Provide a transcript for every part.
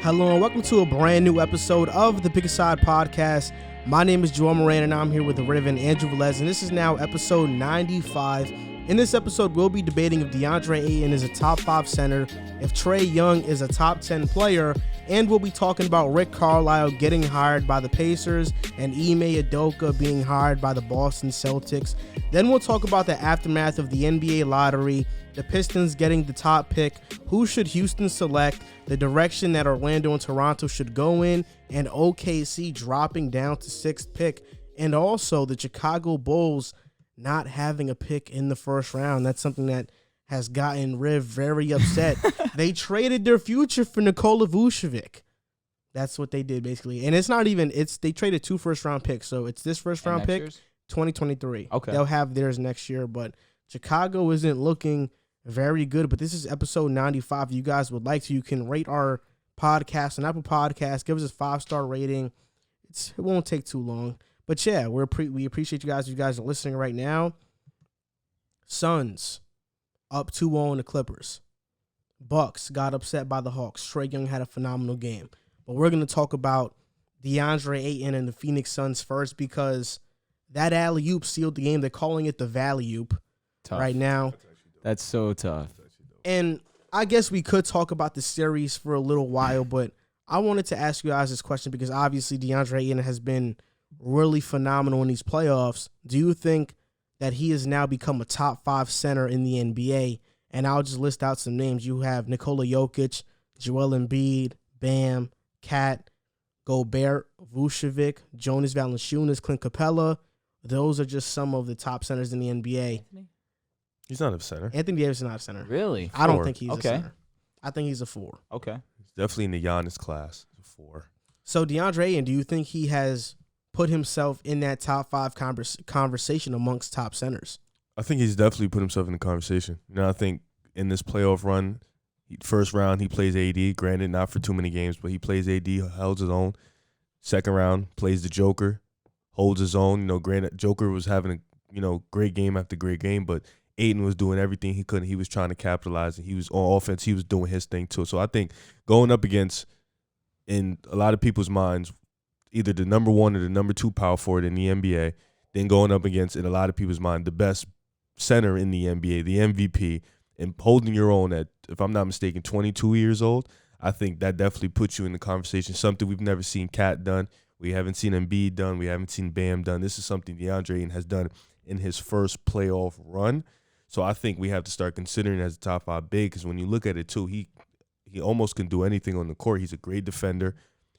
Hello and welcome to a brand new episode of the Pick a Side podcast. My name is Joel Moran and I'm here with the Reverend Andrew Velez, and this is now episode 95. In this episode, we'll be debating if DeAndre Ayton is a top 5 center, if Trae Young is a top 10 player, and we'll be talking about Rick Carlisle getting hired by the Pacers and Ime Udoka being hired by the Boston Celtics. Then we'll talk about the aftermath of the NBA lottery, the Pistons getting the top pick, who should Houston select, the direction that Orlando and Toronto should go in, and OKC dropping down to 6th pick, and also the Chicago Bulls not having a pick in the first round. That's something that has gotten Riv very upset. They traded their future for Nikola Vucevic. That's what they did, basically. And it's not even, they traded 2 first-round picks. So it's this first-round pick, year's? 2023. Okay. They'll have theirs next year, but Chicago isn't looking very good. But this is episode 95. If you guys would like to, you can rate our podcast on Apple Podcasts. Give us a 5-star rating. It won't take too long. But yeah, we appreciate you guys. You guys are listening right now. Suns up 2-0 on the Clippers. Bucks got upset by the Hawks. Trae Young had a phenomenal game. But we're going to talk about DeAndre Ayton and the Phoenix Suns first because that alley-oop sealed the game. They're calling it the valley-oop right now. That's so tough. And I guess we could talk about the series for a little while, but I wanted to ask you guys this question because obviously DeAndre Ayton has been really phenomenal in these playoffs. Do you think that he has now become a top 5 center in the NBA? And I'll just list out some names. You have Nikola Jokic, Joel Embiid, Bam, Cat, Gobert, Vucevic, Jonas Valanciunas, Clint Capella. Those are just some of the top centers in the NBA. He's not a center. Anthony Davis is not a center. Really? I don't think he's a center. I think he's a 4. Okay. He's definitely in the Giannis class. He's a 4. So DeAndre Ayton, do you think he has put himself in that top 5 conversation amongst top centers? I think he's definitely put himself in the conversation. I think in this playoff run, first round he plays AD. Granted, not for too many games, but he plays AD, holds his own. Second round, plays the Joker, holds his own. Granted, Joker was having a great game after great game, but Ayton was doing everything he could. He was trying to capitalize, and he was on offense. He was doing his thing too. So I think going up against, in a lot of people's minds, either the number 1 or the number 2 power forward in the NBA, then going up against, in a lot of people's mind, the best center in the NBA, the MVP, and holding your own at, if I'm not mistaken, 22 years old, I think that definitely puts you in the conversation. Something we've never seen Cat done. We haven't seen Embiid done. We haven't seen Bam done. This is something DeAndre Ayton has done in his first playoff run. So I think we have to start considering as a top 5 big because when you look at it, too, he almost can do anything on the court. He's a great defender.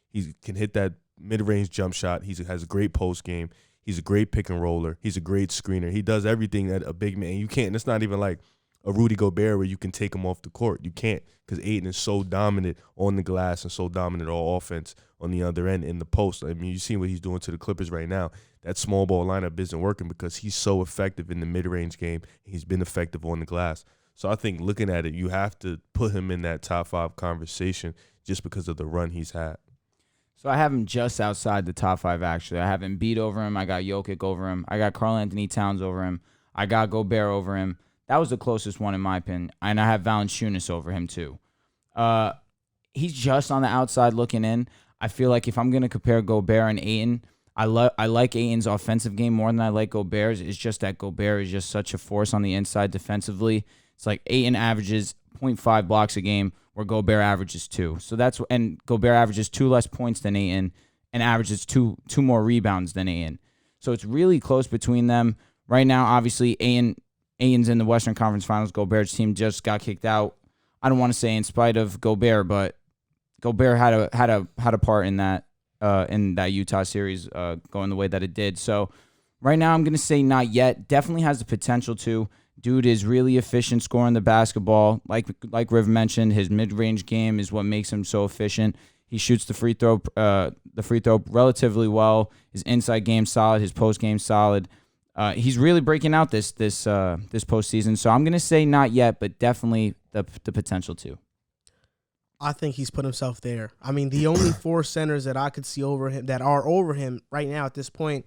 He can hit that mid-range jump shot. He has a great post game. He's a great pick and roller. He's a great screener. He does everything that a big man. You can't. It's not even like a Rudy Gobert where you can take him off the court. You can't because Ayton is so dominant on the glass and so dominant all offense on the other end in the post. I mean, you see what he's doing to the Clippers right now. That small ball lineup isn't working because he's so effective in the mid-range game. He's been effective on the glass. So I think looking at it, you have to put him in that top 5 conversation just because of the run he's had. So I have him just outside the top 5, actually. I have Embiid over him. I got Jokic over him. I got Karl-Anthony Towns over him. I got Gobert over him. That was the closest one in my opinion. And I have Valanciunas over him too. He's just on the outside looking in. I feel like if I'm going to compare Gobert and Ayton, I like Ayton's offensive game more than I like Gobert's. It's just that Gobert is just such a force on the inside defensively. It's like Ayton averages 0.5 blocks a game where Gobert averages 2. And Gobert averages 2 less points than Ayton and averages two more rebounds than Ayton. So it's really close between them. Right now, obviously, Ayton's in the Western Conference Finals. Gobert's team just got kicked out. I don't want to say in spite of Gobert, but Gobert had a part in that Utah series going the way that it did. So right now I'm going to say not yet. Definitely has the potential to. Dude is really efficient scoring the basketball. Like Riv mentioned, his mid-range game is what makes him so efficient. He shoots the free throw relatively well. His inside game solid. His post game solid. He's really breaking out this postseason. So I'm going to say not yet, but definitely the potential to. I think he's put himself there. I mean, the only 4 centers that I could see over him that are over him right now at this point,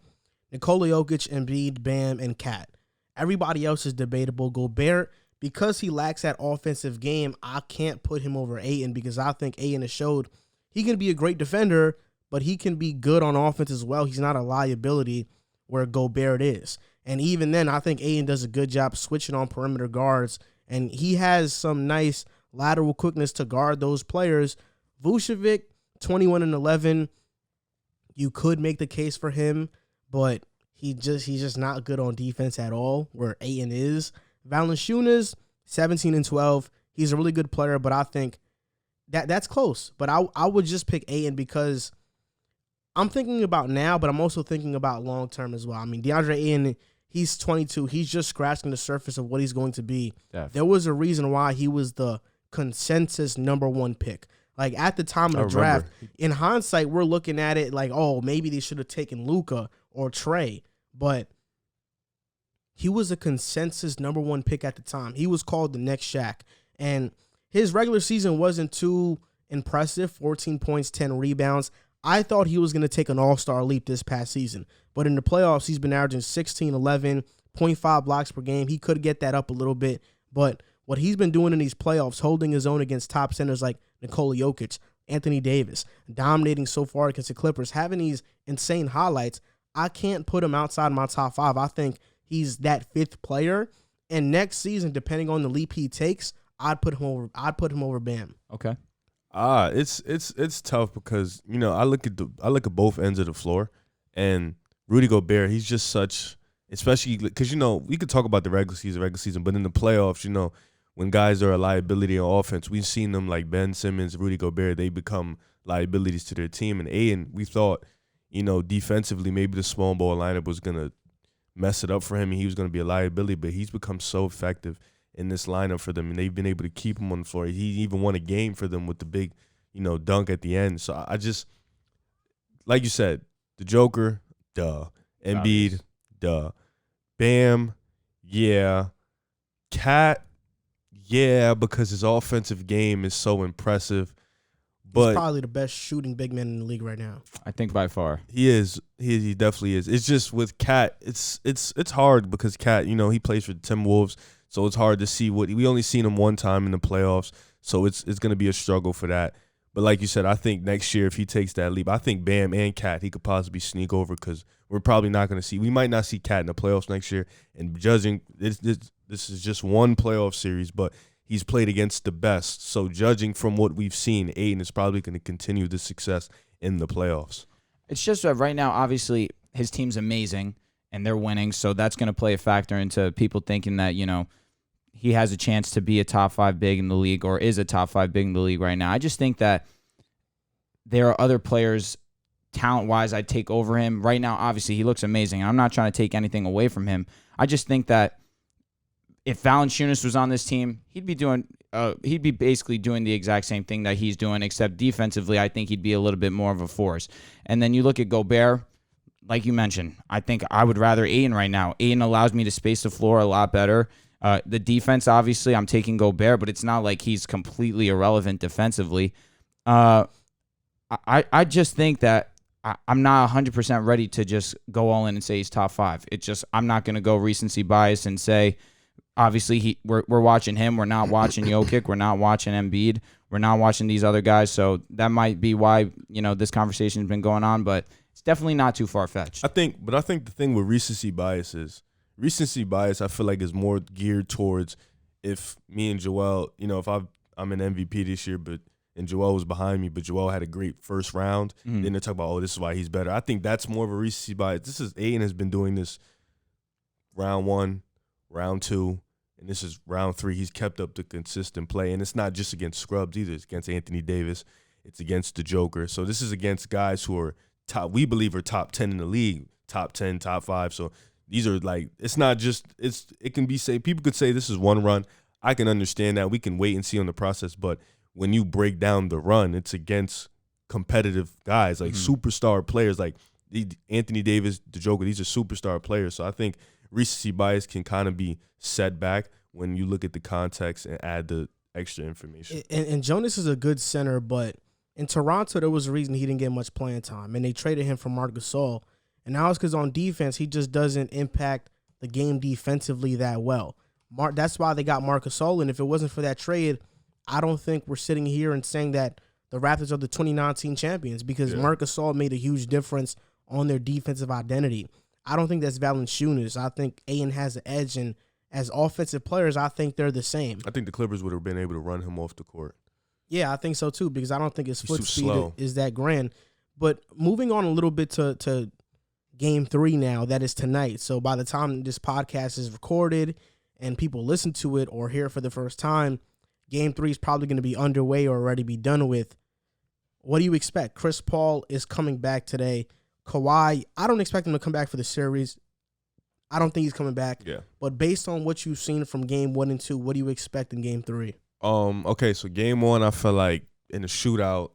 Nikola Jokic, Embiid, Bam, and Cat. Everybody else is debatable. Gobert, because he lacks that offensive game, I can't put him over Ayton because I think Ayton has showed he can be a great defender, but he can be good on offense as well. He's not a liability where Gobert is. And even then, I think Ayton does a good job switching on perimeter guards, and he has some nice lateral quickness to guard those players. Vucevic, 21-11, you could make the case for him, but he's just not good on defense at all, where Ayton is. Valanciunas, 17-12. He's a really good player, but I think that's close. But I would just pick Ayton because I'm thinking about now, but I'm also thinking about long term as well. I mean, DeAndre Ayton, he's 22. He's just scratching the surface of what he's going to be. Definitely. There was a reason why he was the consensus #1 pick. Like, at the time of the draft, in hindsight, we're looking at it like, oh, maybe they should have taken Luka or Trae. But he was a consensus #1 pick at the time. He was called the next Shaq. And his regular season wasn't too impressive, 14 points, 10 rebounds. I thought he was going to take an all-star leap this past season. But in the playoffs, he's been averaging 16, 11, 0.5 blocks per game. He could get that up a little bit. But what he's been doing in these playoffs, holding his own against top centers like Nikola Jokic, Anthony Davis, dominating so far against the Clippers, having these insane highlights, I can't put him outside my top 5. I think he's that 5th player. And next season, depending on the leap he takes, I'd put him over Bam. Okay. It's tough because, you know, I look at both ends of the floor, and Rudy Gobert, he's just such, especially because, you know, we could talk about the regular season, but in the playoffs, you know, when guys are a liability on offense, we've seen them like Ben Simmons, Rudy Gobert, they become liabilities to their team. And Ayton, we thought, you know, defensively, maybe the small ball lineup was gonna mess it up for him, and he was gonna be a liability, but he's become so effective in this lineup for them, and they've been able to keep him on the floor. He even won a game for them with the big, you know, dunk at the end. So I just, like you said, the Joker, duh. Embiid, duh. Bam, yeah. Cat, yeah, because his offensive game is so impressive. But he's probably the best shooting big man in the league right now. I think by far. He is. He definitely is. It's just with Cat, it's hard because Cat, you know, he plays for the Timberwolves. So it's hard to see we only seen him one time in the playoffs. So it's going to be a struggle for that. But like you said, I think next year if he takes that leap, I think Bam and Cat, he could possibly sneak over because we're probably not going to see. We might not see Cat in the playoffs next year. And judging, this is just one playoff series, but he's played against the best. So judging from what we've seen, Ayton is probably going to continue the success in the playoffs. It's just that right now, obviously, his team's amazing and they're winning. So that's going to play a factor into people thinking that, you know, he has a chance to be a top 5 big in the league or is a top 5 big in the league right now. I just think that there are other players, talent-wise, I'd take over him. Right now, obviously, he looks amazing. I'm not trying to take anything away from him. I just think that if Valanciunas was on this team, he'd be basically doing the exact same thing that he's doing, except defensively, I think he'd be a little bit more of a force. And then you look at Gobert, like you mentioned, I think I would rather Ayton right now. Ayton allows me to space the floor a lot better. The defense, obviously, I'm taking Gobert, but it's not like he's completely irrelevant defensively. I just think that I'm not 100% ready to just go all in and say he's top 5. It's just I'm not going to go recency bias and say, obviously, we're watching him. We're not watching Jokic. We're not watching Embiid. We're not watching these other guys. So that might be why, you know, this conversation has been going on, but it's definitely not too far-fetched. I think the thing with recency bias, I feel like is more geared towards if me and Joel, you know, if I'm an MVP this year, and Joel was behind me, but Joel had a great first round, then they talk about, oh, this is why he's better. I think that's more of a recency bias. Ayton has been doing this round 1, round 2, and this is round 3. He's kept up the consistent play, and it's not just against scrubs either. It's against Anthony Davis. It's against the Joker. So this is against guys who are we believe are top 10 in the league, top 10, top 5. So these are like, it's not just, it can be people could say this is one run. I can understand that. We can wait and see on the process. But when you break down the run, it's against competitive guys, like superstar players, like Anthony Davis, the Joker. These are superstar players. So I think recency bias can kind of be set back when you look at the context and add the extra information. And Jonas is a good center, but in Toronto, there was a reason he didn't get much playing time, and they traded him for Marc Gasol. And now it's because on defense, he just doesn't impact the game defensively that well. That's why they got Marc Gasol, and if it wasn't for that trade, I don't think we're sitting here and saying that the Raptors are the 2019 champions because Marc Gasol made a huge difference on their defensive identity. I don't think that's Valanciunas. I think Ayton has an edge, and as offensive players, I think they're the same. I think the Clippers would have been able to run him off the court. Yeah, I think so too because I don't think his foot speed slow. is that grand. But moving on a little bit to Game 3 now, that is tonight. So by the time this podcast is recorded and people listen to it or hear it for the first time, Game 3 is probably going to be underway or already be done with. What do you expect? Chris Paul is coming back today. Kawhi, I don't expect him to come back for the series. I don't think he's coming back. Yeah. But based on what you've seen from Game 1 and 2, what do you expect in Game 3? Okay, so Game 1, I felt like in the shootout,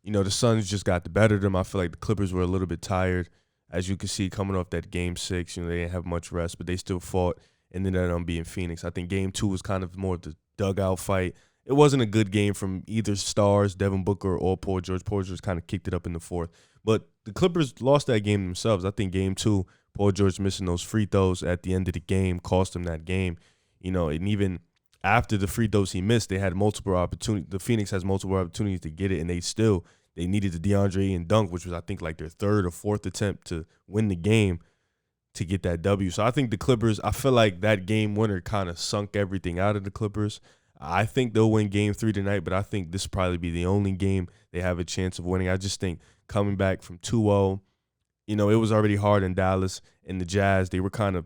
the Suns just got the better of them. I feel like the Clippers were a little bit tired. As you can see, coming off that Game 6, they didn't have much rest, but they still fought and ended up being Phoenix. I think Game 2 was kind of more of the dugout fight. It wasn't a good game from either stars, Devin Booker or Paul George. Paul George kind of kicked it up in the fourth. But the Clippers lost that game themselves. I think Game 2, Paul George missing those free throws at the end of the game cost them that game. And even after the free throws he missed, they had multiple opportunities. The Phoenix has multiple opportunities to get it, and they needed the DeAndre Ayton dunk, which was, I think, like their third or fourth attempt to win the game to get that W. So I think the Clippers, I feel like that game winner kind of sunk everything out of the Clippers. I think they'll win Game 3 tonight, but I think this will probably be the only game they have a chance of winning. I just think coming back from 2-0, it was already hard in Dallas, and the Jazz, they were kind of,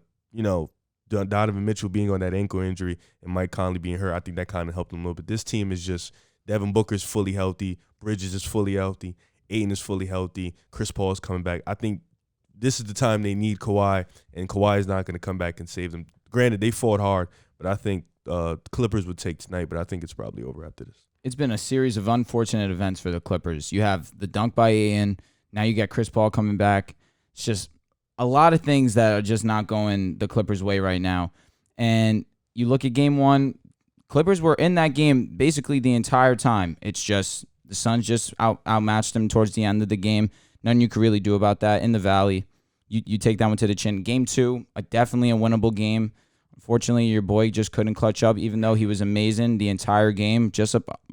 Donovan Mitchell being on that ankle injury and Mike Conley being hurt, I think that kind of helped them a little bit. This team is just, Devin Booker's fully healthy, Bridges is fully healthy, Ayton is fully healthy, Chris Paul is coming back. I think this is the time they need Kawhi, and Kawhi is not going to come back and save them. Granted, they fought hard, but I think the Clippers would take tonight, but I think it's probably over after this. It's been a series of unfortunate events for the Clippers. You have the dunk by Ayton. Now you got Chris Paul coming back. It's just a lot of things that are just not going the Clippers' way right now. And you look at Game 1, Clippers were in that game basically the entire time. It's just the Suns just outmatched them towards the end of the game. Nothing you could really do about that in the Valley. You take that one to the chin. Game 2, definitely a winnable game. Unfortunately, your boy just couldn't clutch up, even though he was amazing the entire game.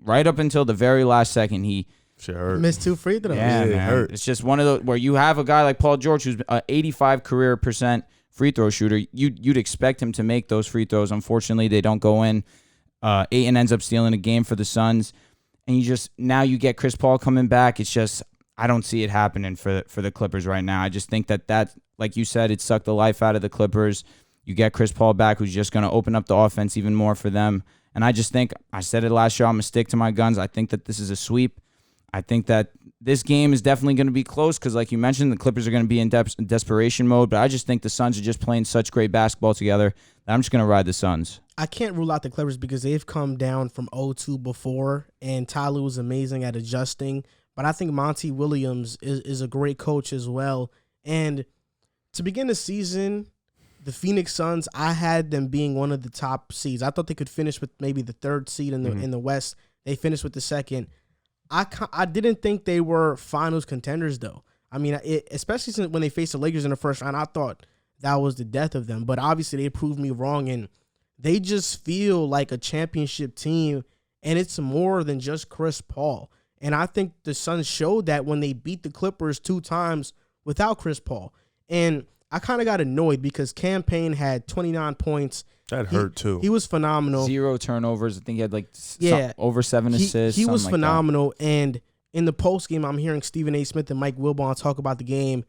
Right up until the very last second, he missed 2 free throws. Yeah, man. Hurt. It's just one of those where you have a guy like Paul George who's an 85% career free throw shooter. You'd expect him to make those free throws. Unfortunately, they don't go in. Ayton ends up stealing a game for the Suns, and now you get Chris Paul coming back. It's just I don't see it happening for the Clippers right now. I just think that like you said, it sucked the life out of the Clippers. You get Chris Paul back, who's just going to open up the offense even more for them. And I just think, I said it last year, I'm going to stick to my guns. I think that this is a sweep. I think that this game is definitely going to be close because, like you mentioned, the Clippers are going to be in desperation mode. But I just think the Suns are just playing such great basketball together that I'm just going to ride the Suns. I can't rule out the Clippers because they've come down from 0-2 before, and Tyler was amazing at adjusting. But I think Monty Williams is a great coach as well. And to begin the season, the Phoenix Suns, I had them being one of the top seeds. I thought they could finish with maybe the 3rd seed in the West. They finished with the 2nd. I didn't think they were finals contenders, though. I mean, especially since when they faced the Lakers in the first round, I thought that was the death of them. But obviously, they proved me wrong, and they just feel like a championship team, and it's more than just Chris Paul. And I think the Suns showed that when they beat the Clippers 2 times without Chris Paul. And I kind of got annoyed because Cam Payne had 29 points. That hurt, too. He was phenomenal. 0 turnovers. I think he had over 7 assists. He was phenomenal. And in the postgame, I'm hearing Stephen A. Smith and Mike Wilbon talk about the game,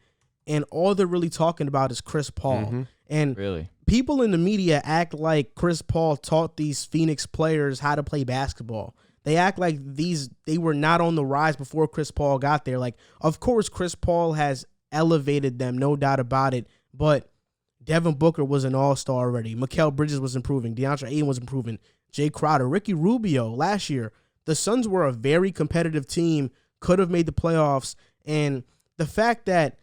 and all they're really talking about is Chris Paul. Mm-hmm. And really, people in the media act like Chris Paul taught these Phoenix players how to play basketball. They act like they were not on the rise before Chris Paul got there. Like, of course, Chris Paul has elevated them, no doubt about it. But Devin Booker was an all-star already. Mikal Bridges was improving. DeAndre Ayton was improving. Jay Crowder, Ricky Rubio last year. The Suns were a very competitive team, could have made the playoffs. And the fact that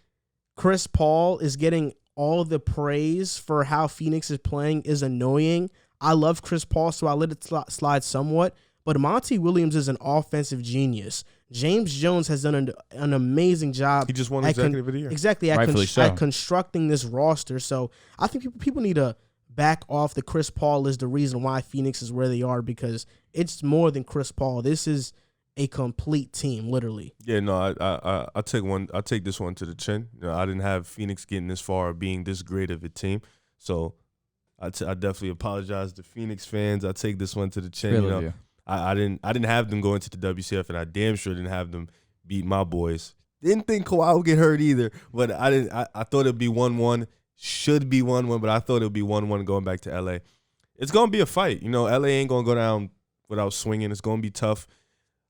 Chris Paul is getting all the praise for how Phoenix is playing is annoying. I love Chris Paul, so I let it slide somewhat. But Monty Williams is an offensive genius. James Jones has done an amazing job. He just won Executive of the Year. Exactly, at constructing this roster. So I think people need to back off the Chris Paul is the reason why Phoenix is where they are, because it's more than Chris Paul. This is a complete team, literally. Yeah, no, I take this one to the chin. I didn't have Phoenix getting this far, being this great of a team. So I definitely apologize to Phoenix fans. I take this one to the chin. Really I didn't have them going to the WCF, and I damn sure didn't have them beat my boys. Didn't think Kawhi would get hurt either, but I thought it'd be 1-1. Should be 1-1, but I thought it would be 1-1 going back to LA. It's gonna be a fight. LA ain't gonna go down without swinging. It's gonna be tough.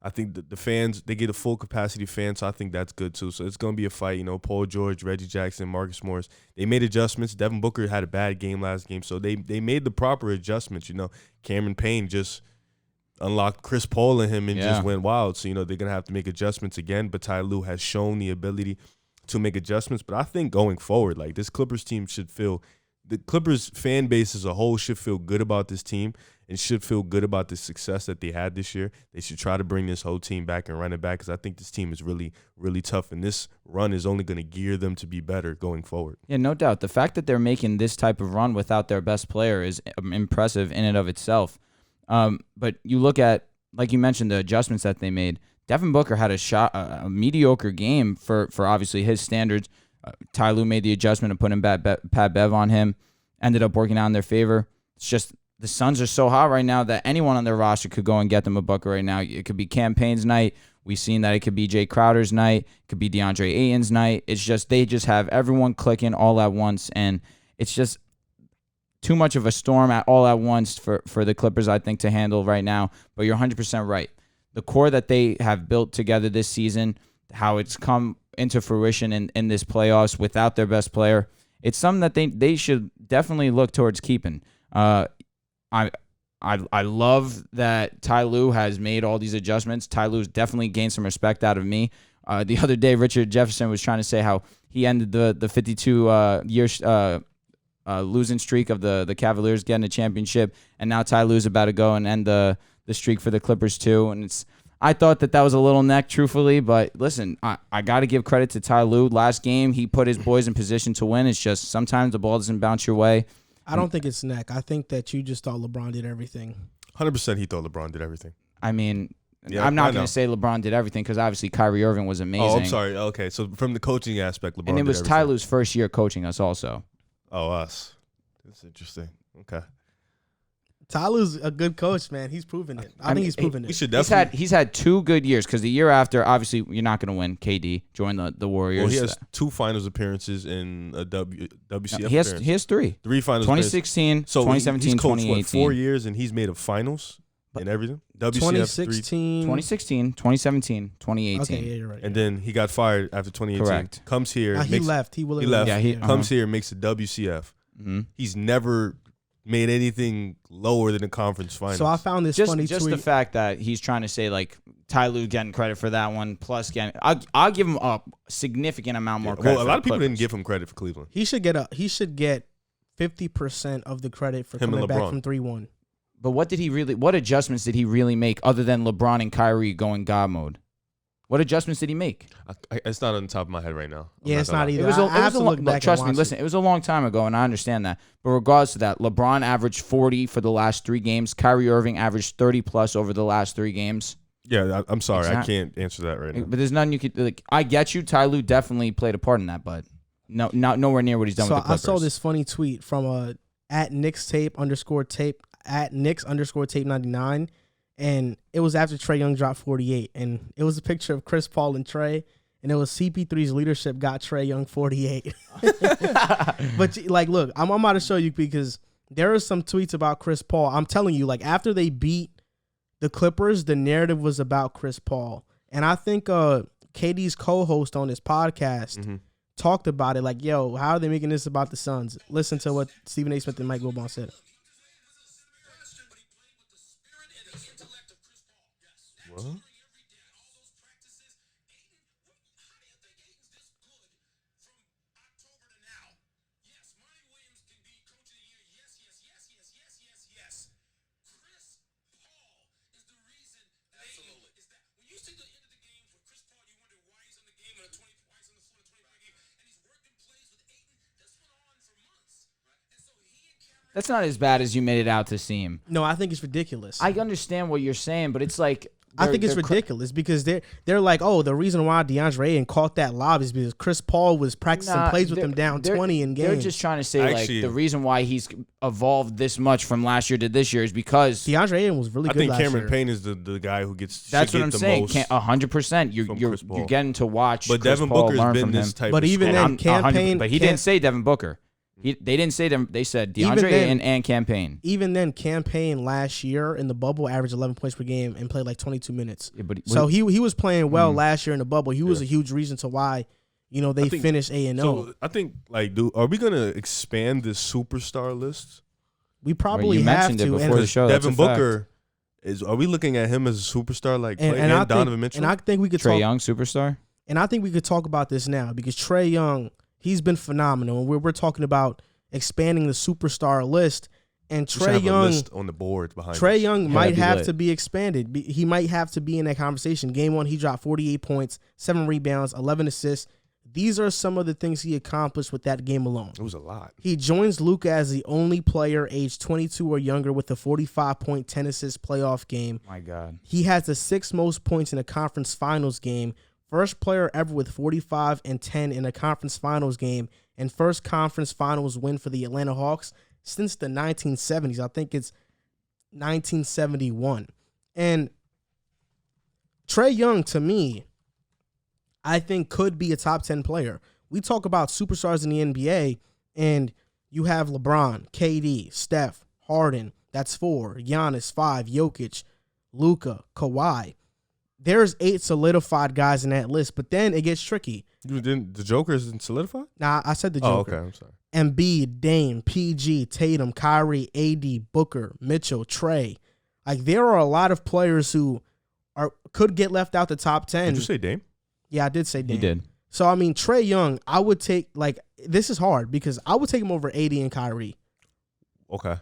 I think the fans, they get a full capacity fan, so I think that's good too. So it's going to be a fight. Paul George, Reggie Jackson, Marcus Morris, they made adjustments. Devin Booker had a bad game last game, so they made the proper adjustments. Cameron Payne just unlocked Chris Paul in him and just went wild. So, they're going to have to make adjustments again, but Ty Lue has shown the ability to make adjustments. But I think going forward, like this Clippers team the Clippers fan base as a whole should feel good about this team and should feel good about the success that they had this year. They should try to bring this whole team back and run it back because I think this team is really, really tough, and this run is only going to gear them to be better going forward. Yeah, no doubt. The fact that they're making this type of run without their best player is impressive in and of itself. But you look at, like you mentioned, the adjustments that they made. Devin Booker had a mediocre game for obviously his standards. Ty Lue made the adjustment and put him Pat Bev on him. Ended up working out in their favor. It's just the Suns are so hot right now that anyone on their roster could go and get them a bucket right now. It could be Campaign's night. We've seen that it could be Jay Crowder's night. It could be DeAndre Ayton's night. It's just they just have everyone clicking all at once, and it's just too much of a storm all at once for the Clippers, I think, to handle right now. But you're 100% right. The core that they have built together this season, how it's come into fruition in this playoffs without their best player, it's something that they should definitely look towards keeping. I love that Ty Lue has made all these adjustments. Ty Lue's definitely gained some respect out of me. The other day, Richard Jefferson was trying to say how he ended the 52 years losing streak of the Cavaliers getting a championship, and now Ty Lue's about to go and end the streak for the Clippers too. And I thought that was a little neck, truthfully, but listen, I got to give credit to Ty Lue. Last game, he put his boys in position to win. It's just sometimes the ball doesn't bounce your way. I don't think it's neck. I think that you just thought LeBron did everything. 100% he thought LeBron did everything. I mean, yeah, I'm not going to say LeBron did everything because obviously Kyrie Irving was amazing. Oh, I'm sorry. Okay, so from the coaching aspect, LeBron did everything. And it was Ty Lue's first year coaching us also. Oh, us. That's interesting. Okay. Tyler's a good coach, man. He's proven it. I think he's proven it. He's had 2 good years because the year after, obviously, you're not going to win. KD joined the Warriors. Well, he has 2 finals appearances in a WCF. He has 3. 3 finals. 2016, so 2017, he's coached, 2018. 4 years, and he's made a finals and everything. WCF 2016, 2017, 2018. Okay, yeah, you're right. And then he got fired after 2018. Correct. Comes here. He left. He left. Yeah, comes here, makes a WCF. Mm-hmm. He's never made anything lower than the conference finals. So I found this funny tweet. Just the fact that he's trying to say like Ty Lue getting credit for that one, plus getting I'll give him a significant amount more credit. Well, a lot of people didn't give him credit for Cleveland. He should get 50% of the credit for coming back from 3-1. But what adjustments did he really make other than LeBron and Kyrie going God mode? What adjustments did he make? It's not on the top of my head right now. Yeah, it's not either. Trust me, listen, it was a long time ago, and I understand that. But regardless of that, LeBron averaged 40 for the last 3 games. Kyrie Irving averaged 30-plus over the last 3 games. Yeah, I'm sorry. I can't answer that right now. But there's nothing you could like. I get you. Ty Lue definitely played a part in that, but nowhere near what he's done with the Clippers. So I saw this funny tweet from at Knicks_tape_tape99. And it was after Trae Young dropped 48. And it was a picture of Chris Paul and Trae. And it was CP3's leadership got Trae Young 48. But, like, look, I'm about to show you because there are some tweets about Chris Paul. I'm telling you, like, after they beat the Clippers, the narrative was about Chris Paul. And I think KD's co-host on his podcast talked about it. Like, yo, how are they making this about the Suns? Listen to what Stephen A. Smith and Mike Wilbon said. What? That's not as bad as you made it out to seem. No, I think it's ridiculous. I understand what you're saying, but it's like I think it's ridiculous because they're like, oh, the reason why DeAndre Ayton caught that lob is because Chris Paul was practicing plays with him down 20 in games. They're just trying to say the reason why he's evolved this much from last year to this year is because DeAndre Ayton was really good last year. I think Cameron Payne is the guy who gets. That's what I'm saying. 100%. You're getting to watch. But Chris Devin Paul Booker's learn been from this him. type. But of even then, campaign. But he didn't say Devin Booker. They didn't say them. They said DeAndre Ayton and campaign. Even then, campaign last year in the bubble averaged 11 points per game and played like 22 minutes. Yeah, so he was playing well last year in the bubble. He was a huge reason to why they finished A&0. So I think are we gonna expand this superstar list? We probably have to. It before the show. Devin Booker are we looking at him as a superstar and Donovan Mitchell? And I think we could Trae Young superstar. And I think we could talk about this now because Trae Young, he's been phenomenal. And we're talking about expanding the superstar list, and Trae Young list on the board behind Trae Young might have to be expanded. He might have to be in that conversation. Game 1, he dropped 48 points, 7 rebounds, 11 assists. These are some of the things he accomplished with that game alone. It was a lot. He joins Luka as the only player aged 22 or younger with a 45-point, 10-assist playoff game. My God. He has the 6th most points in a conference finals game. First player ever with 45 and 10 in a conference finals game, and first conference finals win for the Atlanta Hawks since the 1970s. I think it's 1971. And Trae Young, to me, I think could be a top 10 player. We talk about superstars in the NBA, and you have LeBron, KD, Steph, Harden. That's 4. Giannis, 5. Jokic, Luka, Kawhi. There's 8 solidified guys in that list, but then it gets tricky. The Joker isn't solidified? Nah, I said the Joker. Oh, okay, I'm sorry. Embiid, Dame, PG, Tatum, Kyrie, AD, Booker, Mitchell, Trae. Like, there are a lot of players who could get left out the top 10. Did you say Dame? Yeah, I did say Dame. You did. So, I mean, Trae Young, I would take, this is hard because I would take him over AD and Kyrie. Okay.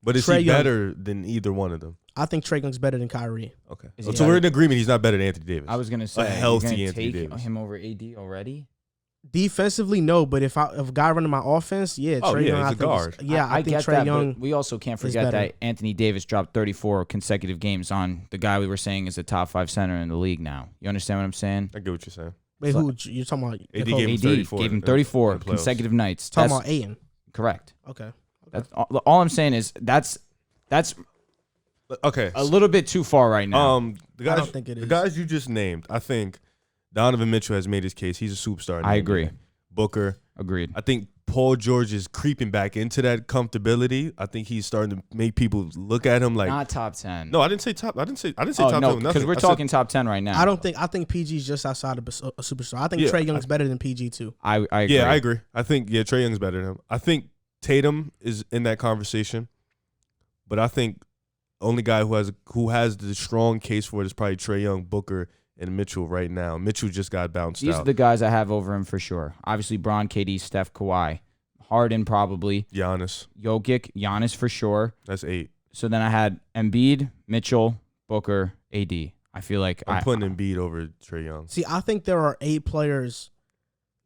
But is Trae he Young, better than either one of them? I think Trae Young's better than Kyrie. Okay. Is So we're in agreement he's not better than Anthony Davis. I was going to say, a healthy you're Anthony take Davis. him over AD already? Defensively, no, but if a guy running my offense, Trae Young, he's I a guard. I think get Trae that, Young. But we also can't forget that Anthony Davis dropped 34 consecutive games on the guy we were saying is a top 5 center in the league now. You understand what I'm saying? I get what you're saying. Wait, who you're talking about? AD gave him 34 consecutive nights. Talking about Ayton. Correct. Okay. That's all I'm saying is that's okay. A little bit too far right now. I don't think it is. The guys you just named, I think Donovan Mitchell has made his case. He's a superstar. I agree. NBA. Booker. Agreed. I think Paul George is creeping back into that comfortability. I think he's starting to make people look at him like not top 10. No, I didn't say top. I didn't say top 10. Because we're talking top 10 right now. I think PG's just outside of a superstar. I think Trae Young's better than PG too. I agree. Yeah, I agree. I think Trae Young's better than him. I think Tatum is in that conversation, but I think only guy who has the strong case for it is probably Trae Young, Booker, and Mitchell right now. Mitchell just got bounced out. These are the guys I have over him for sure. Obviously, Bron, KD, Steph, Kawhi. Harden probably. Giannis. Jokic, Giannis for sure. That's 8. So then I had Embiid, Mitchell, Booker, AD. I feel like I'm putting Embiid over Trae Young. See, I think there are 8 players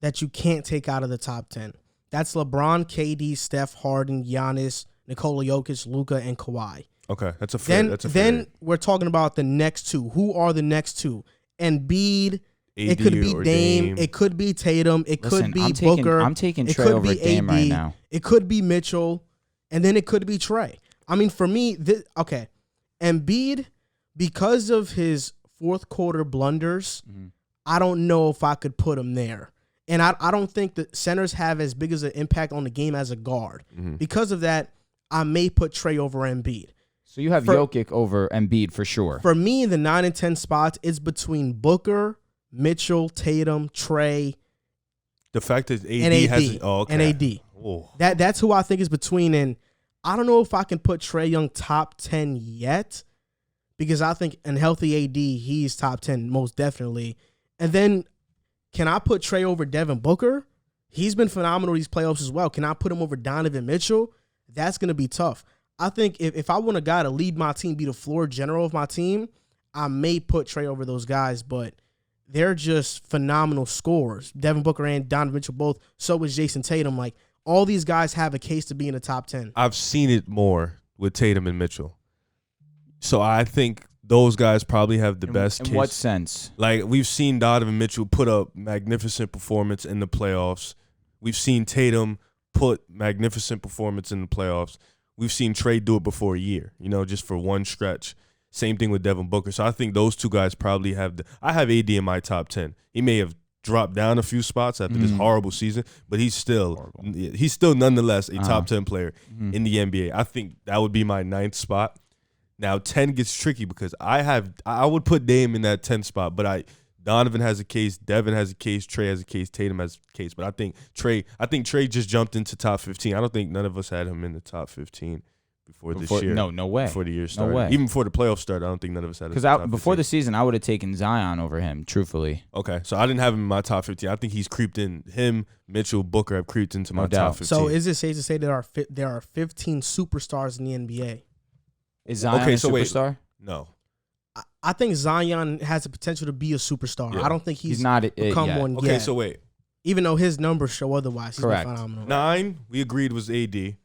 that you can't take out of the top 10. That's LeBron, KD, Steph, Harden, Giannis, Nikola Jokic, Luka, and Kawhi. Okay, that's a fair. Then we're talking about the next 2. Who are the next 2? Embiid. AD it could be Dame. It could be Tatum. It could be Booker. I'm taking Trae over Dame right now. It could be Mitchell, and then it could be Trae. I mean, for me, Embiid, because of his fourth quarter blunders, I don't know if I could put him there. And I don't think that centers have as big as an impact on the game as a guard. Because of that, I may put Trae over Embiid. So you have Jokic over Embiid for sure. For me, the 9 and 10 spots, it's between Booker, Mitchell, Tatum, Trae. The fact that AD has and AD. Oh. That's who I think is between. And I don't know if I can put Trae Young top 10 yet, because I think in healthy AD, he's top 10 most definitely. And then can I put Trae over Devin Booker? He's been phenomenal these playoffs as well. Can I put him over Donovan Mitchell? That's going to be tough. I think if I want a guy to lead my team, be the floor general of my team, I may put Trae over those guys, but they're just phenomenal scorers. Devin Booker and Donovan Mitchell both. So is Jason Tatum. Like, all these guys have a case to be in the top 10. I've seen it more with Tatum and Mitchell. So I think those guys probably have the best case. In what sense? Like, we've seen Donovan Mitchell put up magnificent performance in the playoffs. We've seen Tatum put magnificent performance in the playoffs. We've seen Trae do it before a year, just for one stretch. Same thing with Devin Booker. So I think those two guys probably have I have AD in my top 10. He may have dropped down a few spots after this horrible season, but he's still nonetheless a top 10 player in the NBA. I think that would be my 9th spot. Now 10 gets tricky because I would put Dame in that 10th spot, but Donovan has a case, Devin has a case, Trae has a case, Tatum has a case. But I think Trae just jumped into top 15. I don't think none of us had him in the top 15 before this year. No way. Before the year started. No way. Even before the playoffs started, I don't think none of us had him. Because before the season, I would have taken Zion over him, truthfully. Okay, so I didn't have him in my top 15. I think he's creeped in. Him, Mitchell, Booker have creeped into my top 15. So is it safe to say there are 15 superstars in the NBA? Is Zion a superstar? Wait, no. I think Zion has the potential to be a superstar. Yeah. I don't think he's not become yet. one yet. Okay, so wait. Even though his numbers show otherwise, he's Correct. been phenomenal. 9, we agreed was AD.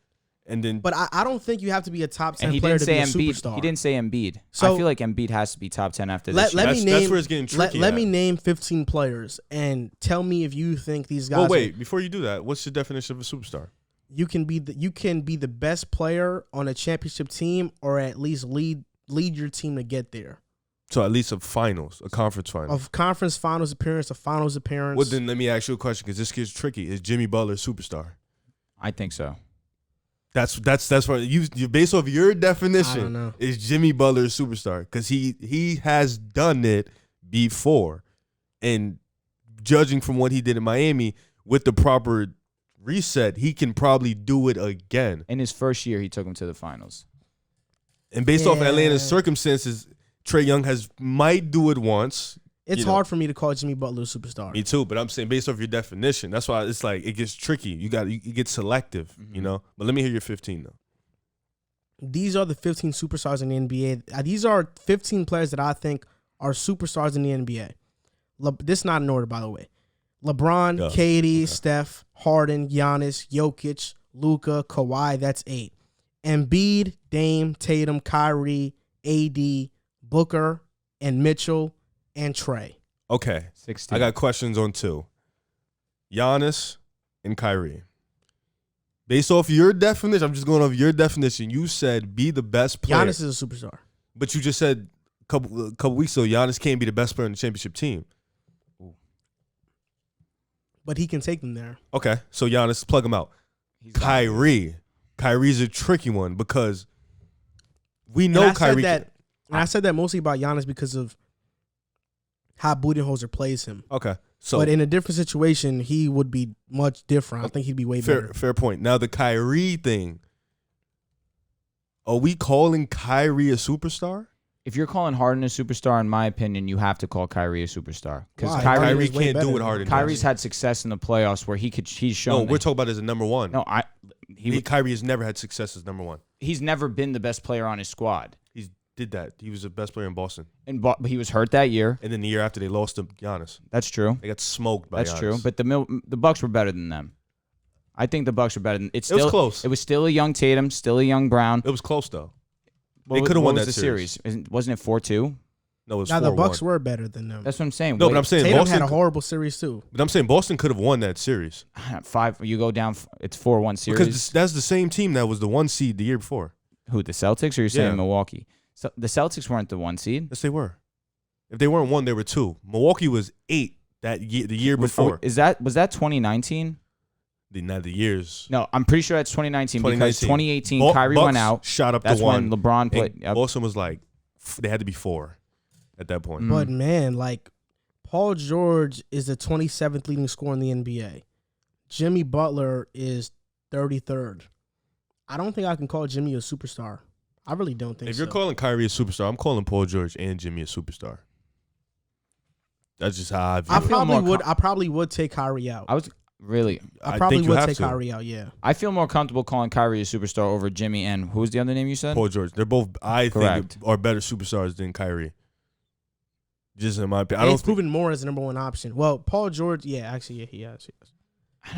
And then, But I don't think you have to be a top 10 And he player didn't to be a say Embiid. superstar. He didn't say Embiid. So- I feel like Embiid has to be top 10 after this year. that's where it's getting tricky. Let me name 15 players and tell me if you think these guys. Well, wait. Before you do that, what's your definition of a superstar? You can be the best player on a championship team, or at least lead your team to get there. So at least a conference final. A conference finals appearance, a finals appearance. Well, then let me ask you a question because this gets tricky. Is Jimmy Butler a superstar? I think so. That's what you based off your definition. I don't know. Is Jimmy Butler a superstar? Because he has done it before, and judging from what he did in Miami with the proper reset, he can probably do it again. In his first year, he took him to the finals. And based off Atlanta's circumstances, Trae Young might do it once. It's hard for me to call Jimmy Butler a superstar. Me too, but I'm saying based off your definition, that's why it's like it gets tricky. You get selective, But let me hear your 15 though. These are the 15 superstars in the NBA. These are 15 players that I think are superstars in the NBA. This is not in order, by the way. LeBron, Cade, Steph, Harden, Giannis, Jokic, Luka, Kawhi. That's 8. Embiid, Dame, Tatum, Kyrie, AD, Booker, and Mitchell, and Trae. Okay. 16. I got questions on 2. Giannis and Kyrie. Based off your definition, I'm just going off your definition. You said be the best player. Giannis is a superstar. But you just said a couple weeks ago, Giannis can't be the best player in the championship team. But he can take them there. Okay. So Giannis, plug him out. Kyrie. Kyrie's a tricky one because we know Kyrie. I said that mostly about Giannis because of how Budenholzer plays him. Okay. So, but in a different situation, he would be much different. I think he'd be way better. Fair point. Now, the Kyrie thing, are we calling Kyrie a superstar? If you're calling Harden a superstar, in my opinion, you have to call Kyrie a superstar. Because Kyrie can't do what Harden does. Kyrie's had success in the playoffs where he's shown. No, we're talking about as a number one. No, Kyrie has never had success as number one. He's never been the best player on his squad. He did that. He was the best player in Boston. But he was hurt that year. And then the year after, they lost to Giannis. That's true. They got smoked by Giannis. That's true. But the Bucks were better than them. I think the Bucks were better than. It was close. It was still a young Tatum, still a young Brown. It was close though. They could have won that series. Wasn't it 4-2? No, it was 4-1. Now the Bucks were better than them. That's what I'm saying. No, but I'm saying Tatum Boston had a horrible series too. But I'm saying Boston could have won that series. 5. You go down. It's 4-1 series. Because that's the same team that was the 1 seed the year before. Who, the Celtics, or you're saying Milwaukee? So the Celtics weren't the 1 seed. Yes, they were. If they weren't 1, they were 2. Milwaukee was 8 that year. The year before. Was that 2019? Not the years. No, I'm pretty sure that's 2019 because 2018 Kyrie Bucks went out. Shot up that's to 1. when LeBron played. Yep. Boston was like, they had to be 4 at that point. But man, like Paul George is the 27th leading scorer in the NBA. Jimmy Butler is 33rd. I don't think I can call Jimmy a superstar. I really don't think so. If you're calling Kyrie a superstar, I'm calling Paul George and Jimmy a superstar. That's just how I view it. I probably would take Kyrie out. I probably would take Kyrie out, yeah. I feel more comfortable calling Kyrie a superstar over Jimmy and who's the other name you said? Paul George. They're both, I think, are better superstars than Kyrie. Just in my opinion. He's proven more as the number 1 option. Well, Paul George, he has.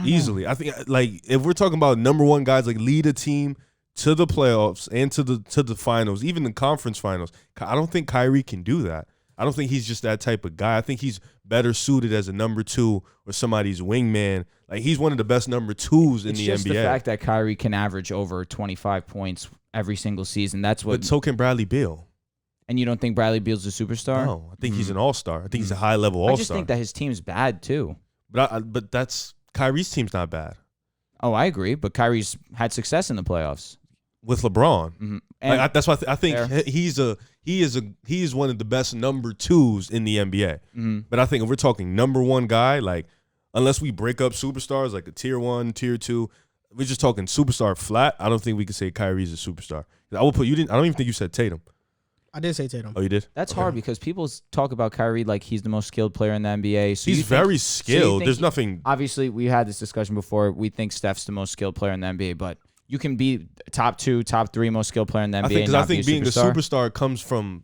Easily. I think, like, if we're talking about number 1 guys, like lead a team, to the playoffs and to the finals, even the conference finals. I don't think Kyrie can do that. I don't think he's just that type of guy. I think he's better suited as a number 2 or somebody's wingman. Like, he's one of the best number 2s in the NBA. It's just the fact that Kyrie can average over 25 points every single season. That's what. But so can Bradley Beal. And you don't think Bradley Beal's a superstar? No, I think he's an all-star. I think he's a high-level all-star. I just think that his team's bad too. But that's Kyrie's team's not bad. Oh, I agree. But Kyrie's had success in the playoffs With LeBron. Mm-hmm. Like, that's why I think he is one of the best number 2s in the NBA. Mm-hmm. But I think if we're talking number 1 guy, like, unless we break up superstars like a tier 1, tier 2, we're just talking superstar flat. I don't think we can say Kyrie's a superstar. I will put you didn't. I don't even think you said Tatum. I did say Tatum. Oh, you did? That's hard because people talk about Kyrie like he's the most skilled player in the NBA. So he's very skilled. There's nothing. Obviously, we had this discussion before. We think Steph's the most skilled player in the NBA, but you can be top 2, top 3 most skilled player in the NBA. I think being a superstar comes from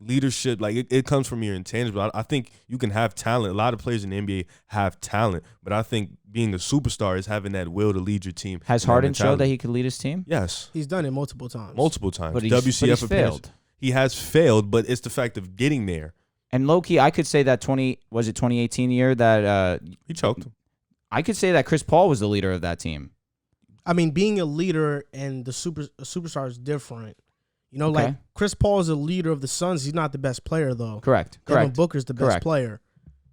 leadership. Like, it comes from your intangible. I think you can have talent. A lot of players in the NBA have talent, but I think being a superstar is having that will to lead your team. Has Harden showed that he could lead his team? Yes, he's done it multiple times. But he's WCF failed. He has failed, but it's the fact of getting there. And low-key, I could say that 2018 year that he choked him. I could say that Chris Paul was the leader of that team. I mean, being a leader and a superstar is different. You know, Okay. like Chris Paul is a leader of the Suns. He's not the best player, though. Correct. Devin Booker's the best Correct. player.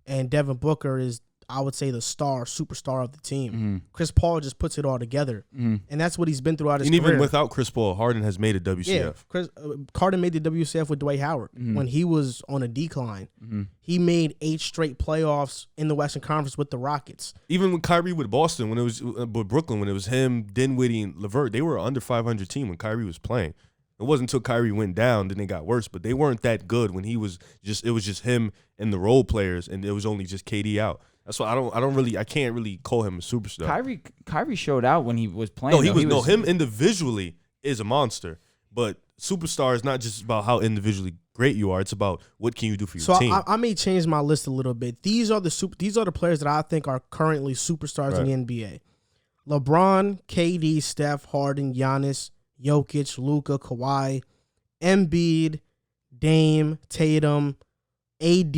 And Devin Booker is, I would say, the superstar of the team. Mm-hmm. Chris Paul just puts it all together. Mm-hmm. And that's what he's been throughout his And career. even without Chris Paul, Harden has made a WCF. Yeah, Harden made the WCF with Dwight Howard when he was on a decline. Mm-hmm. He made 8 straight playoffs in the Western Conference with the Rockets. Even with Kyrie with Boston, when it was with Brooklyn, when it was him, Dinwiddie, and LeVert, they were an under 500 team when Kyrie was playing. It wasn't until Kyrie went down, then they got worse. But they weren't that good when he was just. It was just him and the role players, and it was only just KD out. That's why I can't really call him a superstar. Kyrie showed out when he was playing. Him individually is a monster, but superstar is not just about how individually great you are. It's about what can you do for your team. So I may change my list a little bit. These are the players that I think are currently superstars in the NBA: LeBron, KD, Steph, Harden, Giannis, Jokic, Luka, Kawhi, Embiid, Dame, Tatum, AD,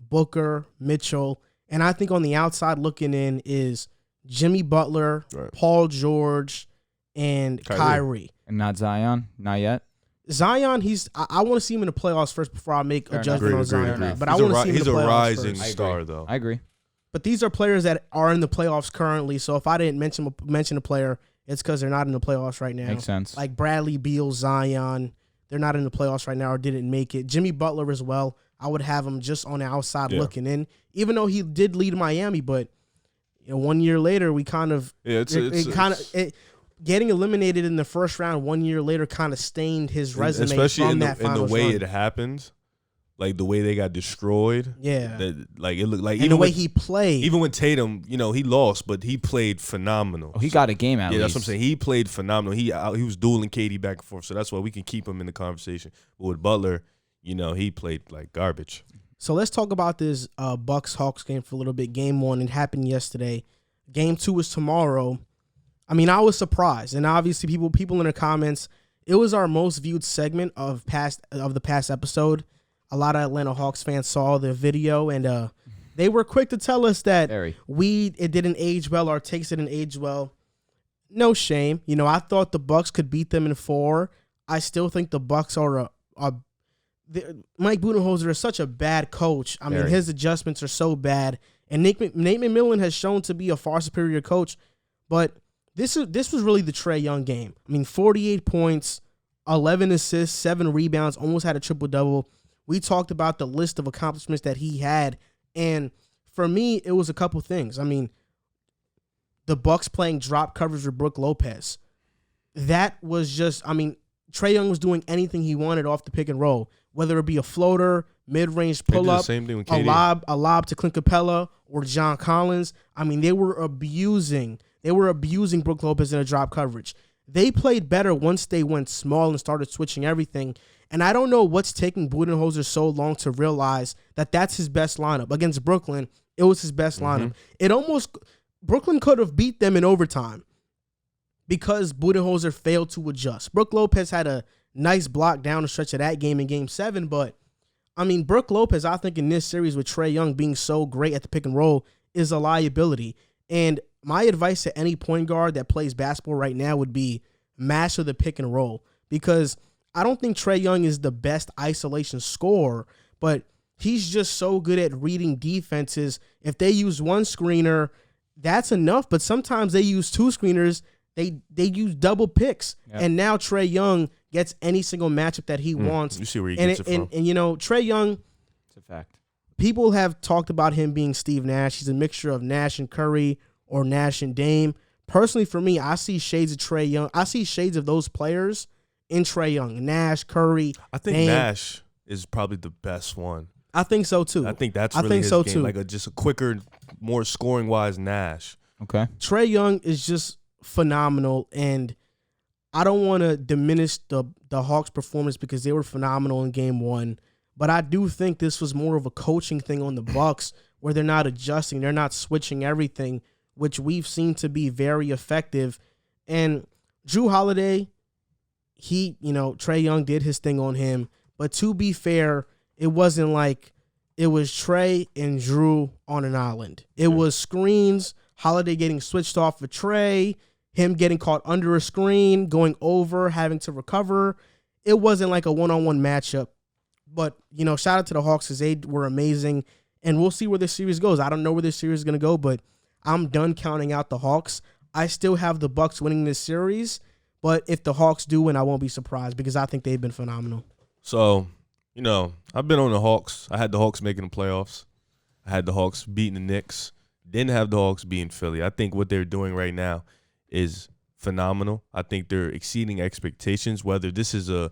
Booker, Mitchell. And I think on the outside looking in is Jimmy Butler, Paul George, and Kyrie. And not Zion? Not yet? Zion, I want to see him in the playoffs first before I make a judgment on Zion. But I want to see him in the playoffs. He's a rising first. star, though. I agree. But these are players that are in the playoffs currently. So if I didn't mention a player, it's because they're not in the playoffs right now. Makes sense. Like Bradley Beal, Zion, they're not in the playoffs right now or didn't make it. Jimmy Butler as well. I would have him just on the outside looking in, even though he did lead Miami. But 1 year later, we kind of getting eliminated in the first round 1 year later kind of stained his resume, especially from in that the finals way run. it happened, like the way they got destroyed. Yeah, like it looked like and even the way he played. Even with Tatum, he lost, but he played phenomenal. Oh, he got a game at least. Yeah, that's what I'm saying. He played phenomenal. He was dueling KD back and forth, so that's why we can keep him in the conversation. But with Butler, he played like garbage. So let's talk about this Bucks-Hawks game for a little bit. Game 1, it happened yesterday. Game 2 is tomorrow. I mean, I was surprised, and obviously people in the comments, it was our most viewed segment of the past episode. A lot of Atlanta Hawks fans saw the video, and they were quick to tell us that it didn't age well, our takes didn't age well. No shame. I thought the Bucks could beat them in 4. I still think the Bucks are Mike Budenholzer is such a bad coach. I mean, his adjustments are so bad. And Nate McMillan has shown to be a far superior coach. But this was really the Trae Young game. I mean, 48 points, 11 assists, 7 rebounds, almost had a triple-double. We talked about the list of accomplishments that he had. And for me, it was a couple things. I mean, the Bucks playing drop coverage with Brook Lopez. That was just, Trae Young was doing anything he wanted off the pick and roll, whether it be a floater, mid-range pull-up, a lob to Clint Capella or John Collins. They were abusing Brook Lopez in a drop coverage. They played better once they went small and started switching everything. And I don't know what's taking Budenholzer so long to realize that that's his best lineup. Against Brooklyn, it was his best lineup. Brooklyn could have beat them in overtime. because Budenholzer failed to adjust. Brook Lopez had a nice block down the stretch of that game in Game 7, but, I mean, Brook Lopez, I think in this series with Trae Young being so great at the pick and roll, is a liability. And my advice to any point guard that plays basketball right now would be master the pick and roll, because I don't think Trae Young is the best isolation scorer, but he's just so good at reading defenses. If they use one screener, that's enough, but sometimes they use two screeners. They use double picks, and now Trae Young gets any single matchup that he wants. You see where he gets it from. And, you know, Trae Young, It's a fact. people have talked about him being Steve Nash. He's a mixture of Nash and Curry or Nash and Dame. Personally, for me, I see shades of Trae Young. I see shades of those players in Trae Young. Nash, Curry, I think Dame. Nash is probably the best one. I think so, too. I think that's really his game. Like just a quicker, more scoring-wise Nash. Okay. Trae Young is just phenomenal, and I don't want to diminish the Hawks' performance because they were phenomenal in Game 1, but I do think this was more of a coaching thing on the Bucks where they're not adjusting, they're not switching everything, which we've seen to be very effective. And Jrue Holiday, Trae Young did his thing on him, but to be fair, it wasn't like it was Trae and Jrue on an island. It was screens, Holiday getting switched off for Trae, him getting caught under a screen, going over, having to recover. It wasn't like a one-on-one matchup. But, shout out to the Hawks because they were amazing. And we'll see where this series goes. I don't know where this series is going to go, but I'm done counting out the Hawks. I still have the Bucks winning this series. But if the Hawks do win, I won't be surprised because I think they've been phenomenal. So, I've been on the Hawks. I had the Hawks making the playoffs. I had the Hawks beating the Knicks. Didn't have the Hawks beating Philly. I think what they're doing right now is phenomenal. I think they're exceeding expectations, whether this is a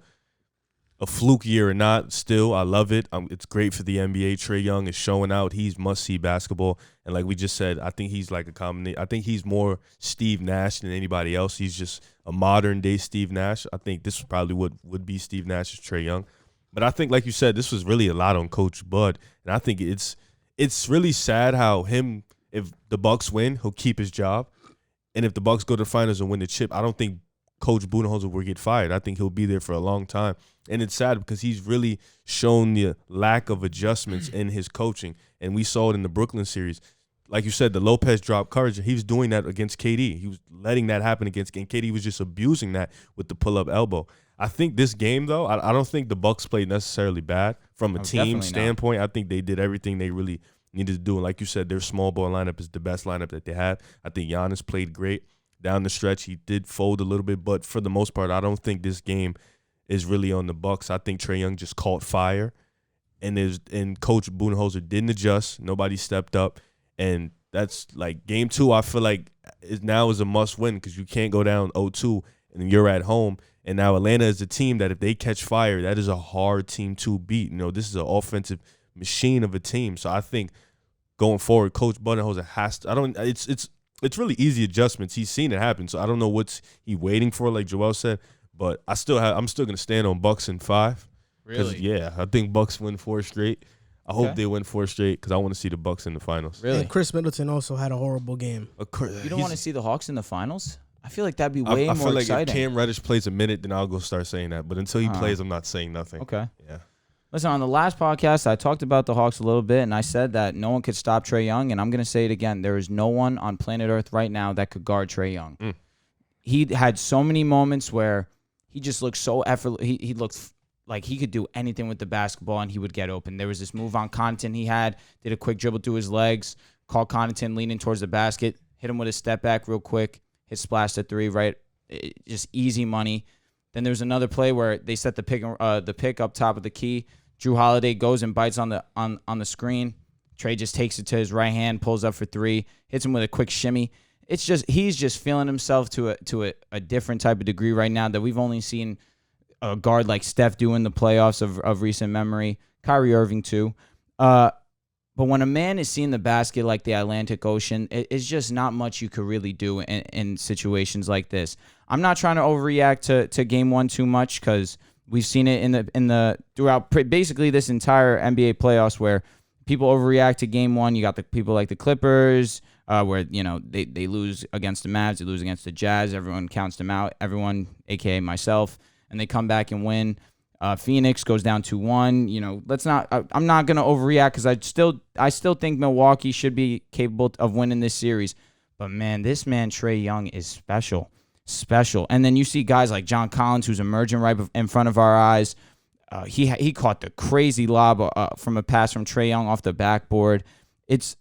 fluke year or not. Still, I love it. It's great for the NBA. Trae Young is showing out. He's must-see basketball. And like we just said, I think he's like a combination. I think he's more Steve Nash than anybody else. He's just a modern-day Steve Nash. I think this is probably what would be Steve Nash's Trae Young. But I think, like you said, this was really a lot on Coach Bud. And I think it's really sad how if the Bucks win, he'll keep his job. And if the Bucks go to the finals and win the chip, I don't think Coach Budenholzer will get fired. I think he'll be there for a long time. And it's sad because he's really shown the lack of adjustments in his coaching. And we saw it in the Brooklyn series. Like you said, the Lopez drop coverage, he was doing that against KD. He was letting that happen against KD. KD was just abusing that with the pull-up elbow. I think this game, though, I don't think the Bucks played necessarily bad from a team standpoint. Not. I think they did everything they really needed to do. And like you said, their small ball lineup is the best lineup that they have. I think Giannis played great. Down the stretch, he did fold a little bit, but for the most part, I don't think this game is really on the Bucks. I think Trae Young just caught fire, and Coach Budenholzer didn't adjust. Nobody stepped up, and that's like Game 2. I feel like now is a must win because you can't go down 0-2 and you're at home. And now Atlanta is a team that if they catch fire, that is a hard team to beat. This is an offensive machine of a team. So I think going forward, Coach Budenholzer has to. It's really easy adjustments. He's seen it happen, so I don't know what's he waiting for, like Joel said. But I'm still going to stand on Bucks in 5. Really? Yeah, I think Bucks win 4 straight. I hope they win 4 straight because I want to see the Bucks in the finals. Really? And Chris Middleton also had a horrible game. You don't want to see the Hawks in the finals? I feel like that'd be way more exciting. I feel like if Cam Reddish plays a minute, then I'll go start saying that. But until he plays, I'm not saying nothing. Okay. Yeah. Listen, on the last podcast, I talked about the Hawks a little bit, and I said that no one could stop Trae Young, and I'm going to say it again. There is no one on planet Earth right now that could guard Trae Young. He had so many moments where he just looked so effortless. He looked like he could do anything with the basketball, and he would get open. There was this move on Connaughton he had, did a quick dribble through his legs, caught Connaughton leaning towards the basket, hit him with a step back real quick, hit splash to 3, right? Just easy money. Then there was another play where they set the pick up top of the key. Jrue Holiday goes and bites on the screen. Trae just takes it to his right hand, pulls up for 3, hits him with a quick shimmy. It's just he's just feeling himself to a different type of degree right now that we've only seen a guard like Steph do in the playoffs of recent memory. Kyrie Irving too. But when a man is seeing the basket like the Atlantic Ocean, it's just not much you could really do in situations like this. I'm not trying to overreact to Game 1 too much because we've seen it in the throughout basically this entire NBA playoffs where people overreact to game one. You got the people like the Clippers, where they lose against the Mavs, they lose against the Jazz. Everyone counts them out. Everyone, aka myself, and they come back and win. Phoenix goes down 2-1. Let's not. I'm not gonna overreact because I still think Milwaukee should be capable of winning this series. But man, this man Trae Young is special. And then you see guys like John Collins, who's emerging right in front of our eyes. He caught the crazy lob from a pass from Trae Young off the backboard. It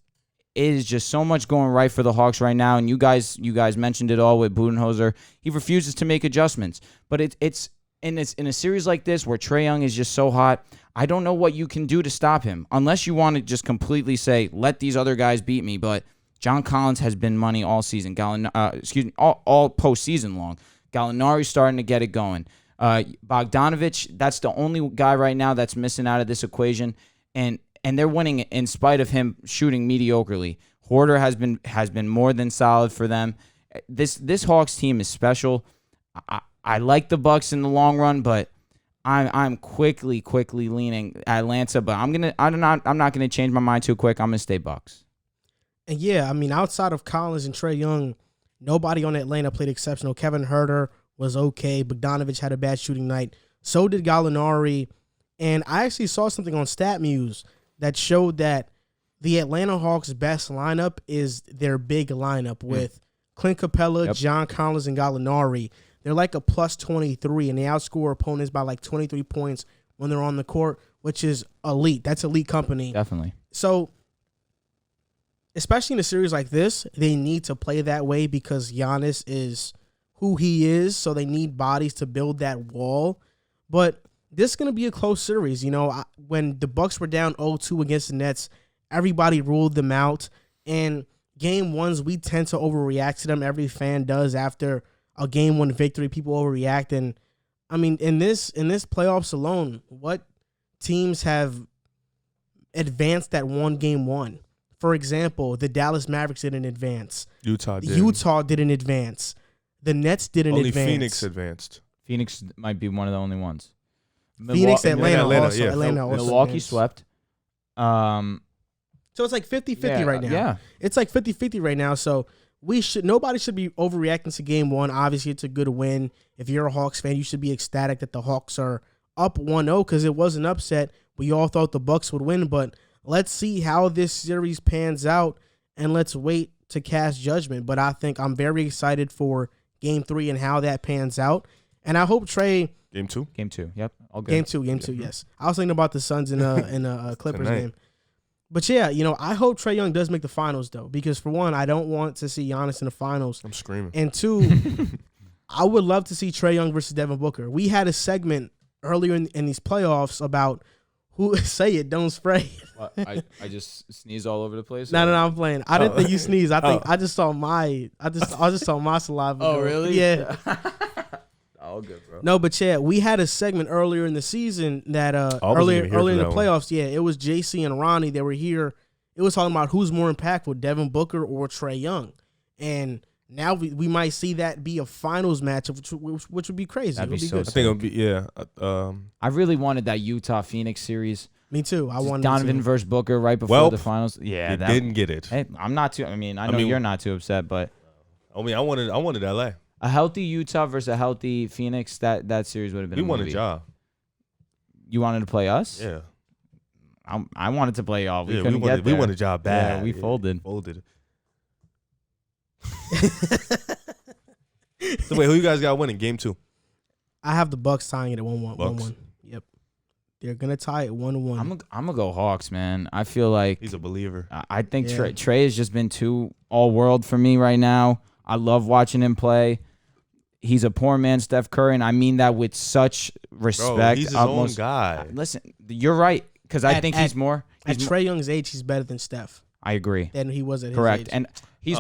is just so much going right for the Hawks right now. And you guys mentioned it all with Budenholzer. He refuses to make adjustments. But it's in a series like this where Trae Young is just so hot. I don't know what you can do to stop him unless you want to just completely say, let these other guys beat me. But John Collins has been money all season. All postseason long. Gallinari's starting to get it going. Bogdanovich, that's the only guy right now that's missing out of this equation, and they're winning in spite of him shooting mediocrely. Horder has been more than solid for them. This Hawks team is special. I like the Bucks in the long run, but I'm quickly leaning Atlanta. But I'm not gonna change my mind too quick. I'm gonna stay Bucks. And yeah, I mean, outside of Collins and Trae Young, nobody on Atlanta played exceptional. Kevin Huerter was okay. Bogdanovich had a bad shooting night. So did Gallinari. And I actually saw something on StatMuse that showed that the Atlanta Hawks' best lineup is their big lineup with Clint Capella, John Collins, and Gallinari. They're like a plus 23, and they outscore opponents by like 23 points when they're on the court, which is elite. That's elite company. Definitely. So, especially in a series like this, they need to play that way because Giannis is who he is, so they need bodies to build that wall. But this is going to be a close series. When the Bucks were down 0-2 against the Nets, everybody ruled them out. And game ones, we tend to overreact to them. Every fan does after a game one victory. People overreact. And, I mean, in this playoffs alone, what teams have advanced that one game one? For example, the Dallas Mavericks didn't advance. Utah didn't advance. The Nets didn't advance. Only Phoenix advanced. Phoenix might be one of the only ones. Phoenix, Atlanta also. Yeah. Atlanta also Milwaukee advanced. swept. So it's like 50-50 right now. Yeah. It's like 50-50 right now. So nobody should be overreacting to game one. Obviously, it's a good win. If you're a Hawks fan, you should be ecstatic that the Hawks are up 1-0 because it was an upset. We all thought the Bucks would win, but let's see how this series pans out, and let's wait to cast judgment. But I think I'm very excited for Game 3 and how that pans out. And I hope Trae... Game 2? Game 2, yep. All good. Game two, yes. I was thinking about the Suns in a Clippers game. But yeah, I hope Trae Young does make the finals, though, because for one, I don't want to see Giannis in the finals. I'm screaming. And two, I would love to see Trae Young versus Devin Booker. We had a segment earlier in these playoffs about who say it, don't spray. I just sneezed all over the place. No, I'm playing. I didn't think you sneezed. I just saw my saliva. Oh, go. really? Yeah. All good, bro. No, but yeah, we had a segment earlier in the season that earlier in the playoffs. Yeah, it was JC and Ronnie. They were here. It was talking about who's more impactful, Devin Booker or Trae Young. And now we might see that be a finals matchup, which would be crazy. That'd be so good. I think it would be, yeah. I really wanted that Utah-Phoenix series. Me too. I wanted Donovan versus Booker right before the finals. Yeah, didn't get it. Hey, I'm not too. I know you're not too upset, but I wanted LA. A healthy Utah versus a healthy Phoenix, that series would have been. We won a job. You wanted to play us? Yeah. I wanted to play y'all. We couldn't get there. We won a job bad. Yeah, we folded. So wait, who you guys got winning Game 2? I have the Bucks tying it at 1-1. Bucks? 1-1. Yep. They're gonna tie it 1-1. I'm gonna go Hawks, man. I feel like He's a believer. I think Trae has just been too all world for me right now. I love watching him play. He's a poor man, Steph Curry, and I mean that with such respect. Bro, he's his own guy. Listen, you're right, because I think he's more. At Trae Young's age, he's better than Steph. I agree. Than he was at Correct. his age. And he's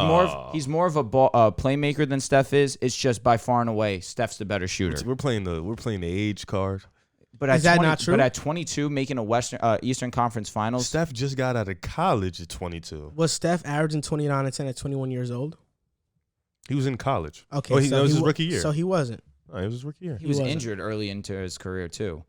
more of a playmaker than Steph is. It's just by far and away, Steph's the better shooter. We're playing the age card. But is that not true? But at 22, making a Eastern Conference Finals, Steph just got out of college at 22. Was Steph averaging 29 and 10 at 21 years old? He was in college. Okay, that was his rookie year. So he wasn't. It was his rookie year. he was injured early into his career too.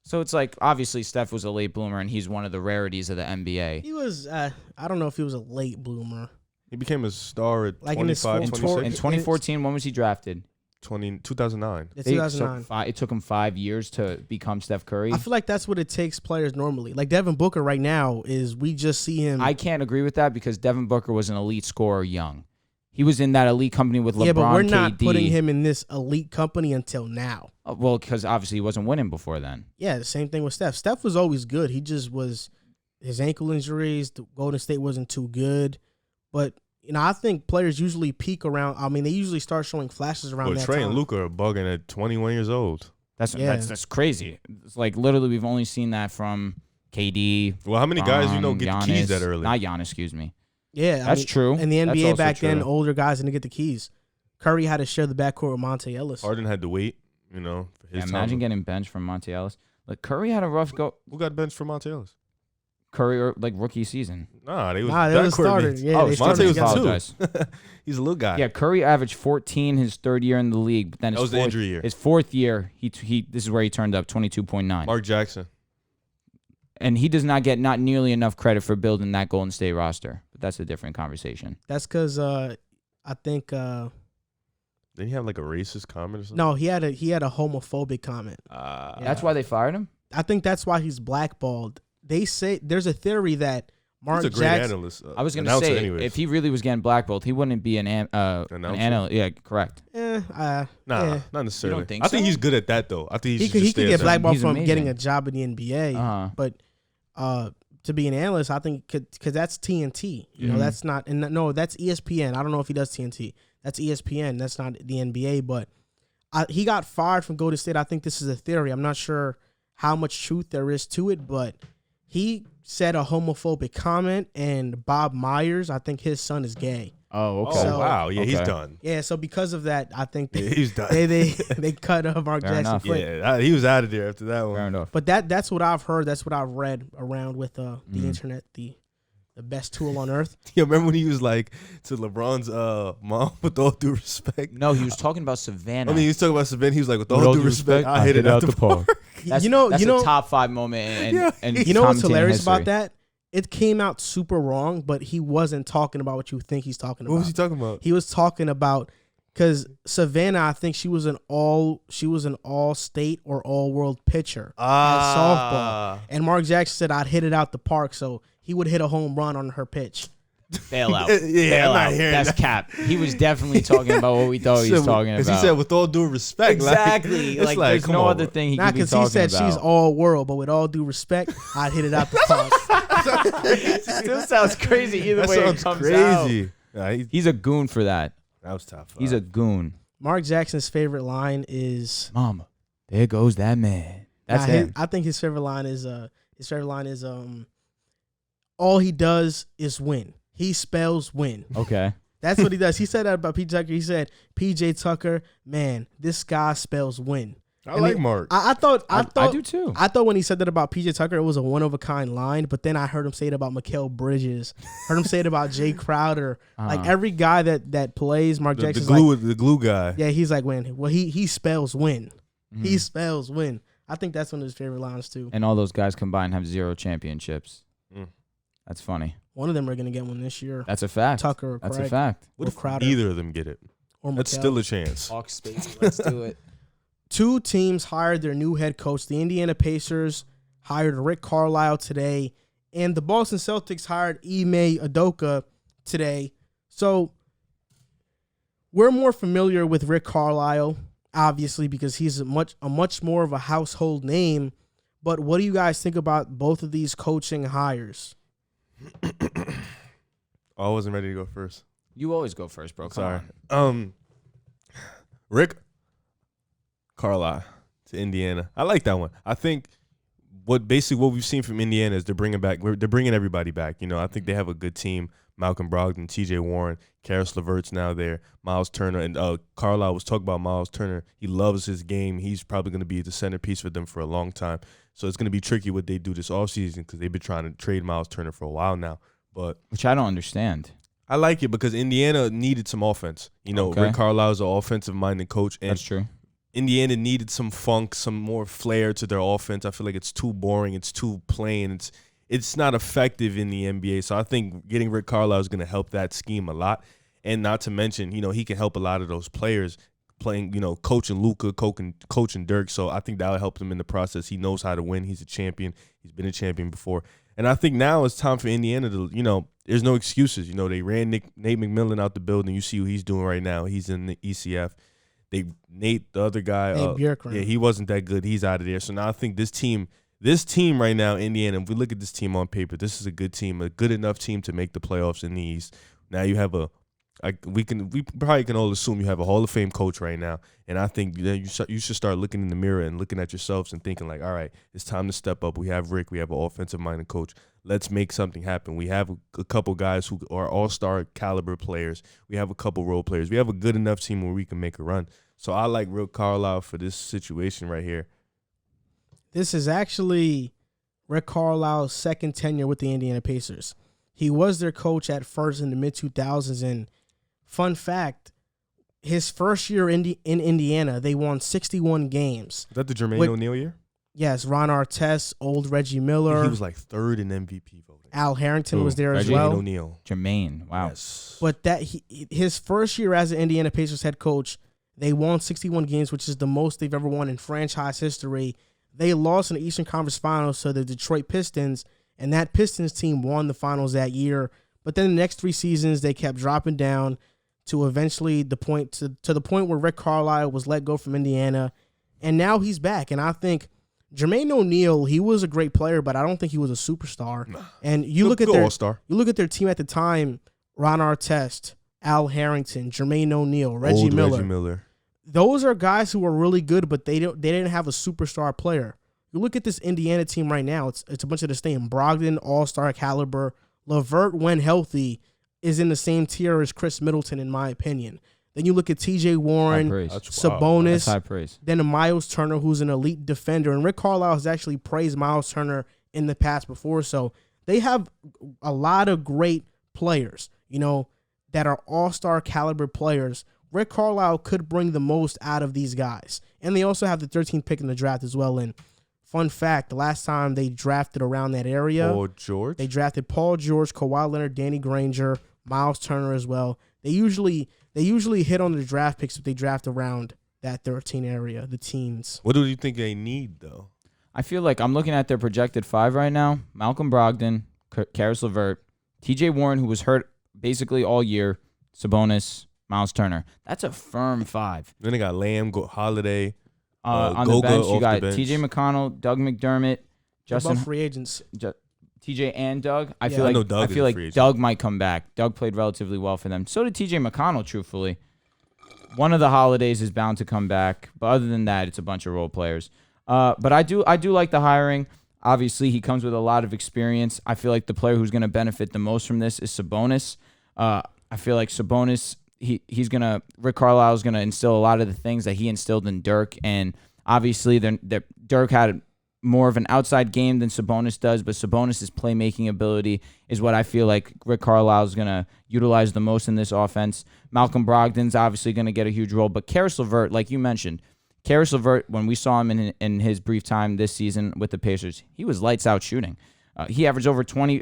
So it's like, obviously, Steph was a late bloomer, and he's one of the rarities of the NBA. He was, I don't know if he was a late bloomer. He became a star at Like 25, in 26. In 2014, when was he drafted? 2009. It's 2009. So it took him 5 years to become Steph Curry. I feel like that's what it takes players normally. Like Devin Booker right now we just see him. I can't agree with that because Devin Booker was an elite scorer young. He was in that elite company with LeBron, yeah, but we're not KD. putting him in this elite company until now. Well, because obviously he wasn't winning before then. Yeah, the same thing with Steph. Steph was always good. He just was his ankle injuries. The Golden State wasn't too good. But, I think players usually peak around. I mean, they usually start showing flashes around that Trae time. and Luka are bugging at 21 years old. That's crazy. It's like literally we've only seen that from KD. Well, how many guys get Giannis, the keys that early? Not Giannis, excuse me. Yeah, That's true. In the That's NBA also back then, true. older guys didn't get the keys. Curry had to share the backcourt with Monte Ellis. Harden had to wait, for his time. Imagine getting benched from Monte Ellis. Like Curry had a rough go. Who got benched for Monte Ellis? Curry or like rookie season. They was they started. Yeah, Oh, they Monte started was together. apologize. two. He's a little guy. Yeah, Curry averaged 14 his third year in the league, but then That was the injury year. His fourth year, he this is where he turned up 22.9. Mark Jackson. And he does not get not nearly enough credit for building that Golden State roster. But that's a different conversation. That's because I think Didn't he have like a racist comment or something? no, he had a homophobic comment. That's why they fired him? I think that's why he's blackballed. They say there's a theory that Mark He's a great Jackson. analyst. I was going to announcer say, anyways. if he really was getting blackballed, he wouldn't be an analyst. Yeah, correct. Nah, yeah. not necessarily. You don't think I think so? he's good at that though. I think He could get blackballed He's from amazing. getting a job in the NBA, Uh-huh. but to be an analyst, I think because that's TNT. That's not. And no, that's ESPN. I don't know if he does TNT. That's ESPN. That's not the NBA. But he got fired from Golden State. I think this is a theory. I'm not sure how much truth there is to it, but he said a homophobic comment, and Bob Myers, I think his son is gay. Oh, okay. So- wow. Yeah, he's Okay. done. Yeah, so because of that, I think Yeah, he's done. they cut Mark Fair Jackson enough. quick. Yeah, he was out of there after that one. Fair enough. But that's what I've heard. That's what I've read around with the internet. The best tool on earth. You remember when he was like to LeBron's mom, with all due respect? No, he was talking about Savannah. I mean, he was talking about Savannah. He was like, with all due respect, I hit it out the park. That's, you know, that's a top 5 moment. And you know what's commentating hilarious history. about that? It came out super wrong, but he wasn't talking about what you think he's talking about. What was he talking about? He was talking about because Savannah, I think she was an all-state or all-world pitcher at softball, and Mark Jackson said I'd hit it out the park, so he would hit a home run on her pitch. Bailout. Yeah, I'm not hearing That's that. cap. He was definitely talking about what we thought he was talking about. He said, with all due respect. Exactly. Like, Like, there's come no on, other bro. thing he Not could be because talking he said about. she's all-world, but with all due respect, I'd hit it out the park. Still sounds crazy either That way it sounds comes crazy. out. Nah, He's a goon for that. that was top 5. He's a goon. Mark Jackson's favorite line is Mama, there goes that man. That's him. I think his favorite line is all he does is win. He spells win. Okay. That's what he does. He said that about PJ Tucker. He said, PJ Tucker, man, this guy spells win. I like Mark. I thought I do too. I thought when he said that about PJ Tucker, it was a one-of-a-kind line, but then I heard him say it about Mikal Bridges. Heard him say it about Jay Crowder. Like every guy that plays, Mark the Jackson's glue, like, the glue guy. yeah, he's like, win. Well, he spells win. He spells win. I think that's one of his favorite lines too. And all those guys combined have 0 championships. Mm. That's funny. One of them are going to get one this year. That's a fact. Tucker or That's Craig a fact. What or if Crowder. either of them get it? Or That's Mikal. still a chance. Hawks, baby. Let's do it. 2 teams hired their new head coach. The Indiana Pacers hired Rick Carlisle today, and the Boston Celtics hired Ime Udoka today. So we're more familiar with Rick Carlisle, obviously, because he's a much more of a household name. But what do you guys think about both of these coaching hires? I wasn't ready to go first. You always go first, bro. Come Sorry. on. Rick Carlisle to Indiana. I like that one. I think what we've seen from Indiana is they're bringing everybody back. I think they have a good team. Malcolm Brogdon, T.J. Warren, Karis LeVert's now there, Miles Turner, and Carlisle was talking about Miles Turner. He loves his game. He's probably going to be the centerpiece for them for a long time. So it's going to be tricky what they do this offseason because they've been trying to trade Miles Turner for a while now. But Which I don't understand. I like it because Indiana needed some offense. Okay. Rick Carlisle is an offensive-minded coach, and That's true. Indiana needed some funk, some more flair to their offense. I feel like it's too boring. It's too plain. It's not effective in the NBA. So I think getting Rick Carlisle is going to help that scheme a lot. And not to mention, he can help a lot of those players playing, coaching Luka, coaching Dirk. So I think that'll help him in the process. He knows how to win. He's a champion. He's been a champion before. And I think now it's time for Indiana to, there's no excuses. They ran Nate McMillan out the building. You see what he's doing right now. He's in the ECF. Nate, the other guy, he wasn't that good. He's out of there. So now I think this team right now, Indiana, if we look at this team on paper, this is a good team, a good enough team to make the playoffs in the East. Now you have we probably can all assume you have a Hall of Fame coach right now, and I think you should start looking in the mirror and looking at yourselves and thinking like, all right, it's time to step up. We have Rick, we have an offensive-minded coach. Let's make something happen. We have a couple guys who are all-star caliber players. We have a couple role players. We have a good enough team where we can make a run. So I like Rick Carlisle for this situation right here. This is actually Rick Carlisle's second tenure with the Indiana Pacers. He was their coach at first in the mid-2000s, and fun fact, his first year in Indiana, they won 61 games. Is that the Jermaine O'Neal year? Yes, Ron Artest, old Reggie Miller. He was like third in MVP voting. Al Harrington was there as Reggie well. O'Neal. Jermaine, wow. Yes. But his first year as an Indiana Pacers head coach, they won 61 games, which is the most they've ever won in franchise history. They lost in the Eastern Conference Finals to the Detroit Pistons, and that Pistons team won the finals that year. But then the next 3 seasons, they kept dropping down to eventually the point where Rick Carlisle was let go from Indiana, and now he's back. And I think Jermaine O'Neal, he was a great player, but I don't think he was a superstar. Nah. And you look at their team at the time: Ron Artest, Al Harrington, Jermaine O'Neal, Reggie Miller. Those are guys who are really good, but they didn't have a superstar player. You look at this Indiana team right now; it's a bunch of the same Brogdon, all-star caliber. LeVert, when healthy, is in the same tier as Chris Middleton, in my opinion. Then you look at T.J. Warren, Sabonis, then Miles Turner, who's an elite defender. And Rick Carlisle has actually praised Miles Turner in the past before. So they have a lot of great players, that are all-star caliber players. Rick Carlisle could bring the most out of these guys. And they also have the 13th pick in the draft as well. And fun fact, the last time they drafted around that area, they drafted Paul George, Kawhi Leonard, Danny Granger, Miles Turner as well. They usually hit on the draft picks if they draft around that 13 area, the teens. What do you think they need, though? I feel like I'm looking at their projected 5 right now. Malcolm Brogdon, Karis LeVert, T.J. Warren, who was hurt basically all year, Sabonis, Miles Turner. That's a firm 5. Then they got Lamb, Holiday. On the bench, you got T.J. McConnell, Doug McDermott, Justin. Free agents. TJ and Doug. I feel like Doug might come back. Doug played relatively well for them. So did TJ McConnell, truthfully. One of the holidays is bound to come back. But other than that, it's a bunch of role players. But I do like the hiring. Obviously, he comes with a lot of experience. I feel like the player who's going to benefit the most from this is Sabonis. I feel like Sabonis, Rick Carlisle is going to instill a lot of the things that he instilled in Dirk. And obviously, Dirk had more of an outside game than Sabonis does, but Sabonis' playmaking ability is what I feel like Rick Carlisle is going to utilize the most in this offense. Malcolm Brogdon's obviously going to get a huge role, but Karis LeVert, like you mentioned, Karis LeVert, when we saw him in his brief time this season with the Pacers, he was lights out shooting. He averaged over 20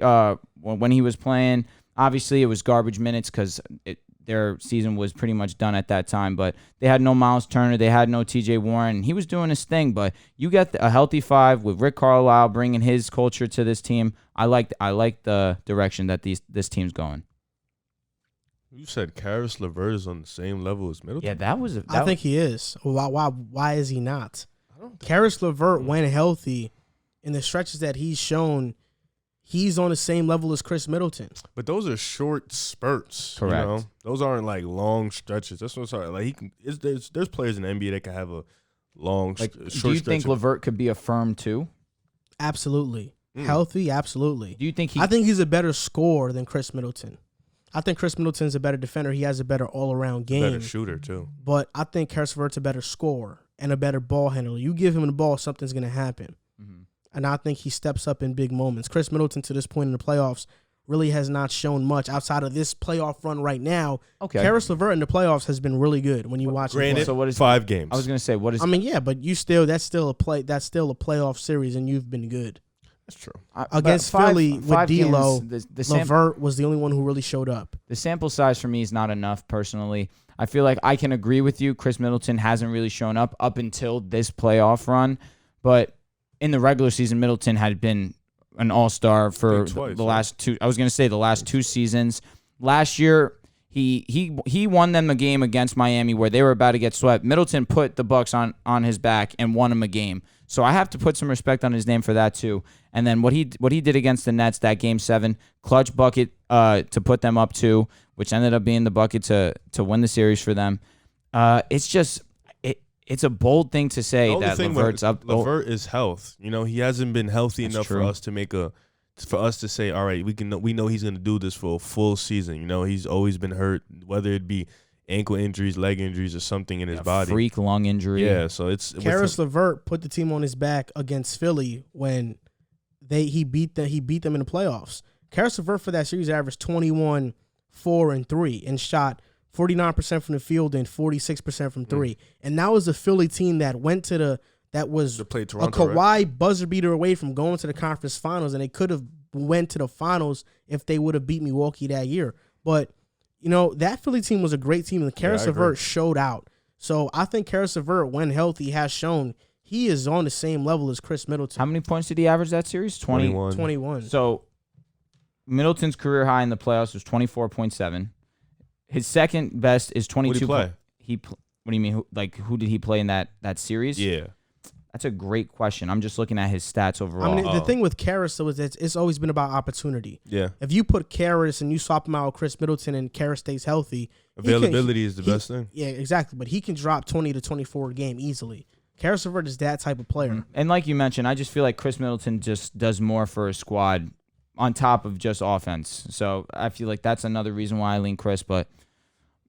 when he was playing. Obviously, it was garbage minutes because their season was pretty much done at that time, but they had no Miles Turner, they had no T.J. Warren. He was doing his thing, but you get a healthy 5 with Rick Carlisle bringing his culture to this team. I like the direction that this team's going. You said Karis LeVert is on the same level as Middleton? Yeah, I think he is. Why is he not? Karis LeVert, when healthy, in the stretches that he's shown, he's on the same level as Chris Middleton. But those are short spurts. Correct. Those aren't like long stretches. That's what I'm sorry. Like there's players in the NBA that can have a long short stretch. Do you think LeVert could be a firm 2? Absolutely. Healthy, absolutely. Do you think I think he's a better scorer than Chris Middleton. I think Chris Middleton's a better defender. He has a better all-around game. Better shooter, too. But I think Karis LeVert's a better scorer and a better ball handler. You give him the ball, something's going to happen. Mm-hmm. And I think he steps up in big moments. Chris Middleton, to this point in the playoffs, really has not shown much outside of this playoff run right now. Okay. Karis LeVert in the playoffs has been really good when you watch him play. Granted, So what is 5 games. I was gonna say, what is? I mean, yeah, but that's still a playoff series, and you've been good. That's true. Against but Philly with D'Lo, the LeVert was the only one who really showed up. The sample size for me is not enough personally. I feel like I can agree with you. Chris Middleton hasn't really shown up until this playoff run, but in the regular season, Middleton had been an all-star for the last two. I was going to say the last 2 seasons. Last year, he won them a game against Miami where they were about to get swept. Middleton put the Bucks on his back and won him a game. So I have to put some respect on his name for that too. And then what he did against the Nets, that Game 7, clutch bucket to put them up 2, which ended up being the bucket to win the series for them. It's just it's a bold thing to say that LeVert's up. LeVert is health. You know, he hasn't been healthy enough true. for us to say, all right, we know he's going to do this for a full season. You know, he's always been hurt, whether it be ankle injuries, leg injuries, or something in his body. Freak lung injury. Yeah, so it's Karis LeVert put the team on his back against Philly when he beat them in the playoffs. Karis LeVert for that series averaged 21, 4, and 3 and shot 49% from the field and 46% from 3. And that was a Philly team that went to was Toronto, a Kawhi buzzer beater away from going to the conference finals, and they could have went to the finals if they would have beat Milwaukee that year. But you know, that Philly team was a great team, and Karis LeVert showed out. So I think Karis LeVert, when healthy, has shown he is on the same level as Chris Middleton. How many points did he average that series? 21. So Middleton's career high in the playoffs was 24.7. His second best is 22. Who did he play? What do you mean? Who did he play in that series? Yeah. That's a great question. I'm just looking at his stats overall. I mean, the thing with Karis, though, is that it's always been about opportunity. Yeah. If you put Karis and you swap him out with Chris Middleton and Karis stays healthy, availability is the best thing. Yeah, exactly. But he can drop 20 to 24 a game easily. Karis LeVert is that type of player. Mm-hmm. And like you mentioned, I just feel like Chris Middleton just does more for a squad on top of just offense. So I feel like that's another reason why I lean Chris. But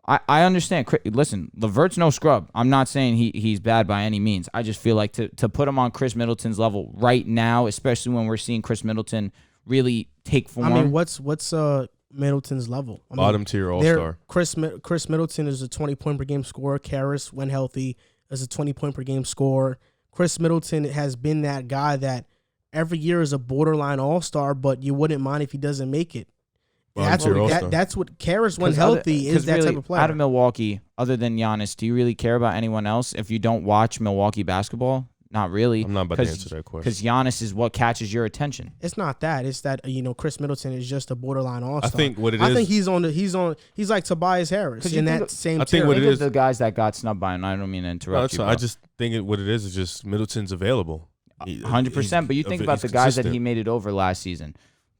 I understand. Listen, LeVert's no scrub. I'm not saying he's bad by any means. I just feel like to put him on Chris Middleton's level right now, especially when we're seeing Chris Middleton really take form. I mean, what's Middleton's level? Bottom tier all-star. Chris Middleton is a 20-point per game scorer. Karis, when healthy, is a 20-point per game scorer. Chris Middleton has been that guy that every year is a borderline all-star, but you wouldn't mind if he doesn't make it. That's what Karis, when healthy, is that really, type of player. Out of Milwaukee, other than Giannis, do you really care about anyone else if you don't watch Milwaukee basketball? Not really. I'm not about to answer that question. Because Giannis is what catches your attention. It's not that. It's that Chris Middleton is just a borderline all-star. I think what it is. I think he's like Tobias Harris in that same tier. Think what it is. The guys that got snubbed by, and I don't mean to interrupt you. I just think what it is just Middleton's available. 100%. But you think about the guys that he made it over last season.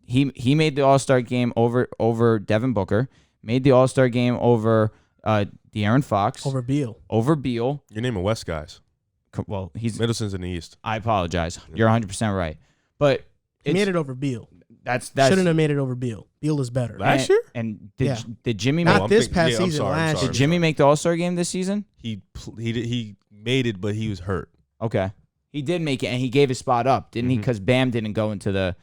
He made the All-Star game over Devin Booker, made the All-Star game over De'Aaron Fox. Over Beal. You're naming West guys. Well, Middleton's in the East. I apologize. You're 100% right. But he made it over Beal. That's shouldn't have made it over Beal. Beal is better. Last year? And did Jimmy not this past season? Last year. Did Jimmy make the All-Star game this season? He made it, but he was hurt. Okay. He did make it, and he gave his spot up, didn't he? Because Bam didn't go into the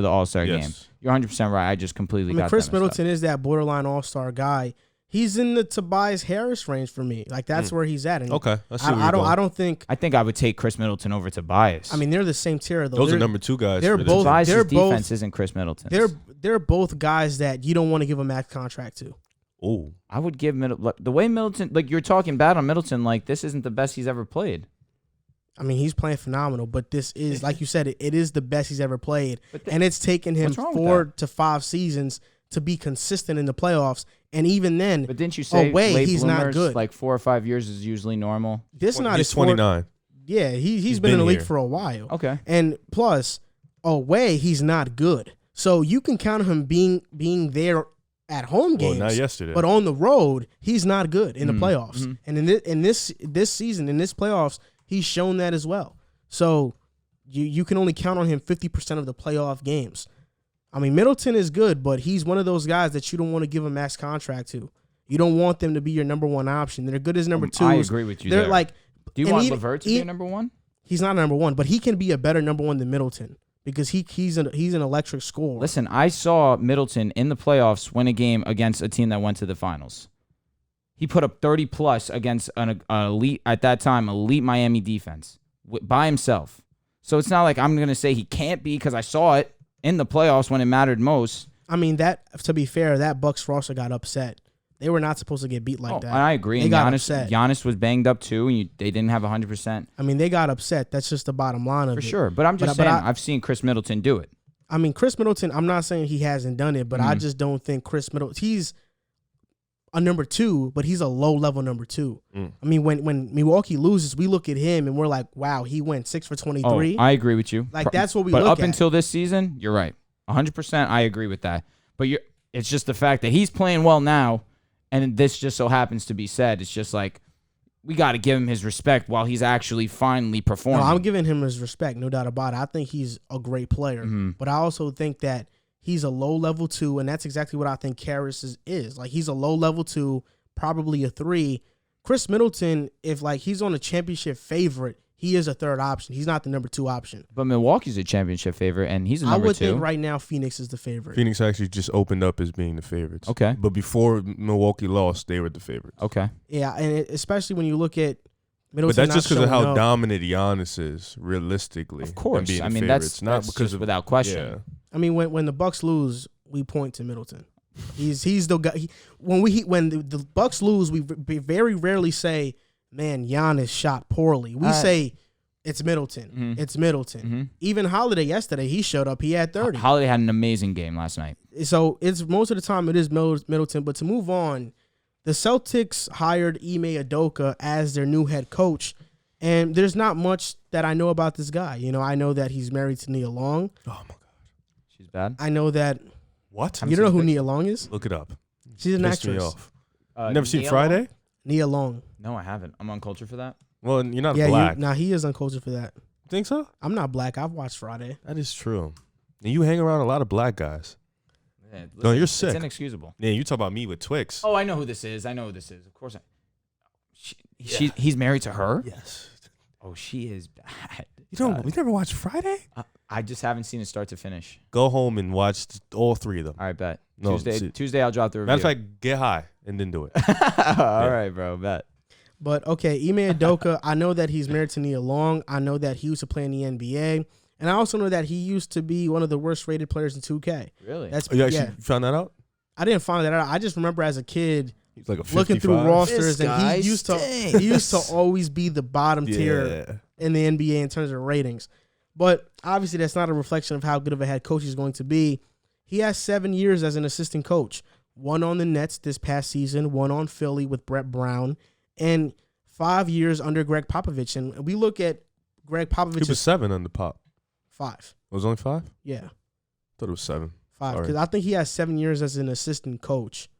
All-Star game. You're 100% right. I just completely got Chris that Middleton is that borderline All-Star guy. He's in the Tobias Harris range for me. Like that's where he's at. And okay, I don't think. I think I would take Chris Middleton over Tobias. I mean, they're the same tier though. Those are number 2 guys. They're both. Tobias' defense isn't Chris Middleton's. They're both guys that you don't want to give a max contract to. Oh, I would give the way Middleton. Like you're talking bad on Middleton. Like this isn't the best he's ever played. I mean, he's playing phenomenal, but this is, like you said, it is the best he's ever played. And it's taken him 4 to 5 seasons to be consistent in the playoffs. And even then, but didn't you say late he's bloomers, not good. Like 4 or 5 years is usually normal? He's 29. Yeah, he's been in the league for a while. Okay. And plus, away, he's not good. So you can count on him being there at home games. Well, not yesterday. But on the road, he's not good in the playoffs. Mm-hmm. And in this season, in this playoffs, he's shown that as well. So you can only count on him 50% of the playoff games. I mean, Middleton is good, but he's one of those guys that you don't want to give a max contract to. You don't want them to be your number 1 option. They're good as number 2. I agree with you. They're like, do you want LeVert to be your number 1? He's not number 1, but he can be a better number 1 than Middleton because he's an electric scorer. Listen, I saw Middleton in the playoffs win a game against a team that went to the finals. He put up 30 plus against an elite at that time, elite Miami defense by himself. So it's not like I'm going to say he can't be because I saw it in the playoffs when it mattered most. I mean, to be fair, that Bucks roster got upset. They were not supposed to get beat like that. And I agree. They And got upset. Giannis was banged up too, and they didn't have 100%. I mean, they got upset. That's just the bottom line of it. For sure. But I'm just saying, I've seen Chris Middleton do it. I mean, Chris Middleton, I'm not saying he hasn't done it, but I just don't think Chris Middleton, he's a number 2, but he's a low-level number 2. I mean, when Milwaukee loses, we look at him and we're like, wow, he went 6 for 23. I agree with you. Like, that's what we look at. But up until this season, you're right. 100% I agree with that. But it's just the fact that he's playing well now, and this just so happens to be said. It's just like, we got to give him his respect while he's actually finally performing. No, I'm giving him his respect, no doubt about it. I think he's a great player. But I also think that he's a low-level 2, and that's exactly what I think Karras is. Like, he's a low-level 2, probably a 3. Chris Middleton, if, like, he's on a championship favorite, he is a third option. He's not the number 2 option. But Milwaukee's a championship favorite, and he's a number 2. I would think right now Phoenix is the favorite. Phoenix actually just opened up as being the favorites. Okay. But before Milwaukee lost, they were the favorites. Okay. Yeah, and especially when you look at Middleton. But that's just because of how up. dominant Giannis is, realistically. Of course. Being I mean, favorites. that's because just without question. Yeah. I mean, when the Bucks lose, we point to Middleton. He's the guy. When the Bucks lose, we very rarely say, "Man, Giannis shot poorly." We say, "It's Middleton. It's Middleton." Even Holiday yesterday, he showed up. He had 30. Holiday had an amazing game last night. So it's most of the time it is Middleton. But to move on, the Celtics hired Ime Udoka as their new head coach, and there's not much that I know about this guy. You know, I know that he's married to Nia Long. Oh my God. She's bad. I know that. What? You don't know who Nia Long is? Look it up. She's an Pissed me actress. off. Never seen Friday? Nia Long. No, I haven't. I'm on culture for that. Well, you're not Yeah, black. nah, he is uncultured for that. Think so? I'm not black. I've watched Friday. That is true. And you hang around a lot of black guys. Yeah, No, you're sick. It's inexcusable. Yeah, you talk about me with Twix. Oh, I know who this is. Of course. He's married to her? Yes. Oh, she is bad. You never watched Friday? I just haven't seen it start to finish. Go home and watch all 3 of them. All right, bet. No, Tuesday I'll drop the review. Matter of fact, get high and then do it. All right, bro, bet. But, okay, Ime Udoka, I know that he's married to Nia Long. I know that he used to play in the NBA. And I also know that he used to be one of the worst-rated players in 2K. Really? You actually found that out? I didn't find that out. I just remember as a kid He's like a 55. looking through rosters, This and guy he used to always be the bottom tier in the NBA in terms of ratings. But obviously that's not a reflection of how good of a head coach he's going to be. He has 7 years as an assistant coach. 1 on the Nets this past season, 1 on Philly with Brett Brown, and 5 years under Greg Popovich. And we look at Greg Popovich. He was 7 under Pop. 5. It was only 5? Yeah. Thought it was 7. 5. Because I think he has 7 years as an assistant coach.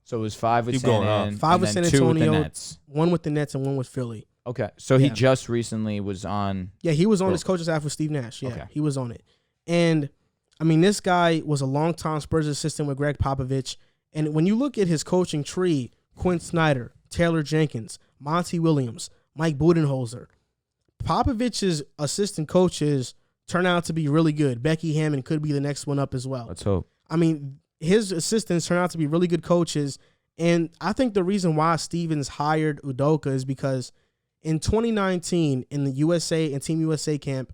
So it was 5 with Keep San going up. Antonio, 5 with San 2 with the Antonio, Nets. 1 with the Nets, and 1 with Philly. Okay, so he Yeah. just recently was on. Yeah, he was on his coaching staff with Steve Nash. Yeah, Okay. he was on it. And, I mean, this guy was a longtime Spurs assistant with Greg Popovich. And when you look at his coaching tree, Quinn Snyder, Taylor Jenkins, Monty Williams, Mike Budenholzer, Popovich's assistant coaches turn out to be really good. Becky Hammond could be the next one up as well. Let's hope. I mean, his assistants turn out to be really good coaches. And I think the reason why Stevens hired Udoka is because in 2019, in the USA and Team USA camp,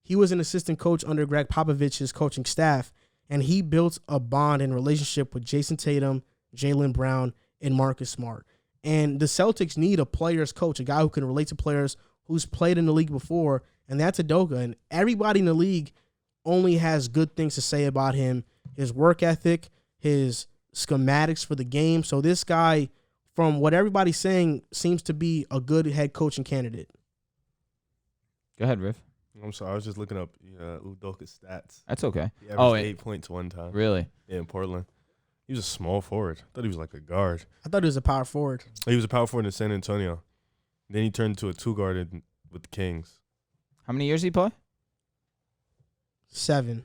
he was an assistant coach under Greg Popovich's coaching staff, and he built a bond and relationship with Jason Tatum, Jaylen Brown, and Marcus Smart. And the Celtics need a player's coach, a guy who can relate to players, who's played in the league before, and that's Udoka. And everybody in the league only has good things to say about him, his work ethic, his schematics for the game. So this guy, from what everybody's saying, seems to be a good head coaching candidate. Go ahead, Riff. I'm sorry. I was just looking up Udoka's stats. That's okay. He averaged 8 points one time. Really? Yeah, in Portland. He was a small forward. I thought he was like a guard. I thought he was a power forward. He was a power forward in San Antonio. Then he turned into a 2-guard with the Kings. How many years did he play? 7.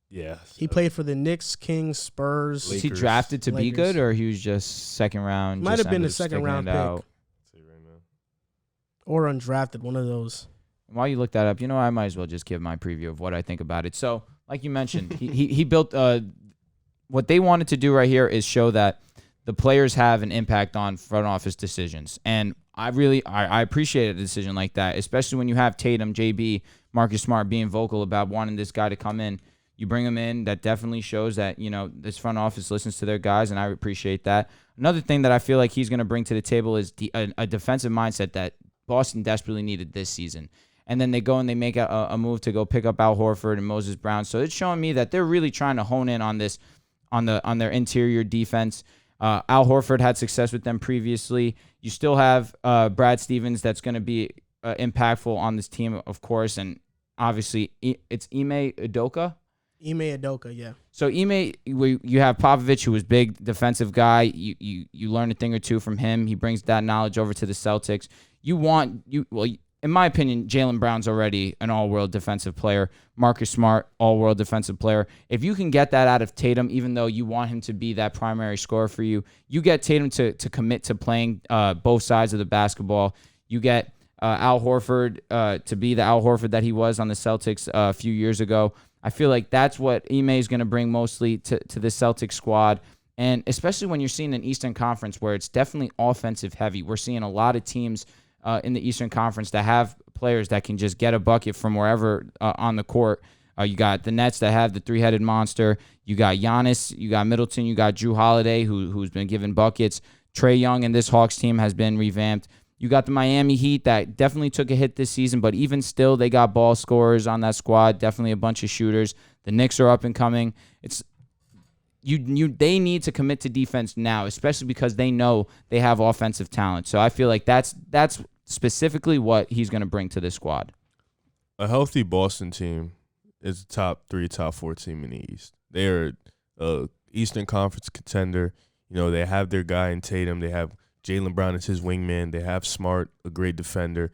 Yeah. He played for the Knicks, Kings, Spurs. Was he Lakers. drafted to be Lakers. good, or he was just second round? Might just have been ended a up second sticking round it pick. out? Or undrafted, one of those. And while you look that up, I might as well just give my preview of what I think about it. So, like you mentioned, he built what they wanted to do right here is show that the players have an impact on front office decisions. And I appreciate a decision like that, especially when you have Tatum, JB, Marcus Smart being vocal about wanting this guy to come in. You bring him in, that definitely shows that, this front office listens to their guys, and I appreciate that. Another thing that I feel like he's going to bring to the table is a defensive mindset that Boston desperately needed this season. And then they go and they make a move to go pick up Al Horford and Moses Brown. So it's showing me that they're really trying to hone in on this, on their interior defense. Al Horford had success with them previously. You still have Brad Stevens that's going to be impactful on this team, of course. And obviously, it's Ime Udoka. Ime Udoka, yeah. So Ime, you have Popovich, who was big defensive guy. You learn a thing or two from him. He brings that knowledge over to the Celtics. In my opinion, Jaylen Brown's already an all-world defensive player. Marcus Smart, all-world defensive player. If you can get that out of Tatum, even though you want him to be that primary scorer for you, you get Tatum to commit to playing both sides of the basketball. You get Al Horford to be the Al Horford that he was on the Celtics a few years ago. I feel like that's what Ime is going to bring mostly to the Celtics squad. And especially when you're seeing an Eastern Conference where it's definitely offensive heavy. We're seeing a lot of teams in the Eastern Conference that have players that can just get a bucket from wherever on the court. You got the Nets that have the three-headed monster. You got Giannis. You got Middleton. You got Drew Holiday, who's been given buckets. Trae Young and this Hawks team has been revamped. You got the Miami Heat that definitely took a hit this season, but even still, they got ball scorers on that squad. Definitely a bunch of shooters. The Knicks are up and coming. They need to commit to defense now, especially because they know they have offensive talent. So I feel like that's specifically what he's going to bring to this squad. A healthy Boston team is a top 3, top 4 team in the East. They are a Eastern Conference contender. They have their guy in Tatum. They have Jaylen Brown as his wingman. They have Smart, a great defender.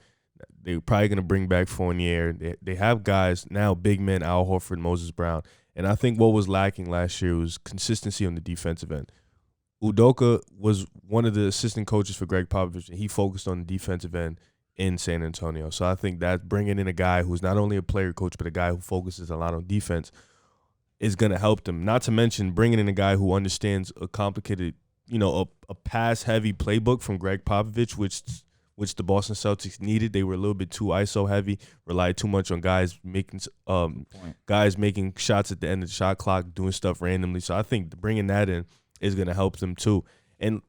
They're probably going to bring back Fournier. They have guys now, big men, Al Horford, Moses Brown. And I think what was lacking last year was consistency on the defensive end. Udoka was one of the assistant coaches for Greg Popovich, and he focused on the defensive end in San Antonio. So I think that bringing in a guy who's not only a player coach, but a guy who focuses a lot on defense is going to help them. Not to mention bringing in a guy who understands a complicated, a pass-heavy playbook from Greg Popovich, which the Boston Celtics needed. They were a little bit too ISO-heavy, relied too much on guys making shots at the end of the shot clock, doing stuff randomly. So I think bringing that in is going to help them too. And,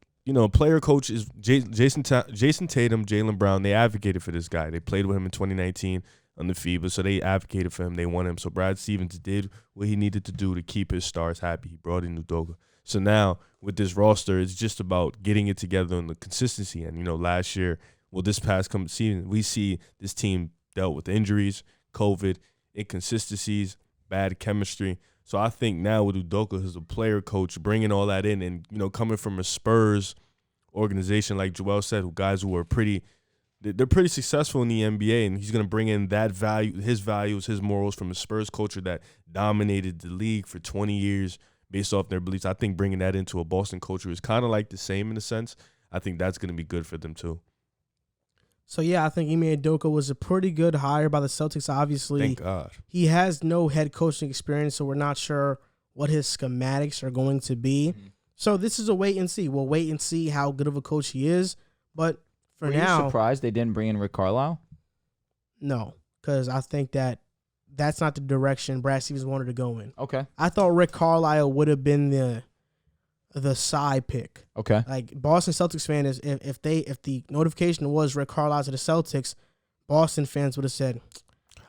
player coach is Jason Tatum, Jaylen Brown. They advocated for this guy. They played with him in 2019 on the FIBA, so they advocated for him. They want him. So Brad Stevens did what he needed to do to keep his stars happy. He brought in Udoka. So now with this roster, it's just about getting it together on the consistency. And, last year, this past season, we see this team dealt with injuries, COVID, inconsistencies, bad chemistry. So I think now with Udoka as a player coach, bringing all that in and, coming from a Spurs organization, like Joel said, guys who are they're pretty successful in the NBA, and he's going to bring in that value, his values, his morals from a Spurs culture that dominated the league for 20 years based off their beliefs. I think bringing that into a Boston culture is kind of like the same in a sense. I think that's going to be good for them too. So, yeah, I think Ime Udoka was a pretty good hire by the Celtics. Obviously, thank God. He has no head coaching experience, so we're not sure what his schematics are going to be. Mm-hmm. So this is a wait and see. We'll wait and see how good of a coach he is. But for now, were you surprised they didn't bring in Rick Carlisle? No, because I think that's not the direction Brad Stevens wanted to go in. Okay. I thought Rick Carlisle would have been the side pick. Okay. Like Boston Celtics fan is if the notification was Rick Carlisle to the Celtics, Boston fans would have said,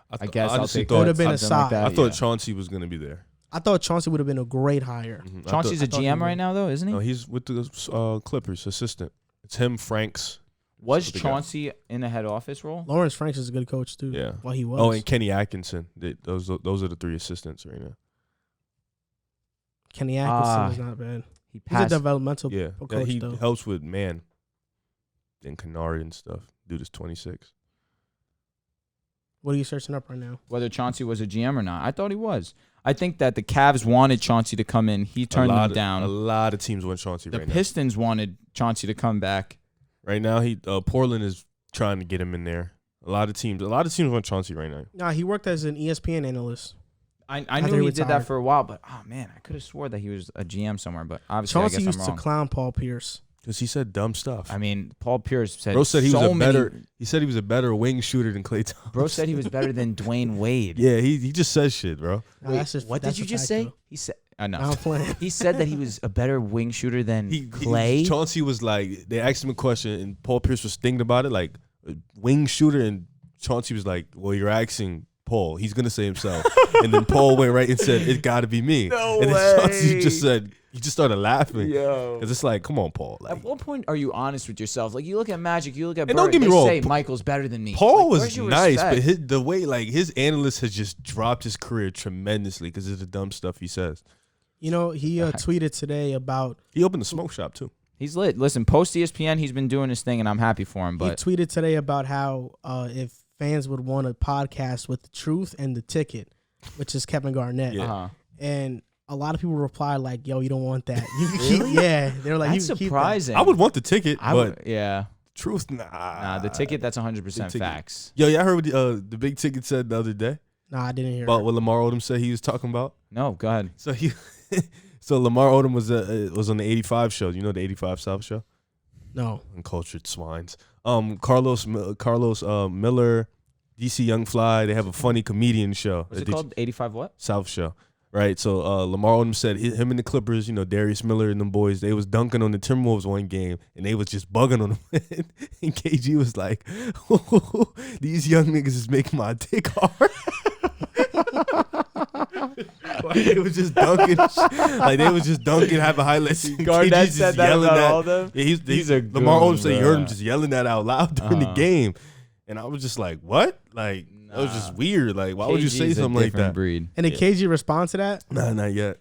I guess I'll take would have been a side. I thought Chauncey was going to be there. I thought Chauncey would have been a great hire. Mm-hmm. Chauncey's a GM right now, though, isn't he? No, he's with the Clippers, assistant. It's him, Franks. Was Chauncey in a head office role? Lawrence Franks is a good coach, too. Yeah. Well, he was. Oh, and Kenny Atkinson. Those are the 3 assistants right now. Kenny Atkinson is not bad. He's a developmental coach, he though. helps with and Kennard and stuff. Dude is 26. What are you searching up right now? Whether Chauncey was a GM or not. I thought he was. I think that the Cavs wanted Chauncey to come in. He turned them down. A lot of teams want Chauncey right now. The Pistons wanted Chauncey to come back. Right now, Portland is trying to get him in there. A lot of teams want Chauncey right now. Nah, he worked as an ESPN analyst. I After knew he he did retired. that for a while, but oh man, I could have swore that he was a GM somewhere. But obviously, Chauncey I guess used I'm to wrong. clown Paul Pierce. Because he said dumb stuff. I mean, Paul Pierce said. Bro said he so was a many- better. He said he was a better wing shooter than Klay Thompson. Bro said he was better than Dwayne Wade. Yeah, he just says shit, bro. Nah, that's just, What that's did you a just fact, say? though. He said. Nah, No. I'm playing. He said that he was a better wing shooter than Clay. Chauncey was like, they asked him a question, and Paul Pierce was thinking about it, like a wing shooter, and Chauncey was like, "Well, you're asking Paul. He's gonna say himself." And then Paul went right and said, "It got to be me." No and then way. Chauncey just said, he just started laughing. Yo. Because it's like, come on, Paul. Like, At what point are you honest with yourself? Like, you look at Magic, you look at And Bird, don't get me they wrong, say Michael's better than me. Paul Like, where's was your nice, respect? but the way, like, his analyst has just dropped his career tremendously because of the dumb stuff he says. You know, he tweeted today about. He opened the smoke shop, too. He's lit. Listen, post ESPN, he's been doing his thing, and I'm happy for him. But He tweeted today about how if fans would want a podcast with the truth and the ticket, which is Kevin Garnett, Yeah. and a lot of people replied like, "Yo, you don't want that. You can Really? keep, yeah." They're like, that's "You can keep that." surprising. I would want the ticket, I but would, yeah. truth, Nah, the ticket, that's 100% ticket. facts. Yo, y'all heard what the big ticket said the other day Nah, I didn't hear. about it. what Lamar Odom said he was talking about? No, go ahead. So so Lamar Odom was on the 85 show. You know the 85 South show? No, Uncultured swines. Carlos Miller, DC Young Fly. They have a funny comedian show. What's it called? 85 what? South show. Right, so Lamar Odom said him and the Clippers, Darius Miller and them boys, they was dunking on the Timberwolves one game, and they was just bugging on them. And KG was like, "These young niggas is making my dick hard." Like, they was just dunking, having highlights. And Garnett KG just said that yelling about all of them? Yeah, These are Lamar Odom goons, said he bro. heard him just yelling that out loud during the Uh-huh. game, and I was just like, "What?" Like that was just weird. Like, why would you say KG's a something like different that? breed. and did KG respond to that? Nah, not yet.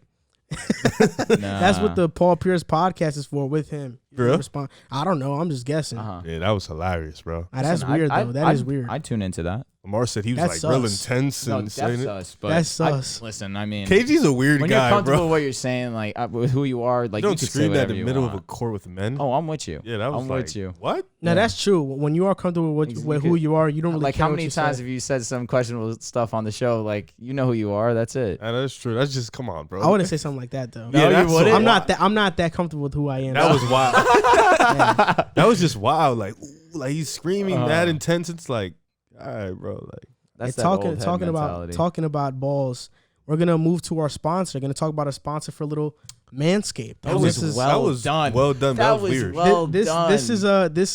That's what the Paul Pierce podcast is for with him. For real? Respond. I don't know. I'm just guessing. Uh-huh. Yeah, that was hilarious, bro. That's Listen, weird though. That is I'd- weird. I'd tune into that. Lamar said he was That's like real sus. intense No, and that's saying it. sus. But That's sus. Listen, I mean, KG's a weird when guy, you're comfortable bro. with what you're saying, like with who you are, like You you don't could say scream that whatever in the you middle want. of a court with men. Oh, I'm with you. Yeah, that was I'm like, with you. what? Now that's true. When you are comfortable with who you are, you don't really Like care how what many you times say. have you said some questionable stuff on the show? Like you know who you are. That's it. That's true. That's just come on, bro. I wouldn't say something like that though. Yeah, No, you that's wouldn't? so I'm not wild. that comfortable with who I am. That was wild. Yeah. That was just wild. Like, ooh, like he's screaming Uh-huh. that intense. It's like, all right, bro. Like, That's And that old head mentality. talking about balls. We're gonna move to our sponsor. Gonna talk about our sponsor for a little, Manscaped. That And was this is- well that was done. Well done. That was weird. well this done. this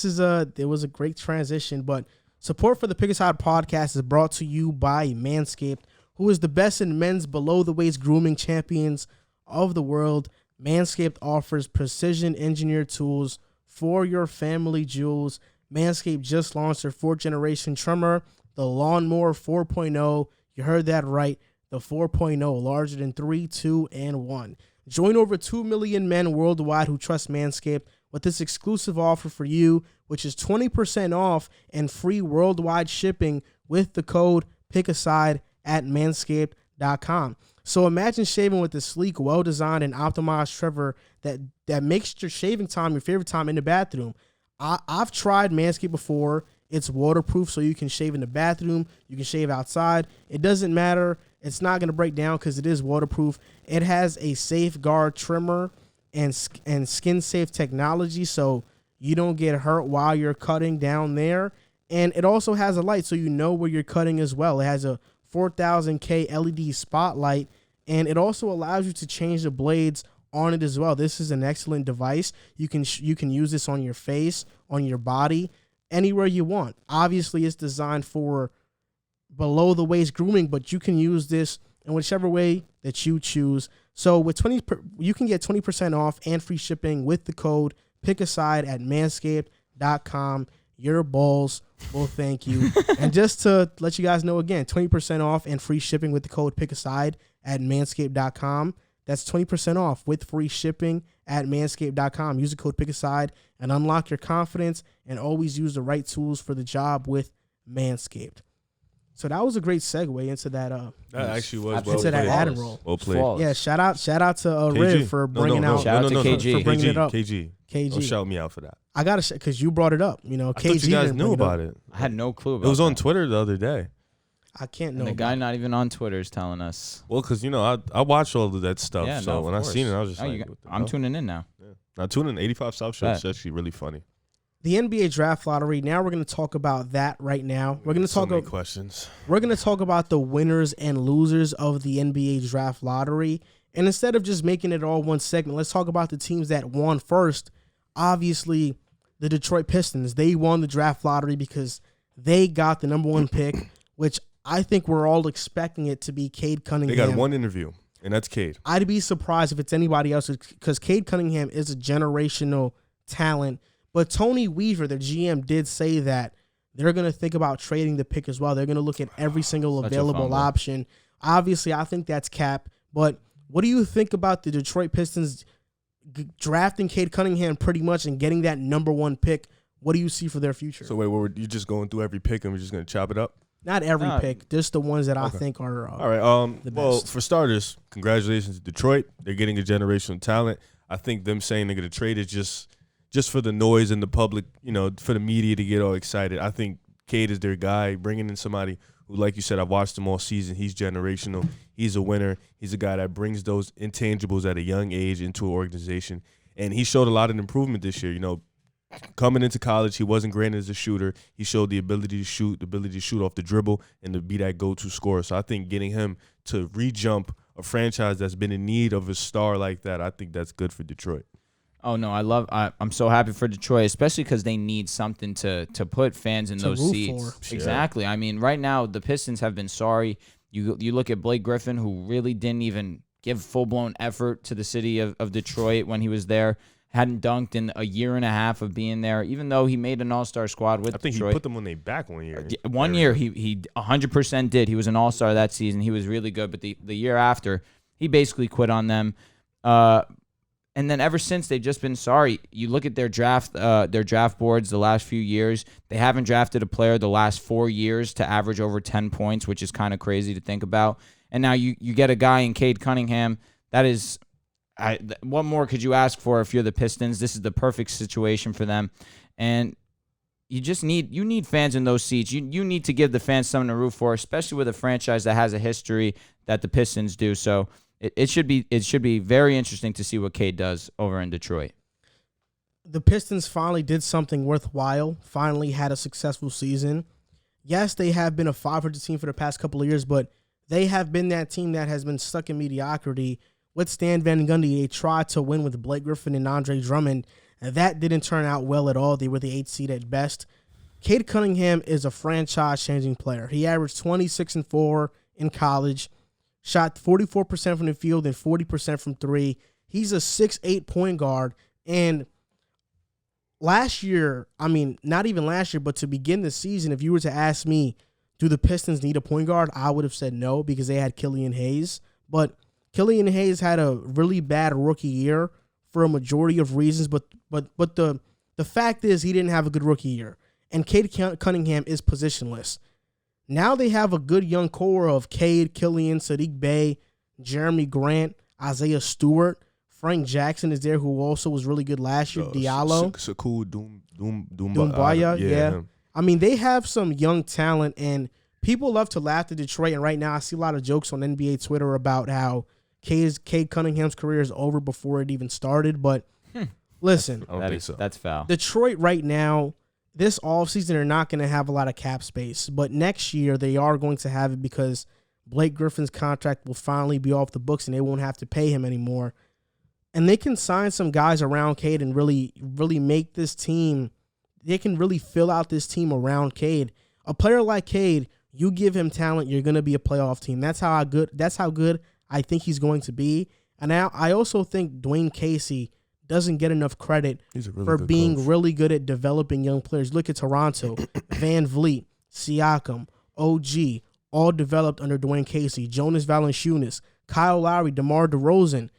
is it was a great transition, but support for the Pick Aside podcast is brought to you by Manscaped, who is the best in men's below the waist grooming champions of the world. Manscaped offers precision engineered tools for your family jewels. Manscaped just launched their 4th generation trimmer, the Lawnmower 4.0. You heard that right. The 4.0, larger than 3, 2, and 1. Join over 2 million men worldwide who trust Manscaped with this exclusive offer for you, which is 20% off and free worldwide shipping with the code PICKASIDE at manscaped.com. So imagine shaving with a sleek, well-designed, and optimized trimmer that makes your shaving time your favorite time in the bathroom. I've tried Manscaped before. It's waterproof, so you can shave in the bathroom. You can shave outside. It doesn't matter. It's not going to break down because it is waterproof. It has a safeguard trimmer and skin-safe technology, so you don't get hurt while you're cutting down there. And it also has a light, so you know where you're cutting as well. It has a 4000K LED spotlight, and it also allows you to change the blades on it as well. This is an excellent device. You can use this on your face, on your body, anywhere you want. Obviously, it's designed for below the waist grooming, but you can use this in whichever way that you choose. So with you can get 20% off and free shipping with the code PICKASIDE at manscaped.com. Your balls will thank you. And just to let you guys know again, 20% off and free shipping with the code PICKASIDE at manscaped.com. That's 20% off with free shipping at manscaped.com. Use the code PICKASIDE and unlock your confidence, and always use the right tools for the job with Manscaped. So that was a great segue into that. That actually was Absolutely. well Into that played. Adam roll. Well played. Flawless. Yeah, shout out to Riv for bringing out. Shout out to KG. For bringing it up. KG. Don't KG. shout me out for that. I gotta because you brought it up. You know, I KG. thought you guys didn't knew bring about up. it. I had no clue about It was on that. Twitter the other day. I can't know. And the guy about not even on Twitter is telling us. Well, because, I watch all of that stuff. Yeah, so no, of when I course. seen it, I was just Oh, like, what the I'm hell? tuning in now. Yeah. Now, tuning in 85 South Show is Bet. actually really funny. the NBA draft lottery. Now we're going to talk about that right now. We're going to So talk. many questions. We're going to talk about the winners and losers of the NBA draft lottery. And instead of just making it all one segment, let's talk about the teams that won first. Obviously, the Detroit Pistons. They won the draft lottery because they got the number 1 pick, which I think we're all expecting it to be Cade Cunningham. They got one interview, and that's Cade. I'd be surprised if it's anybody else because Cade Cunningham is a generational talent. But Tony Weaver, the GM, did say that they're going to think about trading the pick as well. They're going to look at every single Such a available fumble. option. Obviously, I think that's cap. But what do you think about the Detroit Pistons drafting Cade Cunningham pretty much and getting that number 1 pick? What do you see for their future? So, wait, you just going through every pick and we're just going to chop it up? Not every No. pick, just the ones that I Okay. think are All right. the Well, best. for starters, congratulations to Detroit. They're getting a generational talent. I think them saying they're going to trade is just for the noise and the public, for the media to get all excited. I think Cade is their guy. Bringing in somebody who, like you said, I've watched him all season. He's generational. He's a winner. He's a guy that brings those intangibles at a young age into an organization. And he showed a lot of improvement this year. Coming into college, he wasn't great as a shooter. He showed the ability to shoot, the ability to shoot off the dribble, and to be that go-to scorer. So I think getting him to re-jump a franchise that's been in need of a star like that, I think that's good for Detroit. Oh no, I'm so happy for Detroit, especially because they need something to put fans in To those root seats. for. Exactly. I mean, right now the Pistons have been sorry. You look at Blake Griffin, who really didn't even give full blown effort to the city of Detroit when he was there. Hadn't dunked in a year and a half of being there, even though he made an All-Star squad with I think Detroit. he put them on their back one year. One year he 100% did. He was an All-Star that season. He was really good, but the year after, he basically quit on them. And then ever since, they've just been sorry. You look at their draft boards the last few years. They haven't drafted a player the last 4 years to average over 10 points, which is kind of crazy to think about. And now you get a guy in Cade Cunningham. That is, what more could you ask for if you're the Pistons? This is the perfect situation for them. And you just need fans in those seats. You need to give the fans something to root for, especially with a franchise that has a history that the Pistons do. So it should be very interesting to see what Cade does over in Detroit. The Pistons finally did something worthwhile, finally had a successful season. Yes, they have been a 500 team for the past couple of years, but they have been that team that has been stuck in mediocrity. With Stan Van Gundy, they tried to win with Blake Griffin and Andre Drummond, and that didn't turn out well at all. They were the 8th seed at best. Cade Cunningham is a franchise-changing player. He averaged 26-4 in college, shot 44% from the field and 40% from three. He's a 6'8" point guard, and last year, not even last year, but to begin the season, if you were to ask me, do the Pistons need a point guard, I would have said no because they had Killian Hayes. But Killian Hayes had a really bad rookie year for a majority of reasons, but the fact is he didn't have a good rookie year. And Cade Cunningham is positionless. Now they have a good young core of Cade, Killian, Sadiq Bey, Jeremy Grant, Isaiah Stewart. Frank Jackson is there, who also was really good last year. Diallo. Sakou Doumbaya, yeah. him. They have some young talent, and people love to laugh at Detroit. And right now I see a lot of jokes on NBA Twitter about how Cade Cunningham's career is over before it even started. But listen, I don't think so. That's foul. Detroit right now, this offseason, they're not going to have a lot of cap space. But next year, they are going to have it because Blake Griffin's contract will finally be off the books and they won't have to pay him anymore. And they can sign some guys around Cade and really, really make this team, they can really fill out this team around Cade. A player like Cade, you give him talent, you're going to be a playoff team. That's how good I think he's going to be. And now I also think Dwayne Casey doesn't get enough credit for being really good at developing young players. Look at Toronto, Van Vliet, Siakam, OG, all developed under Dwayne Casey. Jonas Valanciunas, Kyle Lowry, DeMar DeRozan.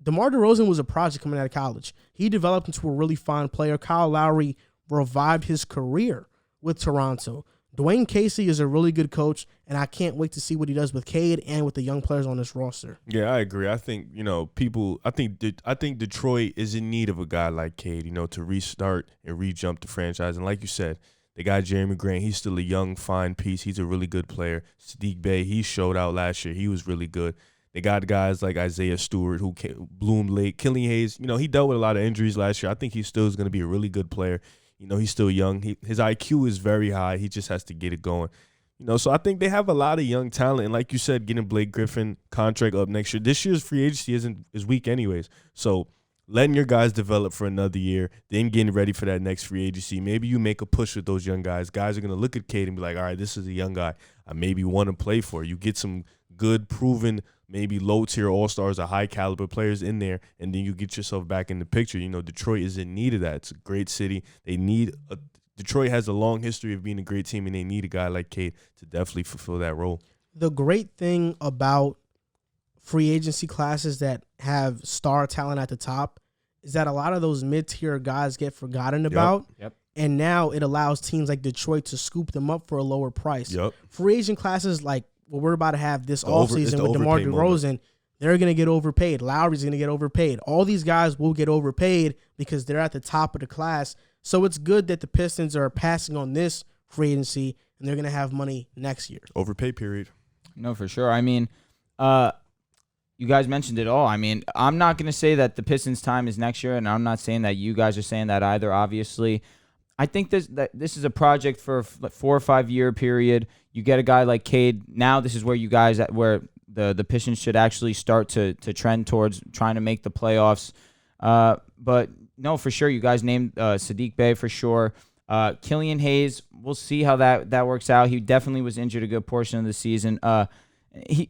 DeMar DeRozan was a project coming out of college. He developed into a really fine player. Kyle Lowry revived his career with Toronto. Dwayne Casey is a really good coach, and I can't wait to see what he does with Cade and with the young players on this roster. Yeah, I agree. I think, I think Detroit is in need of a guy like Cade, to restart and re-jump the franchise. And like you said, they got Jeremy Grant. He's still a young, fine piece. He's a really good player. Sadiq Bey, he showed out last year. He was really good. They got guys like Isaiah Stewart who bloomed late. Killian Hayes, he dealt with a lot of injuries last year. I think he still is going to be a really good player. He's still young. His IQ is very high. He just has to get it going. So I think they have a lot of young talent. And like you said, getting Blake Griffin contract up next year. This year's free agency is weak anyways. So letting your guys develop for another year, then getting ready for that next free agency. Maybe you make a push with those young guys. Guys are going to look at Cade and be like, all right, this is a young guy I maybe want to play for. You get some good, proven, maybe low-tier all-stars or high-caliber players in there, and then you get yourself back in the picture. Detroit is in need of that. It's a great city. Detroit has a long history of being a great team, and they need a guy like Cade to definitely fulfill that role. The great thing about free agency classes that have star talent at the top is that a lot of those mid-tier guys get forgotten about. Yep. And now it allows teams like Detroit to scoop them up for a lower price. Yep. Free agent classes like what we're about to have this offseason with DeMar overpay DeRozan, they're going to get overpaid. Lowry's going to get overpaid. All these guys will get overpaid because they're at the top of the class. So it's good that the Pistons are passing on this free agency, and they're going to have money next year. Overpay period. No, for sure. I mean, you guys mentioned it all. I mean, I'm not going to say that the Pistons' time is next year, and I'm not saying that you guys are saying that either, obviously. I think this is a project for a 4 or 5 year period. You get a guy like Cade. Now this is where you guys where the Pistons should actually start to trend towards trying to make the playoffs. But no, for sure, you guys named Sadiq Bey for sure. Killian Hayes, we'll see how that works out. He definitely was injured a good portion of the season.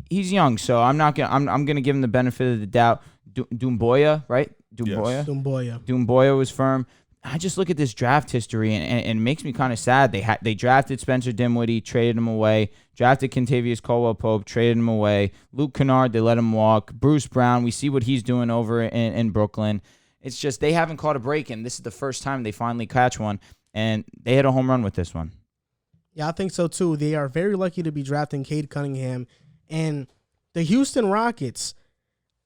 He's young, so I'm gonna give him the benefit of the doubt. Doumbouya, right? Yes. Doumbouya was firm. I just look at this draft history and it makes me kind of sad. They drafted Spencer Dinwiddie, traded him away. Drafted Kentavious Caldwell-Pope, traded him away. Luke Kennard, they let him walk. Bruce Brown, we see what he's doing over in Brooklyn. It's just they haven't caught a break, and this is the first time they finally catch one, and they hit a home run with this one. Yeah, I think so too. They are very lucky to be drafting Cade Cunningham. And the Houston Rockets,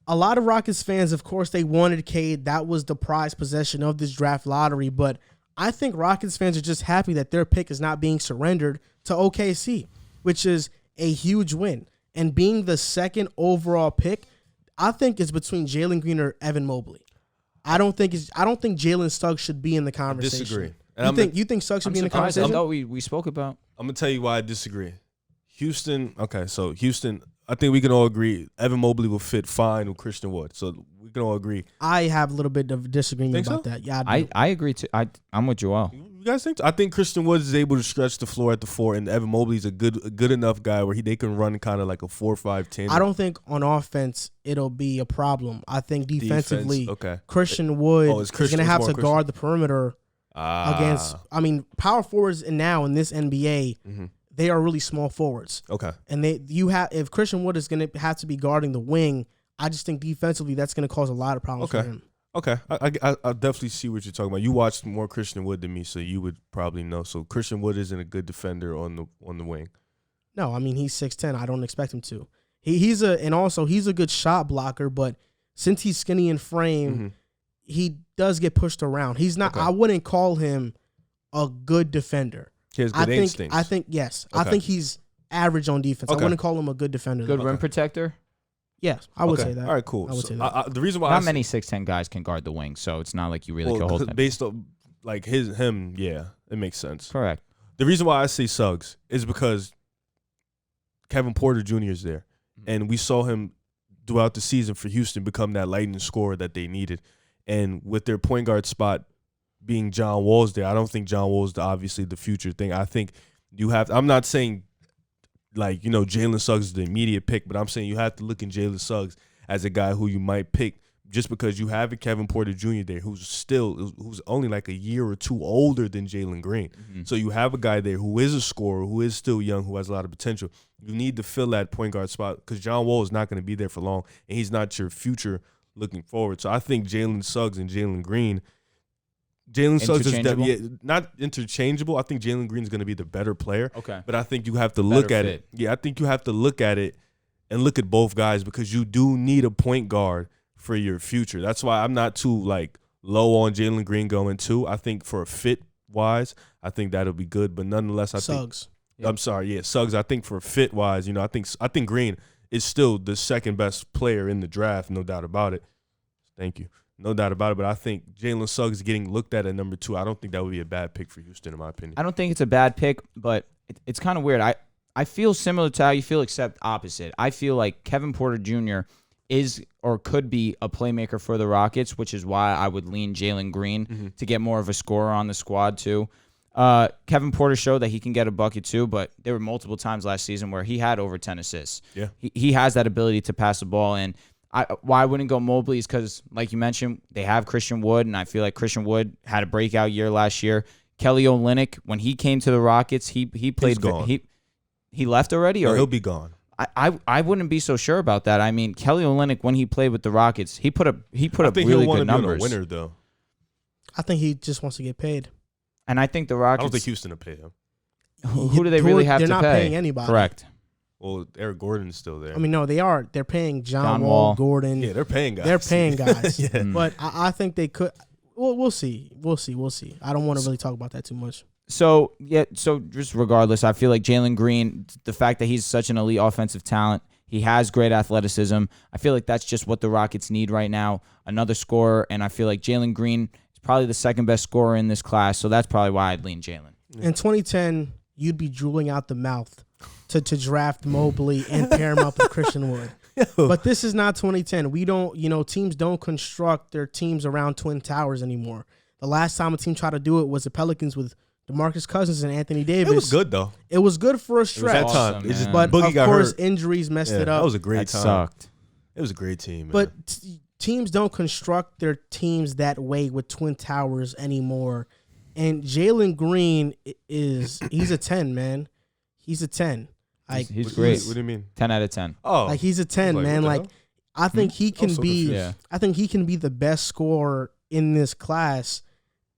a lot of Rockets fans, of course, they wanted Cade. That was the prized possession of this draft lottery. But I think Rockets fans are just happy that their pick is not being surrendered to OKC, which is a huge win. And being the second overall pick, I think it's between Jalen Green or Evan Mobley. I don't think Jalen Suggs should be in the conversation. I disagree. You think Suggs should be in the conversation? I thought we spoke about. I'm gonna tell you why I disagree. Houston, I think we can all agree Evan Mobley will fit fine with Christian Wood. So we can all agree. I have a little bit of disagreement about that. Yeah, I agree too. I'm with Joel. You guys think? I think Christian Woods is able to stretch the floor at the 4, and Evan Mobley's a good enough guy where they can run kind of like a 4-5-10. I don't think on offense it'll be a problem. I think defensively, okay. Christian Wood is going to have to guard the perimeter against. I mean, power forwards now in this NBA. Mm-hmm. They are really small forwards. Okay. And if Christian Wood is going to have to be guarding the wing, I just think defensively that's going to cause a lot of problems for him. Okay. I definitely see what you're talking about. You watched more Christian Wood than me, so you would probably know. So Christian Wood isn't a good defender on the wing. No, I mean he's 6'10". I don't expect him to. He's a good shot blocker, but since he's skinny in frame, he does get pushed around. He's not. Okay. I wouldn't call him a good defender. He has good instincts. I think yes. Okay. I think he's average on defense. Okay. I wouldn't call him a good defender. Good rim protector. Yes, I would say that. All right, cool. I would say that. The reason why not many 6'10" guys can guard the wing, so it's not like you really can hold him. Based on like him, yeah, it makes sense. Correct. The reason why I say Suggs is because Kevin Porter Jr. is there, and we saw him throughout the season for Houston become that lightning scorer that they needed, and with their point guard spot being John Wall's there, I don't think John Wall's obviously the future thing. I think you have. I'm not saying like Jalen Suggs is the immediate pick, but I'm saying you have to look in Jalen Suggs as a guy who you might pick just because you have a Kevin Porter Jr. there who's only like a year or two older than Jalen Green. Mm-hmm. So you have a guy there who is a scorer, who is still young, who has a lot of potential. You need to fill that point guard spot because John Wall is not going to be there for long, and he's not your future looking forward. So I think Jalen Suggs and Jalen Green, Jalen Suggs is Interchangeable? not interchangeable. I think Jalen Green's going to be the better player. Okay. But I think you have to look Better at fit. it. Yeah, I think you have to look at it and look at both guys because you do need a point guard for your future. That's why I'm not too low on Jalen Green going too. I think for fit wise, I think that'll be good. But nonetheless, Suggs. I'm sorry, yeah, Suggs. I think for fit wise, I think Green is still the second best player in the draft, no doubt about it. Thank you. No doubt about it, but I think Jalen Suggs getting looked at number 2, I don't think that would be a bad pick for Houston, in my opinion. I don't think it's a bad pick, but it's kind of weird. I feel similar to how you feel, except opposite. I feel like Kevin Porter Jr. is or could be a playmaker for the Rockets, which is why I would lean Jalen Green to get more of a scorer on the squad too. Kevin Porter showed that he can get a bucket too, but there were multiple times last season where he had over 10 assists. Yeah, he has that ability to pass the ball, and why I wouldn't go Mobley is because, like you mentioned, they have Christian Wood, and I feel like Christian Wood had a breakout year last year. Kelly Olynyk, when he came to the Rockets, he played. He's gone. He left already, no, or he'll be gone. I wouldn't be so sure about that. I mean, Kelly Olynyk, when he played with the Rockets, he put up I think really he'll want good to be numbers. a winner though. I think he just wants to get paid. And I think the I Rockets. don't think Houston will pay him. Who do they really have to pay? They're not paying anybody. Correct. Well, Eric Gordon's still there. I mean, no, they are. They're paying John Wall. Wall, Gordon. yeah, they're paying guys. They're paying guys. Yeah. But I think they could. Well, we'll see. We'll see. I don't want to really talk about that too much. So just regardless, I feel like Jalen Green, the fact that he's such an elite offensive talent, he has great athleticism. I feel like that's just what the Rockets need right now, another scorer, and I feel like Jalen Green is probably the second best scorer in this class, so that's probably why I'd lean Jalen. In 2010, you'd be drooling out the mouth to draft Mobley and pair him up with Christian Wood. But this is not 2010. We don't, teams don't construct their teams around Twin Towers anymore. The last time a team tried to do it was the Pelicans with DeMarcus Cousins and Anthony Davis. It was good though. It was good for a It was stretch. that time. Awesome, It's just man. But Boogie of got course, hurt. injuries messed Yeah, it up. that was a great That time. sucked. It was a great team, man. But teams don't construct their teams that way with Twin Towers anymore. And Jalen Green he's a 10, man. He's a 10. Like, He's great. What do you mean? 10 out of 10. Oh, like he's a 10, Like, man. what the Like hell? I think he can so be confused. Yeah. I think he can be the best scorer in this class.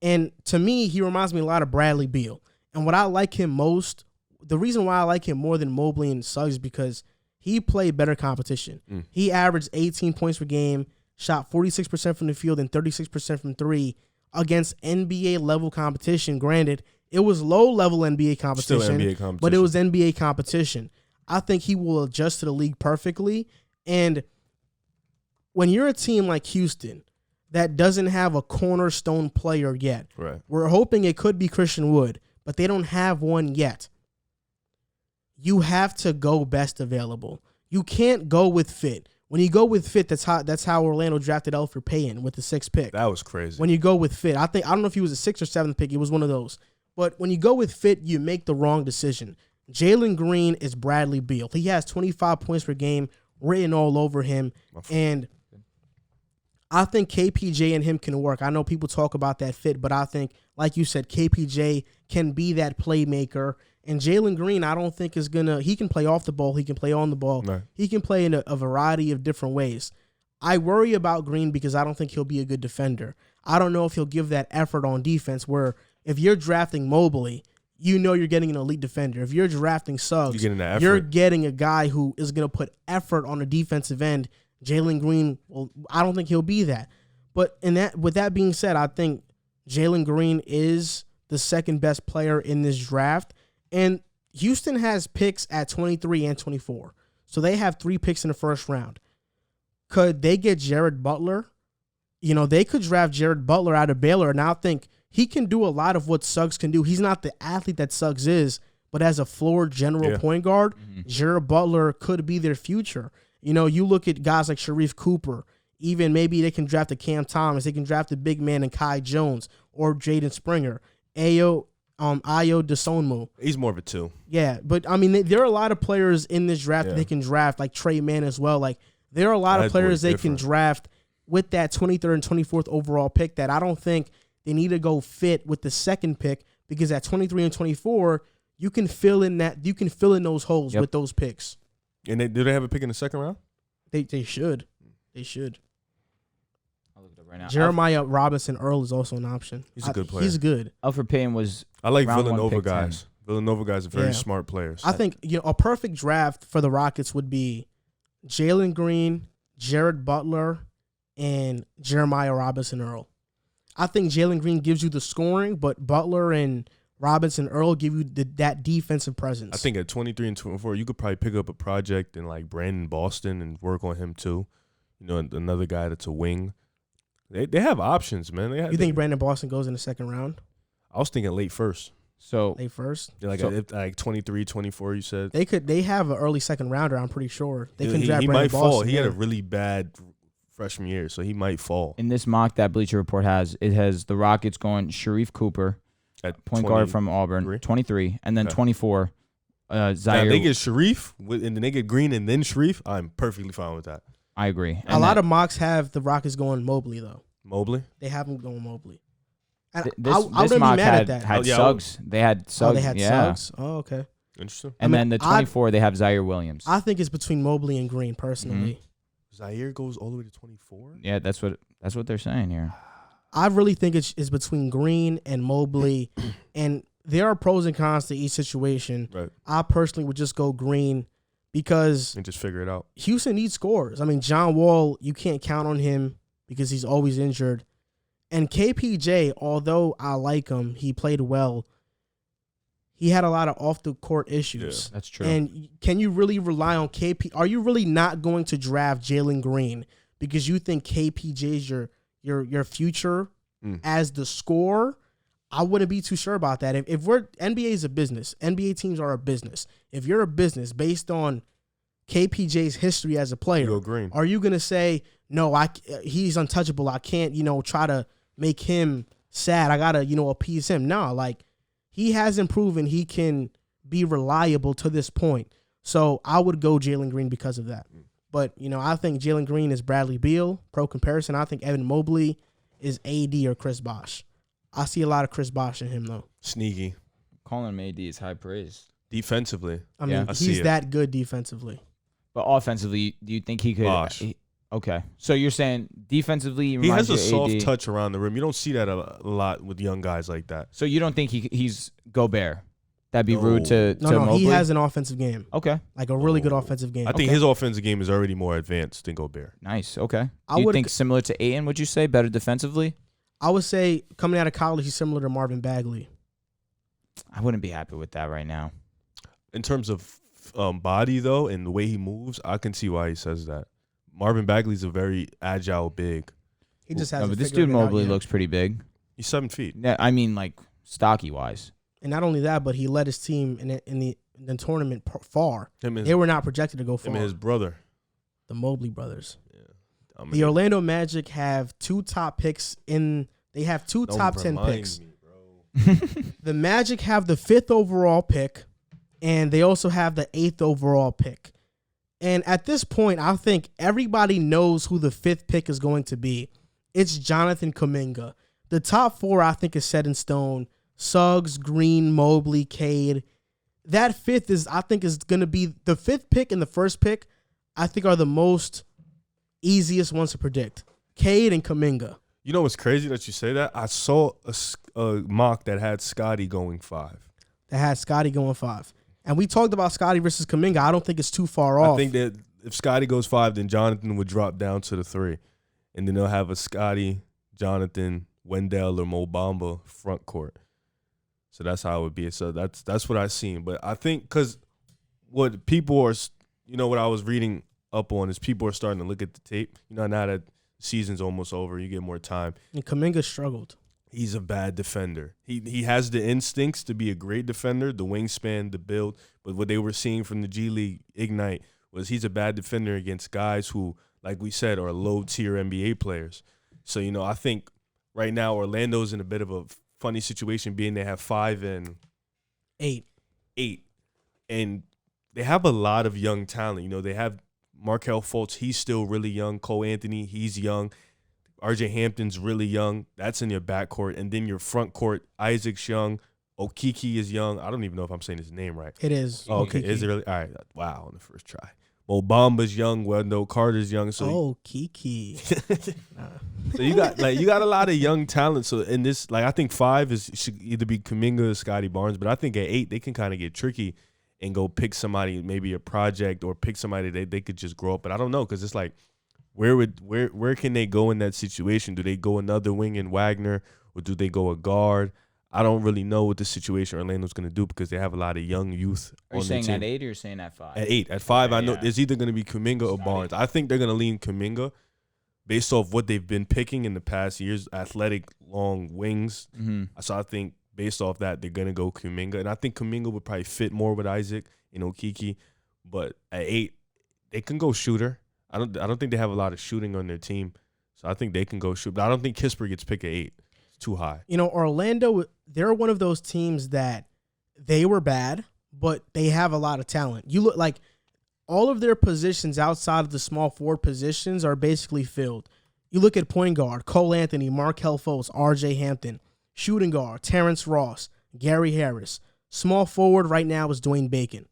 And to me, he reminds me a lot of Bradley Beal. And what I like him most, the reason why I like him more than Mobley and Suggs is because he played better competition. He averaged 18 points per game, shot 46% from the field and 36% from three against NBA level competition. Granted, it was low level NBA competition, Still NBA competition. but it was NBA competition. I think he will adjust to the league perfectly. And when you're a team like Houston that doesn't have a cornerstone player yet, right. we're hoping it could be Christian Wood, but they don't have one yet. You have to go best available. You can't go with fit. When you go with fit, that's how Orlando drafted Elfrid Payton with the 6th pick. That was crazy. When you go with fit, I don't know if he was a 6th or 7th pick. It was one of those. But when you go with fit, you make the wrong decision. Jalen Green is Bradley Beal. He has 25 points per game written all over him, and I think KPJ and him can work. I know people talk about that fit, but I think, like you said, KPJ can be that playmaker. And Jalen Green, I don't think is he can play off the ball. He can play on the ball. Right. He can play in a variety of different ways. I worry about Green because I don't think he'll be a good defender. I don't know if he'll give that effort on defense where if you're drafting Mobley, you're getting an elite defender. If you're drafting Suggs, you're getting a guy who is going to put effort on the defensive end. Jalen Green, well, I don't think he'll be that. But with that being said, I think Jalen Green is the second best player in this draft. And Houston has picks at 23 and 24. So they have 3 picks in the first round. Could they get Jared Butler? They could draft Jared Butler out of Baylor, and I think he can do a lot of what Suggs can do. He's not the athlete that Suggs is, but as a floor general point guard, Jared Butler could be their future. You look at guys like Sharif Cooper. Even maybe they can draft a Cam Thomas. They can draft a big man in Kai Jones or Jaden Springer. Ayo Dosunmu. He's more of a 2. Yeah, but I mean, there are a lot of players in this draft that they can draft, like Trey Mann as well. Like there are a lot of players they can draft with that 23rd and 24th overall pick that I don't think they need to go fit with the second pick, because at 23 and 24, you can fill in those holes with those picks. And do they have a pick in the second round? They should. They should. I'll look it up right now. Jeremiah Robinson Earl is also an option. He's a good player. He's good. Alfred Payton was. I like round one, Villanova pick 10. guys. Villanova guys are very smart players. I think a perfect draft for the Rockets would be Jalen Green, Jared Butler, and Jeremiah Robinson Earl. I think Jalen Green gives you the scoring, but Butler and Robinson Earl give you that defensive presence. I think at 23 and 24, you could probably pick up a project in like Brandon Boston and work on him too. Another guy that's a wing. They have options, man. You think Brandon Boston goes in the second round? I was thinking late first. So Late first? Like 23, 24, you said. They have an early second rounder, I'm pretty sure. They can draft he Brandon might Boston. fall. He had a really bad freshman year, so he might fall. in this mock that Bleacher Report has, it has the Rockets going Sharif Cooper, At point guard from Auburn, 23, and then Okay. 24, Now, Zaire. they get Sharif, and then they get Green and then Sharif. I'm perfectly fine with that. I agree. A lot of mocks have the Rockets going Mobley, though. Mobley? They have him going Mobley. And This I wouldn't be mock mad at that. had Oh, yeah. Suggs. They had Suggs. Oh, they had yeah. Suggs? Oh, okay. Interesting. And I mean, then the 24, they have Zaire Williams. I think it's between Mobley and Green, personally. Zaire goes all the way to 24? Yeah, that's what they're saying here. I really think it's between Green and Mobley, and there are pros and cons to each situation. Right. I personally would just go Green because And just figure it out. Houston needs scores. I mean, John Wall, you can't count on him because he's always injured. And KPJ, although I like him, he played well. He had a lot of off-the-court issues. That's true. And can you really rely on KP? Are you really not going to draft Jalen Green because you think KPJ is your future as the scorer? I wouldn't be too sure about that. If NBA is a business, NBA teams are a business. If you're a business based on KPJ's history as a player, You go Green. are you gonna say no? He's untouchable. I can't try to make him sad. I gotta appease him. No, like he hasn't proven he can be reliable to this point. So I would go Jalen Green because of that. But I think Jalen Green is Bradley Beal. Pro comparison, I think Evan Mobley is AD or Chris Bosh. I see a lot of Chris Bosh in him though. Sneaky. Calling him AD is high praise. Defensively. I mean, I see he's it. that good defensively. But offensively, do you think he could? Bosh. Okay, so you're saying defensively, He has a reminds you of soft AD. touch around the rim. You don't see that a lot with young guys like that. So you don't think he's Gobert? That'd be No. rude to No, Mobley. he has an offensive game, Okay, like a really good offensive game. I think his offensive game is already more advanced than Gobert. nice. Okay, I do you would- think similar to Ayton? Would you say better defensively? I would say coming out of college, he's similar to Marvin Bagley. I wouldn't be happy with that right now. In terms of body, though, and the way he moves, I can see why he says that. Marvin Bagley's a very agile big. He just No, has. but this dude Mobley looks pretty big. He's 7 feet. Yeah, I mean like stocky wise. And not only that, but he led his team in the tournament far. Him and They were not projected to go far. him and his brother. The Mobley brothers. I mean, The Orlando Magic have two top picks They have two don't top 10 remind picks. me, bro. The Magic have the 5th overall pick, and they also have the 8th overall pick. And at this point, I think everybody knows who the 5th pick is going to be. It's Jonathan Kuminga. The top 4, I think, is set in stone. Suggs, Green, Mobley, Cade. That 5th is going to be the 5th pick and the 1st pick, I think, are the most easiest ones to predict. Cade and Kuminga. You know what's crazy that you say that? I saw a mock that had Scotty going 5. That had Scotty going 5. And we talked about Scotty versus Kuminga. I don't think it's too far off. I think that if Scotty goes 5, then Jonathan would drop down to the 3. And then they'll have a Scotty, Jonathan, Wendell, or Mo Bamba front court. So that's how it would be. So that's what I've seen. But I think because what people are, what I was reading up on is people are starting to look at the tape. Now that the season's almost over, you get more time. And Kuminga struggled. He's a bad defender. He has the instincts to be a great defender, the wingspan, the build. But what they were seeing from the G League Ignite was he's a bad defender against guys who, like we said, are low-tier NBA players. So, I think right now Orlando's in a bit of a funny situation being they have 5 and 8. And they have a lot of young talent. They have Markelle Fultz. He's still really young. Cole Anthony, he's young. RJ Hampton's really young. That's in your backcourt. And then your front court, Isaac's young. Okiki is young. I don't even know if I'm saying his name right. It is. Oh, okay. Okiki. Is it really? All right. Wow, on the first try. Mo Bamba's young, Wendell Carter's young. So Kiki. So you got a lot of young talent. So in this, I think 5 should either be Kuminga or Scotty Barnes, but I think at 8 they can kind of get tricky and go pick somebody, maybe a project, or pick somebody that they could just grow up. But I don't know, because it's like, where can they go in that situation? Do they go another wing in Wagner, or do they go a guard? I don't really know what the situation Orlando's going to do, because they have a lot of young youth Are on you their saying team. at 8 or you're saying at 5? At 8. At 5, I know yeah. it's either going to be Kuminga or Barnes. I think they're going to lean Kuminga based off what they've been picking in the past years, athletic, long wings. Mm-hmm. So I think based off that, they're going to go Kuminga. And I think Kuminga would probably fit more with Isaac and Okiki. But at 8, they can go shooter. I don't think they have a lot of shooting on their team. So I think they can go shoot. But I don't think Kisper gets picked at 8. It's too high. Orlando, they're one of those teams that they were bad, but they have a lot of talent. You look like all of their positions outside of the small forward positions are basically filled. You look at point guard, Cole Anthony, Markelle Fultz, R.J. Hampton. Shooting guard, Terrence Ross, Gary Harris. Small forward right now is Dwayne Bacon.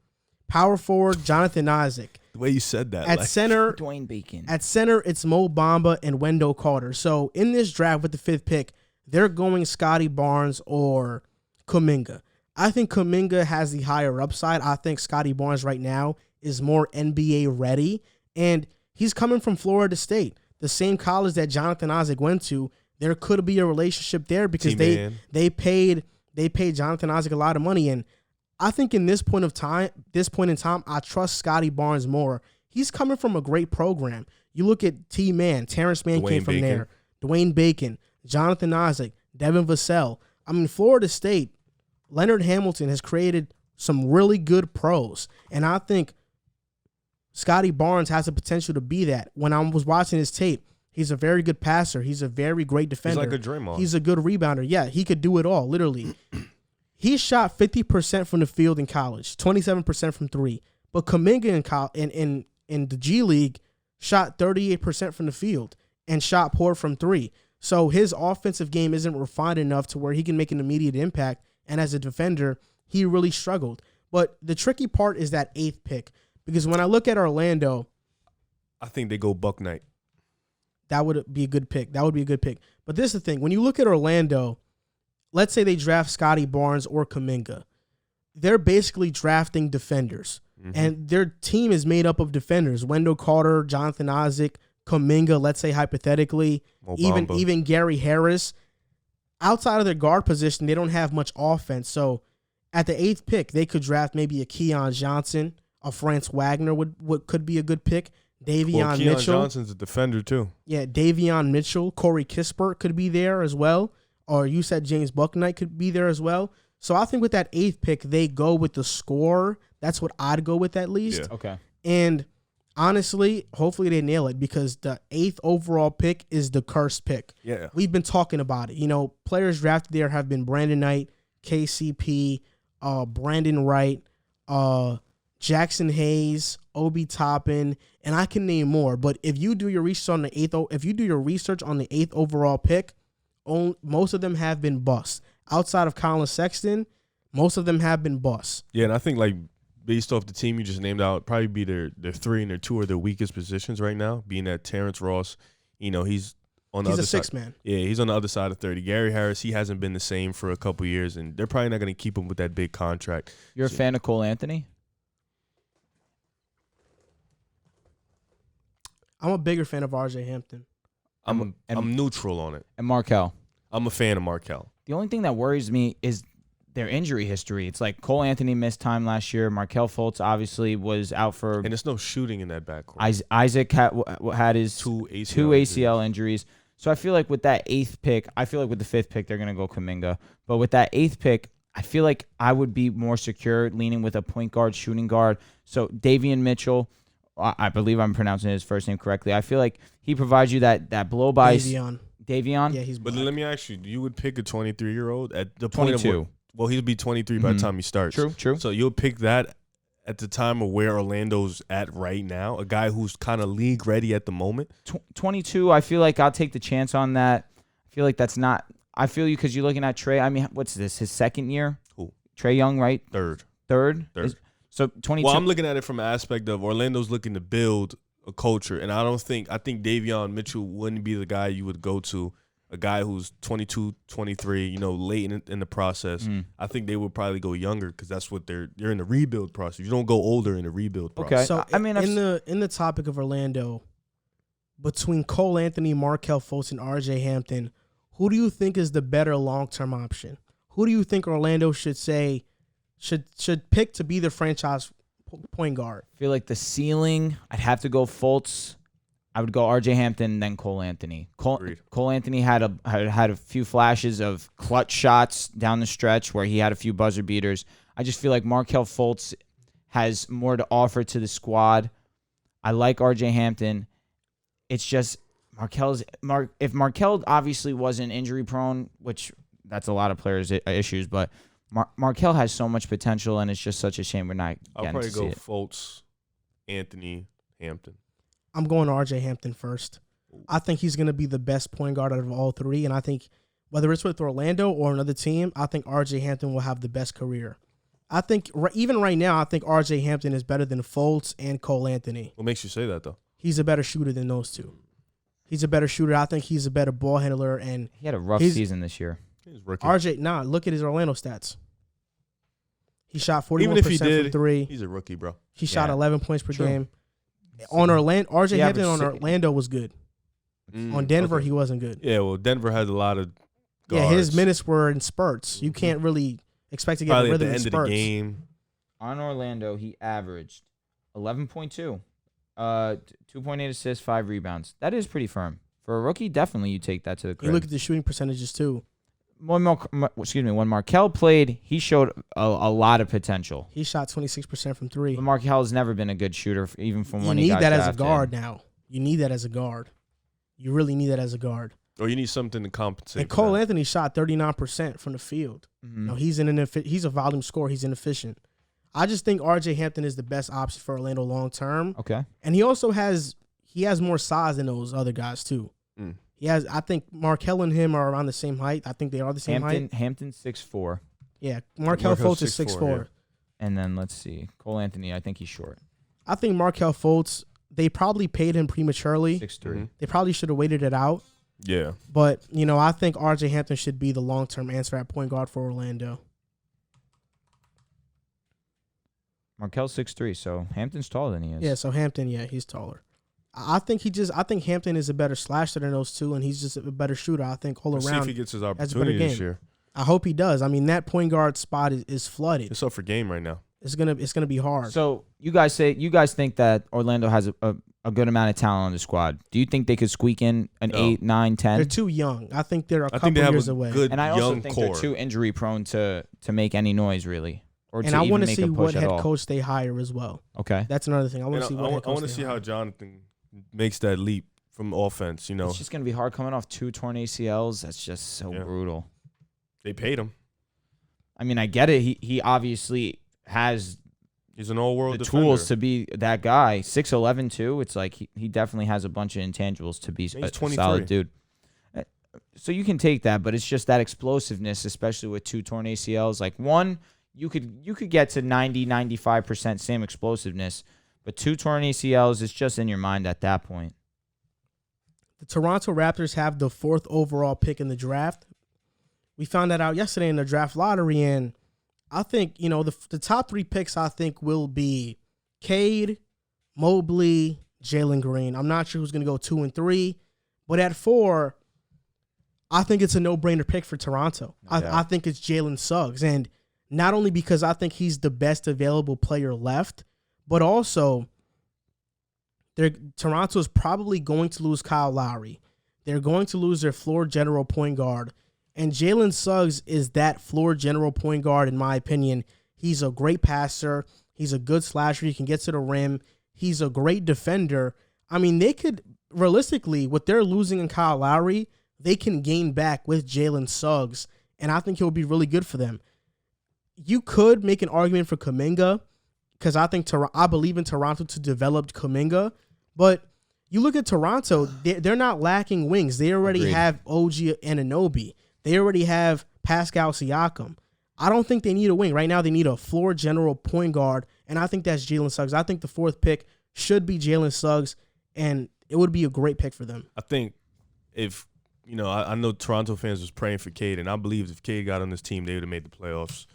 Power forward, Jonathan Isaac. The way you said that. At center, Dwayne Bacon. At center, it's Mo Bamba and Wendell Carter. So in this draft with the 5th pick, they're going Scotty Barnes or Kuminga. I think Kuminga has the higher upside. I think Scotty Barnes right now is more NBA ready, and he's coming from Florida State, the same college that Jonathan Isaac went to. There could be a relationship there because they paid Jonathan Isaac a lot of money, and I think in this point in time, I trust Scotty Barnes more. He's coming from a great program. You look at T-Man, Terrence Mann came from there, Dwayne Bacon, Jonathan Isaac, Devin Vassell. I mean, Florida State, Leonard Hamilton has created some really good pros, and I think Scotty Barnes has the potential to be that. When I was watching his tape, he's a very good passer. He's a very great defender. He's like a Draymond. He's a good rebounder. Yeah, he could do it all, literally. He shot 50% from the field in college, 27% from 3. But Kuminga in the G League shot 38% from the field and shot poor from 3. So his offensive game isn't refined enough to where he can make an immediate impact. And as a defender, he really struggled. But the tricky part is that 8th pick. Because when I look at Orlando, I think they go Buck Knight. That would be a good pick. But this is the thing. When you look at Orlando, let's say they draft Scotty Barnes or Kuminga. They're basically drafting defenders. Mm-hmm. And their team is made up of defenders. Wendell Carter, Jonathan Isaac, Kuminga, let's say hypothetically, even Gary Harris. Outside of their guard position, they don't have much offense. So at the 8th pick, they could draft maybe a Keon Johnson, a France Wagner could be a good pick. Davion Mitchell. Keon Johnson's a defender too. Yeah, Davion Mitchell, Corey Kispert could be there as well. Or you said James Bucknight could be there as well. So I think with that 8th pick, they go with the scorer. That's what I'd go with at least. Yeah. Okay. And honestly, hopefully they nail it because the 8th overall pick is the cursed pick. Yeah. We've been talking about it. Players drafted there have been Brandon Knight, KCP, Brandon Wright, Jackson Hayes, Obi Toppin, and I can name more. But if you do your research on the 8th overall pick, most of them have been busts. Outside of Colin Sexton, most of them have been busts. Yeah, and I think based off the team you just named out, probably be their 3 and their 2 are their weakest positions right now. Being that Terrence Ross, he's on the other side. He's a 6th man. Yeah, he's on the other side of 30. Gary Harris, he hasn't been the same for a couple years, and they're probably not going to keep him with that big contract. You're a fan of Cole Anthony? I'm a bigger fan of R.J. Hampton. I'm neutral on it. And Markelle? I'm a fan of Markelle. The only thing that worries me is their injury history. It's like Cole Anthony missed time last year. Markelle Fultz obviously was out for... And there's no shooting in that backcourt. Isaac had his two ACL injuries. So I feel like with that 8th pick, with the 5th pick, they're going to go Kuminga. But with that 8th pick, I feel like I would be more secure leaning with a point guard, shooting guard. So Davion Mitchell, I believe I'm pronouncing his first name correctly. I feel like he provides you that blow-by... Davion? Yeah, he's black. But let me ask you, you would pick a 23-year-old at the point 22. Well, he'll be 23 by the time he starts. True. So you'll pick that at the time of where Orlando's at right now, a guy who's kind of league ready at the moment. 22, I feel like I'll take the chance on that. I feel like that's not... I feel you because you're looking at Trae. I mean, what's this, his 2nd year? Who? Trae Young, right? Third. So 22. Well, I'm looking at it from an aspect of Orlando's looking to build a culture, and I think Davion Mitchell wouldn't be the guy you would go to, a guy who's 22, 23, late in the process. I think they would probably go younger because that's what they're in the rebuild process. You don't go older in the rebuild process. So in the topic of Orlando, between Cole Anthony, Markelle Fultz, and RJ Hampton, who do you think is the better long-term option? Who do you think Orlando should pick to be the franchise point guard? I feel like the ceiling, I'd have to go Fultz. I would go RJ Hampton, then Cole Anthony. Cole Anthony had a few flashes of clutch shots down the stretch where he had a few buzzer beaters. I just feel like Markelle Fultz has more to offer to the squad. I like RJ Hampton. It's just if Markelle obviously wasn't injury prone, which that's a lot of players' issues, but Markelle has so much potential, and it's just such a shame we're not getting to see it. I'll probably go Fultz, Anthony, Hampton. I'm going to RJ Hampton first. I think he's going to be the best point guard out of all three, and I think whether it's with Orlando or another team, I think RJ Hampton will have the best career. I think even right now, I think RJ Hampton is better than Fultz and Cole Anthony. What makes you say that, though? He's a better shooter than those two. He's a better shooter. I think he's a better ball handler, and he had a rough season this year. RJ, look at his Orlando stats. He shot 41% from three. He's a rookie, bro. He shot 11 points per game. On Orlando, RJ Hampton on Orlando was good. On Denver, he wasn't good. Yeah, well, Denver had a lot of guards. Yeah, his minutes were in spurts. You can't really expect to get a rhythm in spurts. At the end of the game. On Orlando, he averaged 11.2, 2.8 assists, 5 rebounds. That is pretty firm. For a rookie, definitely you take that to the crib. You look at the shooting percentages, too. When Markelle played, he showed a lot of potential. He shot 26% from three. But Markelle has never been a good shooter, even from when he got drafted. You need that as a drafted. guard now. You need that as a guard. You really need that as a guard. Or you need something to compensate. And Cole Anthony shot 39% from the field. Mm-hmm. No, he's a volume scorer. He's inefficient. I just think RJ Hampton is the best option for Orlando long term. Okay. And he also has more size than those other guys too. I think Markelle and him are around the same height. I think they are the same height. Hampton's 6'4". Yeah, Markelle Fultz is 6'4". Yeah. And then let's see. Cole Anthony, I think he's short. I think Markelle Fultz, they probably paid him prematurely. 6'3". They probably should have waited it out. Yeah. But, I think RJ Hampton should be the long-term answer at point guard for Orlando. Markelle's 6'3", so Hampton's taller than he is. Yeah, so Hampton, he's taller. I think Hampton is a better slasher than those two, and he's just a better shooter. I think all around. See if he gets his opportunity this year. I hope he does. I mean, that point guard spot is flooded. It's up for game right now. It's gonna be hard. So you guys think that Orlando has a good amount of talent on the squad. Do you think they could squeak in an 8, 9, 10? They're too young. I think they're a couple years away. And I also think they're too injury prone to make any noise really. And I want to see what head coach they hire as well. Okay, that's another thing. I want to see what head coach. I want to see how Jonathan makes that leap from offense. It's just gonna be hard coming off 2 torn ACLs. That's just so brutal. They paid him. I mean, I get it. He obviously has. He's an all-world defender. Tools to be that guy. 6'11" too. It's like he definitely has a bunch of intangibles to be a solid dude. So you can take that, but it's just that explosiveness, especially with 2 torn ACLs. Like one, you could get to 90-95% same explosiveness, but 2 torn ACLs is just in your mind at that point. The Toronto Raptors have the 4th overall pick in the draft. We found that out yesterday in the draft lottery, and I think, the top 3 picks I think will be Cade, Mobley, Jalen Green. I'm not sure who's going to go 2 and 3, but at 4, I think it's a no-brainer pick for Toronto. I think it's Jalen Suggs, and not only because I think he's the best available player left, but also Toronto is probably going to lose Kyle Lowry. They're going to lose their floor general point guard. And Jalen Suggs is that floor general point guard, in my opinion. He's a great passer. He's a good slasher. He can get to the rim. He's a great defender. I mean, they could, realistically, what they're losing in Kyle Lowry, they can gain back with Jalen Suggs. And I think he'll be really good for them. You could make an argument for Kuminga, because I believe in Toronto to develop Kuminga. But you look at Toronto, they're not lacking wings. They already have OG Anunoby. They already have Pascal Siakam. I don't think they need a wing. Right now, they need a floor general point guard, and I think that's Jalen Suggs. I think the 4th pick should be Jalen Suggs, and it would be a great pick for them. I think if, I know Toronto fans was praying for Cade, and I believe if Cade got on this team, they would have made the playoffs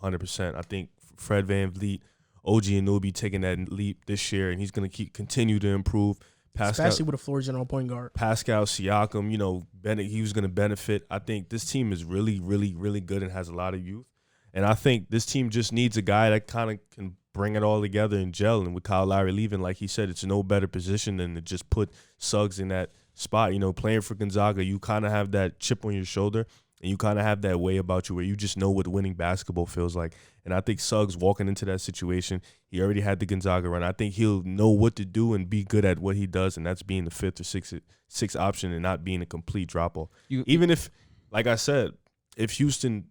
100%. I think Fred VanVleet, OG Anunoby taking that leap this year, and he's going to continue to improve. Especially with a floor general point guard. Pascal Siakam, he was going to benefit. I think this team is really, really, really good and has a lot of youth. And I think this team just needs a guy that kind of can bring it all together and gel. And with Kyle Lowry leaving, like he said, it's no better position than to just put Suggs in that spot. Playing for Gonzaga, you kind of have that chip on your shoulder, and you kind of have that way about you where you just know what winning basketball feels like. And I think Suggs walking into that situation, he already had the Gonzaga run. I think he'll know what to do and be good at what he does, and that's being the 5th or 6th option and not being a complete drop-off. Even if, like I said, if Houston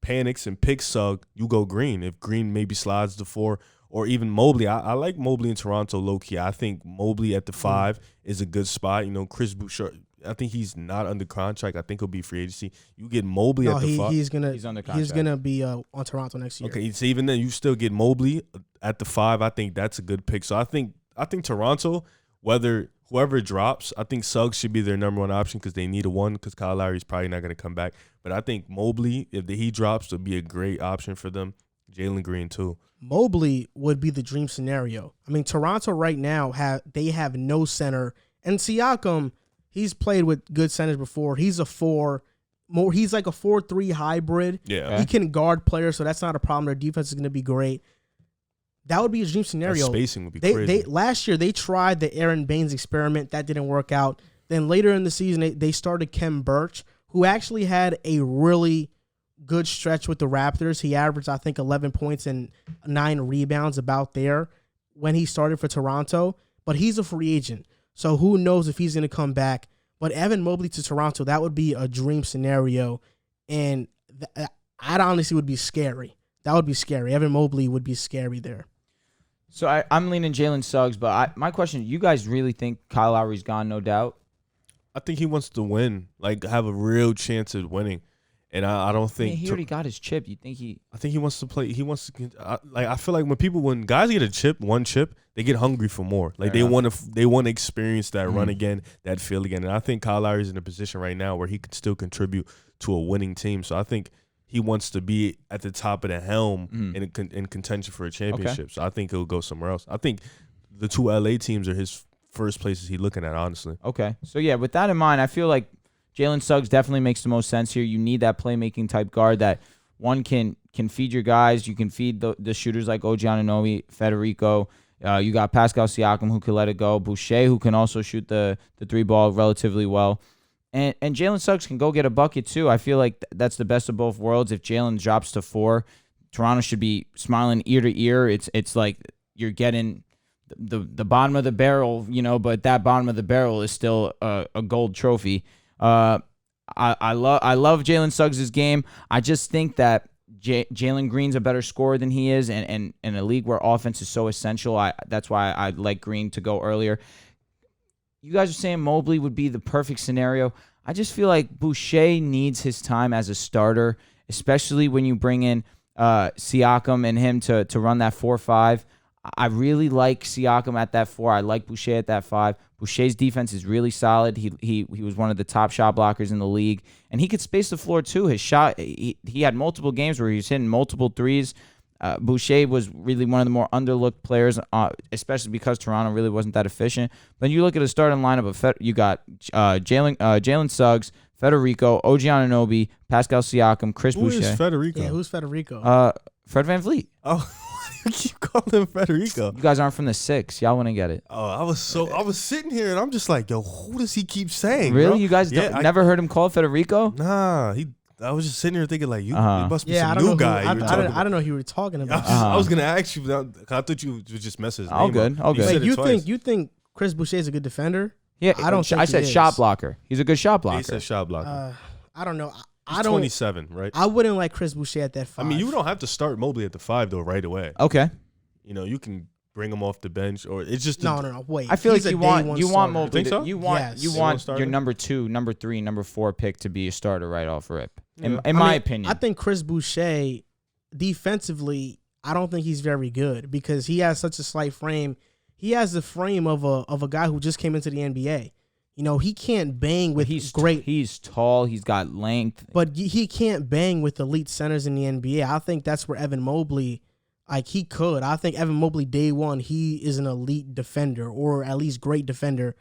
panics and picks Suggs, you go Green. If Green maybe slides to 4, or even Mobley. I like Mobley in Toronto low-key. I think Mobley at the 5 is a good spot. Chris Boucher, I think he's not under contract. I think he'll be free agency. You get Mobley at the 5. He's under contract. He's gonna be on Toronto next year. Okay, so even then, you still get Mobley at the 5. I think that's a good pick. So I think Toronto, whoever drops, I think Suggs should be their number 1 option because they need a 1 because Kyle Lowry's probably not going to come back. But I think Mobley, if he drops, would be a great option for them. Jalen Green too. Mobley would be the dream scenario. I mean, Toronto right now have no center, and Siakam, he's played with good centers before. He's a 4. He's like a 4-3 hybrid. Yeah. He can guard players, so that's not a problem. Their defense is going to be great. That would be a dream scenario. That spacing would be crazy. Last year, they tried the Aaron Baines experiment. That didn't work out. Then later in the season, they started Kem Birch, who actually had a really good stretch with the Raptors. He averaged, I think, 11 points and 9 rebounds about there when he started for Toronto. But he's a free agent, so who knows if he's going to come back. But Evan Mobley to Toronto, that would be a dream scenario, and that honestly would be scary. That would be scary. Evan Mobley would be scary there. So I'm leaning Jalen Suggs, but my question, you guys really think Kyle Lowry's gone, no doubt? I think he wants to win, like have a real chance at winning. And I don't think he already got his chip. You think I think he wants to play. He wants to I feel like when guys get one chip, they get hungry for more. Like they want to experience that run again, that feel again. And I think Kyle Lowry's in a position right now where he could still contribute to a winning team. So I think he wants to be at the top of the helm in contention for a championship. Okay. So I think he'll go somewhere else. I think the 2 LA teams are his first places he's looking at, honestly. Okay. So yeah, with that in mind, I feel like Jalen Suggs definitely makes the most sense here. You need that playmaking type guard that one can feed your guys. You can feed the shooters like OG Anunoby, Federico. You got Pascal Siakam who can let it go. Boucher who can also shoot the 3-ball relatively well. And Jalen Suggs can go get a bucket too. I feel like that's the best of both worlds. If Jalen drops to 4, Toronto should be smiling ear to ear. It's like you're getting the bottom of the barrel, but that bottom of the barrel is still a gold trophy. I love Jalen Suggs' game. I just think that Jalen Green's a better scorer than he is, and in a league where offense is so essential, that's why I like Green to go earlier. You guys are saying Mobley would be the perfect scenario. I just feel like Boucher needs his time as a starter, especially when you bring in Siakam and him to run that 4-5. I really like Siakam at that 4. I like Boucher at that 5. Boucher's defense is really solid. He was one of the top shot blockers in the league, and he could space the floor too. His shot, he had multiple games where he was hitting multiple threes. Boucher was really one of the more underlooked players, especially because Toronto really wasn't that efficient. But you look at a starting lineup of you got Jalen Suggs, Federico, OG Anunoby, Pascal Siakam, Chris Boucher. Who is Federico? Yeah, who's Federico? Fred VanVleet. Oh. You keep calling him Federico. You guys aren't from the 6. Y'all wouldn't get it. Oh, I was sitting here and I'm just like, yo, who does he keep saying? Really? Bro? You guys never heard him called Federico? Nah, I was just sitting here thinking like, you must be some new guy. I don't know who you were talking about. I was gonna ask you. I thought you would just mess his name all good. up. All good. Wait, you think Chris Boucher is a good defender? Yeah, I said shot blocker. He's a good shot blocker. He said shot blocker. I don't know. He's 27, right? I wouldn't like Chris Boucher at that 5. I mean, you don't have to start Mobley at the 5 though right away. Okay. You can bring him off the bench, or it's just no. Wait, I feel like you want Mobley. So? You want your number 2, number 3, number 4 pick to be a starter right off rip. in my opinion. I think Chris Boucher, defensively, I don't think he's very good because he has such a slight frame. He has the frame of a guy who just came into the NBA. You know, he can't bang with great. He's tall. He's got length. But he can't bang with elite centers in the NBA. I think that's where Evan Mobley, he could. I think Evan Mobley, day one, he is an elite defender or at least great defender.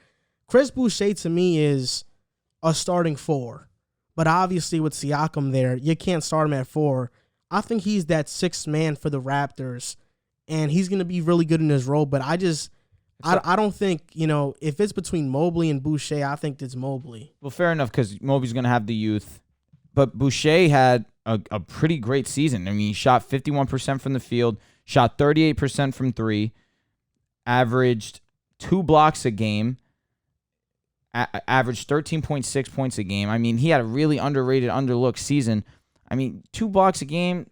Chris Boucher, to me, is a starting 4. But obviously with Siakam there, you can't start him at 4. I think he's that 6th man for the Raptors, and he's going to be really good in his role. But I don't think, if it's between Mobley and Boucher, I think it's Mobley. Well, fair enough, because Mobley's going to have the youth. But Boucher had a pretty great season. I mean, he shot 51% from the field, shot 38% from 3, averaged 2 blocks a game, averaged 13.6 points a game. I mean, he had a really underrated, underlooked season. I mean, 2 blocks a game,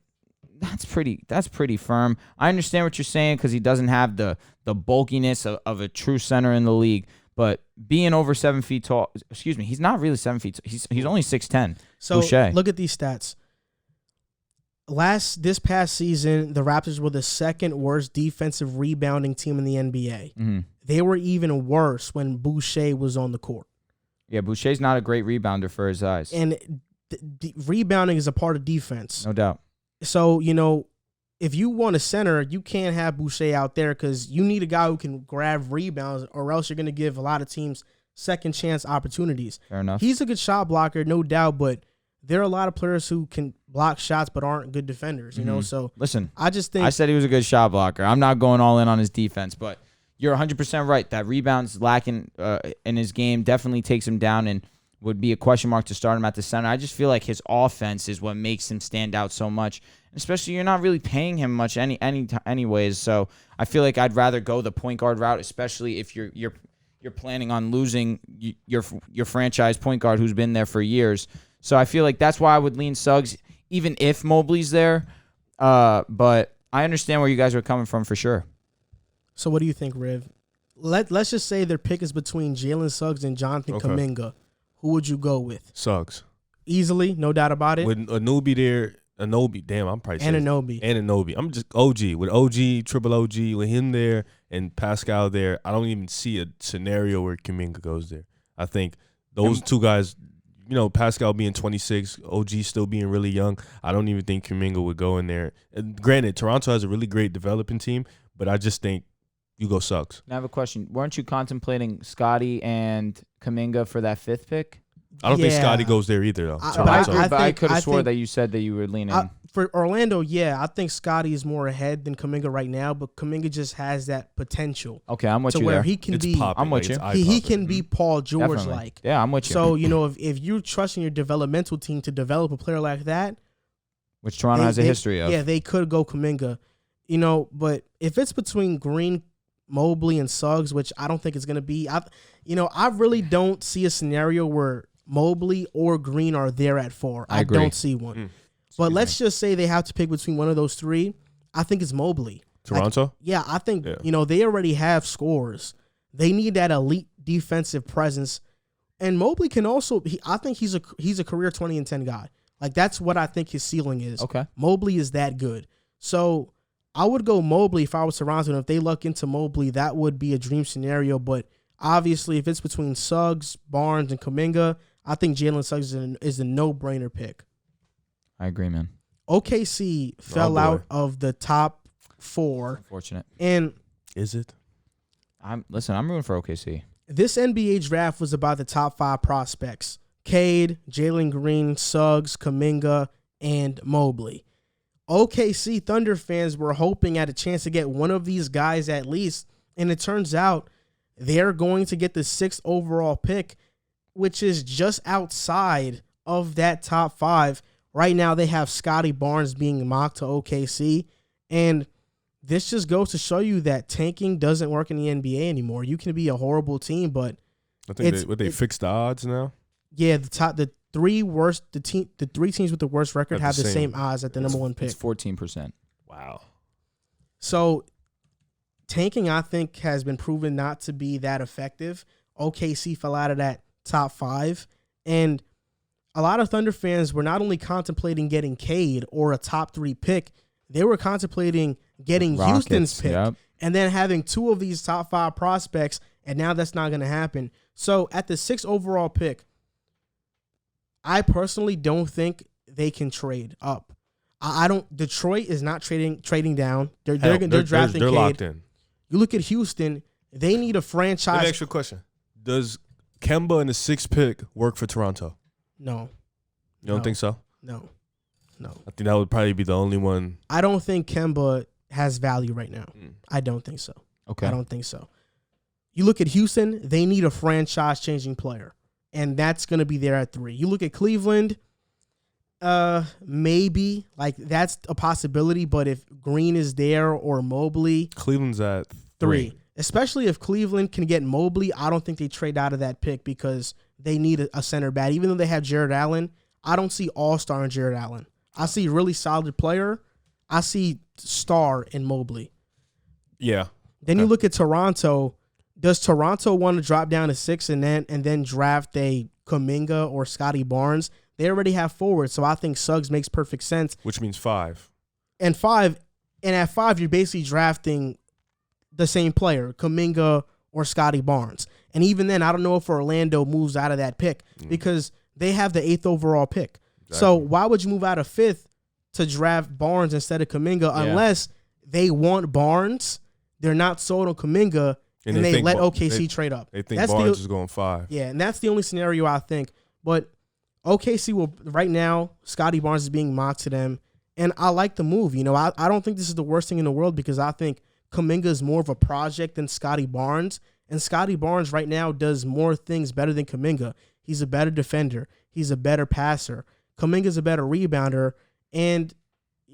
that's pretty firm. I understand what you're saying because he doesn't have the bulkiness of a true center in the league. But being over 7 feet tall, he's not really 7 feet. He's only 6'10". So Boucher. Look at these stats. This past season, the Raptors were the 2nd worst defensive rebounding team in the NBA. Mm-hmm. They were even worse when Boucher was on the court. Yeah, Boucher's not a great rebounder for his size. And rebounding is a part of defense. No doubt. So, if you want a center, you can't have Boucher out there because you need a guy who can grab rebounds or else you're going to give a lot of teams second chance opportunities. Fair enough. He's a good shot blocker, no doubt, but there are a lot of players who can block shots but aren't good defenders, So listen, I just think I said he was a good shot blocker. I'm not going all in on his defense, but you're 100% right. That rebounds lacking in his game definitely takes him down and would be a question mark to start him at the center. I just feel like his offense is what makes him stand out so much. Especially you're not really paying him much anyways. So I feel like I'd rather go the point guard route, especially if you're planning on losing your franchise point guard who's been there for years. So I feel like that's why I would lean Suggs, even if Mobley's there. But I understand where you guys are coming from for sure. So what do you think, Riv? Let's just say their pick is between Jalen Suggs and Jonathan Kuminga. Who would you go with? Suggs. Easily, no doubt about it. With Anunoby there, damn, I'm probably saying Anunoby. I'm just OG. With OG, triple OG, with him there and Pascal there, I don't even see a scenario where Kuminga goes there. I think those two guys, Pascal being 26, OG still being really young, I don't even think Kuminga would go in there. And granted, Toronto has a really great developing team, but I just think you go Suggs. Now I have a question. Weren't you contemplating Scotty and Kuminga for that 5th pick? I don't think Scotty goes there either, though. I could have swore that you said that you were leaning. For Orlando, I think Scotty is more ahead than Kuminga right now, but Kuminga just has that potential. Okay, I'm with you where there. he can be. Popping, I'm with you. He can be Paul George like. Yeah, I'm with you. So if you're trusting your developmental team to develop a player like that, which Toronto has a history of. Yeah, they could go Kuminga. But if it's between Green, Mobley, and Suggs, which I don't think it's going to be, I really don't see a scenario where Mobley or Green are there at 4. I don't see one. But let's just say they have to pick between one of those 3. I think it's Mobley. Toronto? I think, they already have scores. They need that elite defensive presence. And Mobley can also, I think he's a career 20 and 10 guy. Like, that's what I think his ceiling is. Okay. Mobley is that good. So I would go Mobley if I was Toronto. And if they luck into Mobley, that would be a dream scenario. But obviously, if it's between Suggs, Barnes, and Kuminga, I think Jalen Suggs is a no-brainer pick. I agree, man. OKC fell out of the top 4. Unfortunate. And is it? I'm rooting for OKC. This NBA draft was about the top 5 prospects: Cade, Jalen Green, Suggs, Kuminga, and Mobley. OKC Thunder fans were hoping at a chance to get one of these guys at least, and it turns out they're going to get the 6th overall pick, which is just outside of that top 5. Right now, they have Scotty Barnes being mocked to OKC, and this just goes to show you that tanking doesn't work in the NBA anymore. You can be a horrible team, but I think they fixed the odds now. Yeah, the 3 teams with the worst record have the same odds at the number 1 pick. It's 14%. Wow. So tanking, I think, has been proven not to be that effective. OKC fell out of that top 5, and a lot of Thunder fans were not only contemplating getting Cade or a top 3 pick, they were contemplating getting Rockets, Houston's pick yep. and then having 2 of these top 5 prospects, and now that's not going to happen. So at the 6th overall pick, I personally don't think they can trade up. I don't. Detroit is not trading down. They're drafting. They're Cade. locked in. You look at Houston; they need a franchise. Let me ask you a question: does Kemba in the 6th pick work for Toronto? No. You don't think so? No. I think that would probably be the only one. I don't think Kemba has value right now. I don't think so. Okay. I don't think so. You look at Houston; they need a franchise-changing player, and that's going to be there at 3. You look at Cleveland. Maybe like that's a possibility, but if Green is there or Mobley, Cleveland's at 3. Especially if Cleveland can get Mobley, I don't think they trade out of that pick because they need a center back. Even though they have Jared Allen, I don't see all-star in Jared Allen. I see really solid player. I see star in Mobley. Yeah. Then you look at Toronto. Does Toronto want to drop down to 6 and then draft a Kuminga or Scotty Barnes? They already have forwards, so I think Suggs makes perfect sense. Which means 5. And at 5, you're basically drafting the same player, Kuminga or Scotty Barnes. And even then, I don't know if Orlando moves out of that pick because they have the 8th overall pick. Exactly. So why would you move out of 5th to draft Barnes instead of Kuminga unless they want Barnes, they're not sold on Kuminga, and they let OKC trade up. They think Barnes is going 5. Yeah, and that's the only scenario I think. But OKC will right now. Scotty Barnes is being mocked to them, and I like the move. You know, I don't think this is the worst thing in the world because I think Kuminga is more of a project than Scotty Barnes, and Scotty Barnes right now does more things better than Kuminga. He's a better defender. He's a better passer. Kuminga's a better rebounder and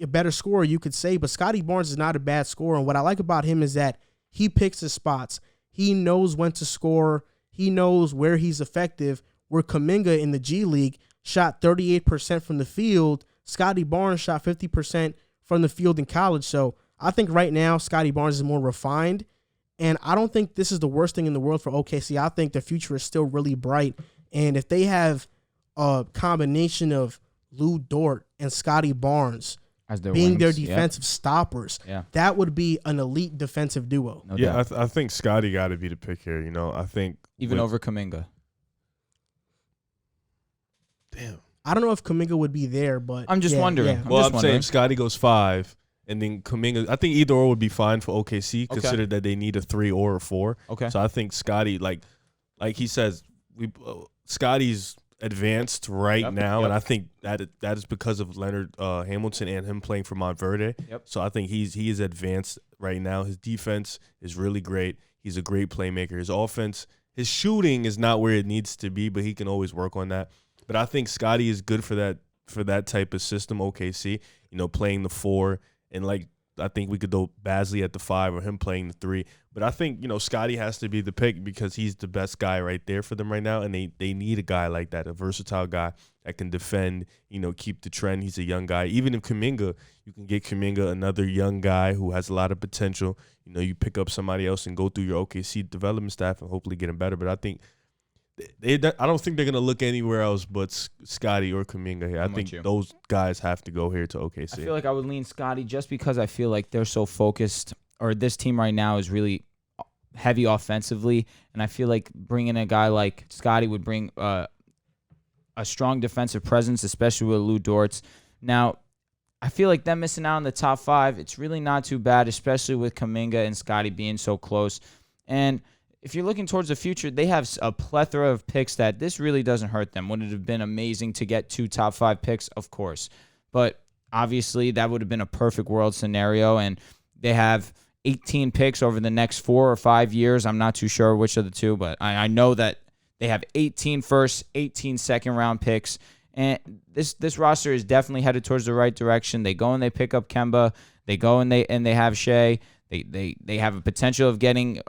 a better scorer, you could say. But Scotty Barnes is not a bad scorer, and what I like about him is that he picks his spots. He knows when to score. He knows where he's effective. Where Kuminga in the G League shot 38% from the field, Scotty Barnes shot 50% from the field in college. So I think right now Scotty Barnes is more refined, and I don't think this is the worst thing in the world for OKC. I think the future is still really bright, and if they have a combination of Lou Dort and Scotty Barnes as their being wings, their defensive stoppers, that would be an elite defensive duo. No doubt. I think Scotty got to be the pick here. You know, I think even over Kuminga. Damn. I don't know if Kuminga would be there, but I'm just wondering. Yeah. Well, I'm saying Scotty goes 5, and then Kuminga. I think either or would be fine for OKC, considered that they need a 3 or a 4. Okay. So I think Scotty, like he says, Scotty's advanced right now, and I think that is because of Leonard Hamilton and him playing for Montverde. Yep. So I think he is advanced right now. His defense is really great. He's a great playmaker. His offense, his shooting is not where it needs to be, but he can always work on that. But I think Scotty is good for that type of system, OKC, you know, playing the 4. And, like, I think we could go Basley at the 5 or him playing the 3. But I think, you know, Scotty has to be the pick because he's the best guy right there for them right now. And they need a guy like that, a versatile guy that can defend, you know, keep the trend. He's a young guy. Even if Kuminga, you can get Kuminga, another young guy who has a lot of potential. You know, you pick up somebody else and go through your OKC development staff and hopefully get him better. But I think I don't think they're going to look anywhere else but Scotty or Kuminga here. I think those guys have to go here to OKC. I feel like I would lean Scotty just because I feel like they're so focused, or this team right now is really heavy offensively, and I feel like bringing a guy like Scotty would bring a strong defensive presence, especially with Lou Dortz. Now, I feel like them missing out on the top 5, it's really not too bad, especially with Kuminga and Scotty being so close. And if you're looking towards the future, they have a plethora of picks that this really doesn't hurt them. Would it have been amazing to get 2 top 5 picks? Of course. But obviously, that would have been a perfect world scenario. And they have 18 picks over the next 4 or 5 years. I'm not too sure which of the 2, but I know that they have 18 first, 18 second-round picks. And this roster is definitely headed towards the right direction. They go and they pick up Kemba. They go and they have Shea. They have a potential of getting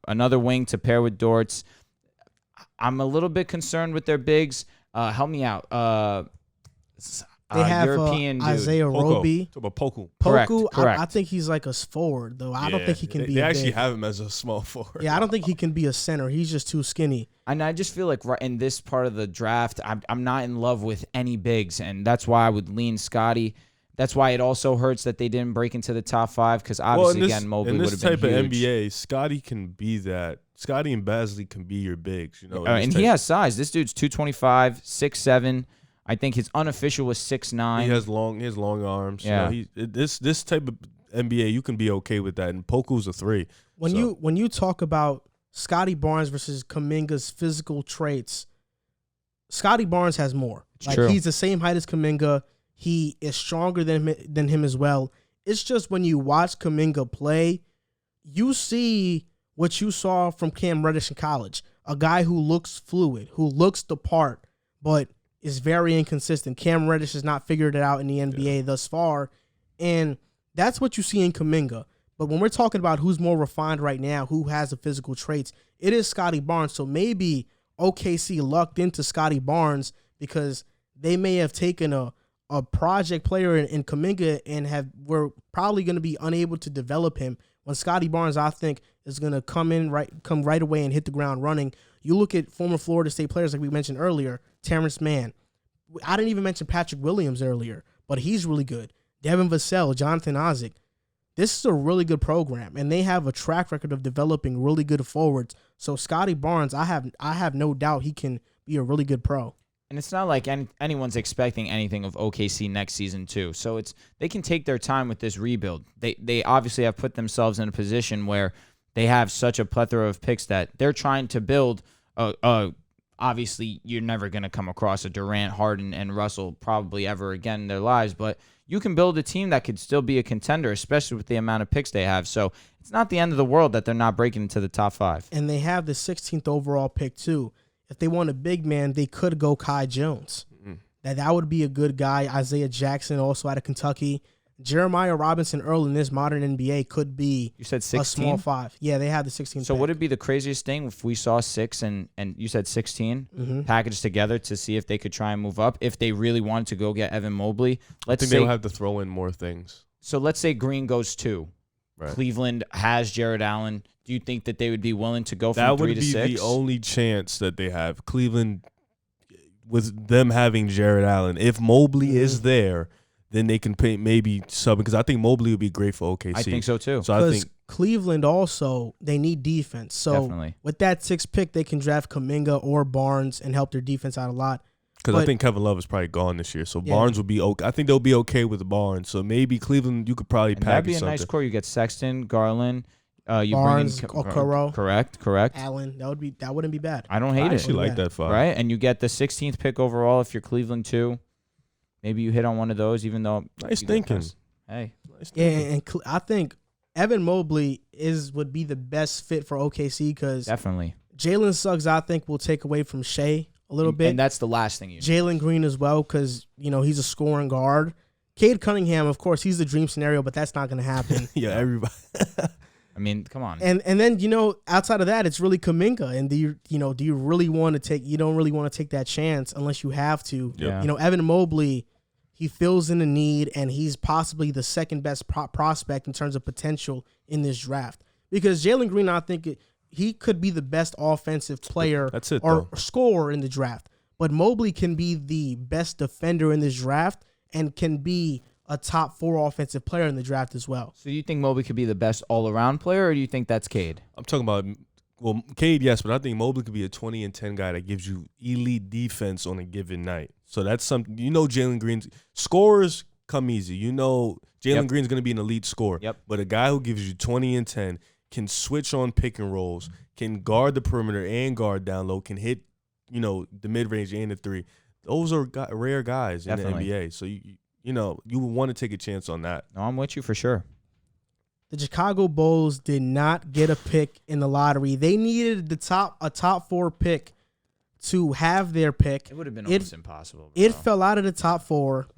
another wing to pair with Dortz. I'm a little bit concerned with their bigs. Help me out. They have European dude. Isaiah Roby. Talk about Poku. Correct, Poku, correct. I think he's like a forward, though. I don't think he can be They a actually big. have him as a small forward. Yeah, I don't think he can be a center. He's just too skinny. And I just feel like right in this part of the draft, I'm not in love with any bigs, and that's why I would lean Scotty. That's why it also hurts that they didn't break into the top 5 because obviously, again, Mobley would have been huge. In this type of NBA, Scotty can be that. Scotty and Basley can be your bigs. And he has size. This dude's 225, 6'7". I think his unofficial was 6'9". He has long arms. Yeah. This type of NBA, you can be okay with that. And Poku's a 3. When you talk about Scotty Barnes versus Kuminga's physical traits, Scotty Barnes has more. True. He's the same height as Kuminga. He is stronger than him as well. It's just when you watch Kuminga play, you see what you saw from Cam Reddish in college. A guy who looks fluid, who looks the part, but is very inconsistent. Cam Reddish has not figured it out in the NBA thus far. And that's what you see in Kuminga. But when we're talking about who's more refined right now, who has the physical traits, it is Scotty Barnes. So maybe OKC lucked into Scotty Barnes because they may have taken a project player in Kuminga and we're probably going to be unable to develop him when Scotty Barnes, I think, is going to come right away and hit the ground running. You look at former Florida State players like we mentioned earlier, Terrence Mann. I didn't even mention Patrick Williams earlier, but he's really good. Devin Vassell, Jonathan Isaac. This is a really good program, and they have a track record of developing really good forwards. So Scotty Barnes, I have no doubt he can be a really good pro. And it's not like anyone's expecting anything of OKC next season too. So they can take their time with this rebuild. They obviously have put themselves in a position where they have such a plethora of picks that they're trying to build. Obviously, you're never going to come across a Durant, Harden, and Russell probably ever again in their lives, but you can build a team that could still be a contender, especially with the amount of picks they have. So it's not the end of the world that they're not breaking into the top 5. And they have the 16th overall pick too. If they want a big man, they could go Kai Jones. That would be a good guy. Isaiah Jackson, also out of Kentucky. Jeremiah Robinson-Earl in this modern NBA could be You said 16? a small 5. Yeah, they have the 16th So pick. would it be the craziest thing if we saw 6 and you said 16 packaged together to see if they could try and move up? If they really wanted to go get Evan Mobley, I think they'll have to throw in more things. So let's say Green goes 2. Right. Cleveland has Jared Allen. Do you think that they would be willing to go from That 3 would to be 6? the only chance that they have. Cleveland, with them having Jared Allen, if Mobley is there, then they can pay maybe sub, because I think Mobley would be great for OKC. I think so too. So I think Cleveland also, they need defense. So Definitely. with that 6th pick, they can draft Kuminga or Barnes and help their defense out a lot. because I think Kevin Love is probably gone this year, so Yeah. Barnes will be okay. I think they'll be okay with Barnes. So maybe Cleveland, you could probably And that'd package be a something. nice core. You get Sexton, Garland, you Barnes, bring in Okoro. Correct. Allen, that wouldn't be bad. I don't hate I it. actually like Yeah. that five. Right? And you get the 16th pick overall if you're Cleveland too. Maybe you hit on one of those, even though Nice you get thinking. past- Hey, Nice Yeah, thinking. and I think Evan Mobley would be the best fit for OKC because definitely. Jalen Suggs, I think, will take away from Shea a little bit. And that's the last thing you need. Jalen Green as well because, he's a scoring guard. Cade Cunningham, of course, he's the dream scenario, but that's not going to happen. Yeah, everybody. I mean, come on. And then, outside of that, it's really Kuminga. And do you really want to take – you don't really want to take that chance unless you have to. Yeah. Evan Mobley, he fills in a need, and he's possibly the second best prospect in terms of potential in this draft. Because Jalen Green, I think he could be the best offensive player That's it, or though. scorer in the draft. But Mobley can be the best defender in this draft and can be a top 4 offensive player in the draft as well. So you think Mobley could be the best all-around player, or do you think that's Cade? I'm talking about, Cade, yes, but I think Mobley could be a 20 and 10 guy that gives you elite defense on a given night. So that's something, Jalen Green's scorers come easy. Jalen Yep. Green's going to be an elite scorer. Yep. But a guy who gives you 20 and 10 can switch on pick and rolls, can guard the perimeter and guard down low, can hit, the mid-range and the 3. Those are rare guys Definitely. in the NBA. So, you would want to take a chance on that. No, I'm with you for sure. The Chicago Bulls did not get a pick in the lottery. They needed a top 4 pick to have their pick. It would have been almost impossible. It bro. fell out of the top 4.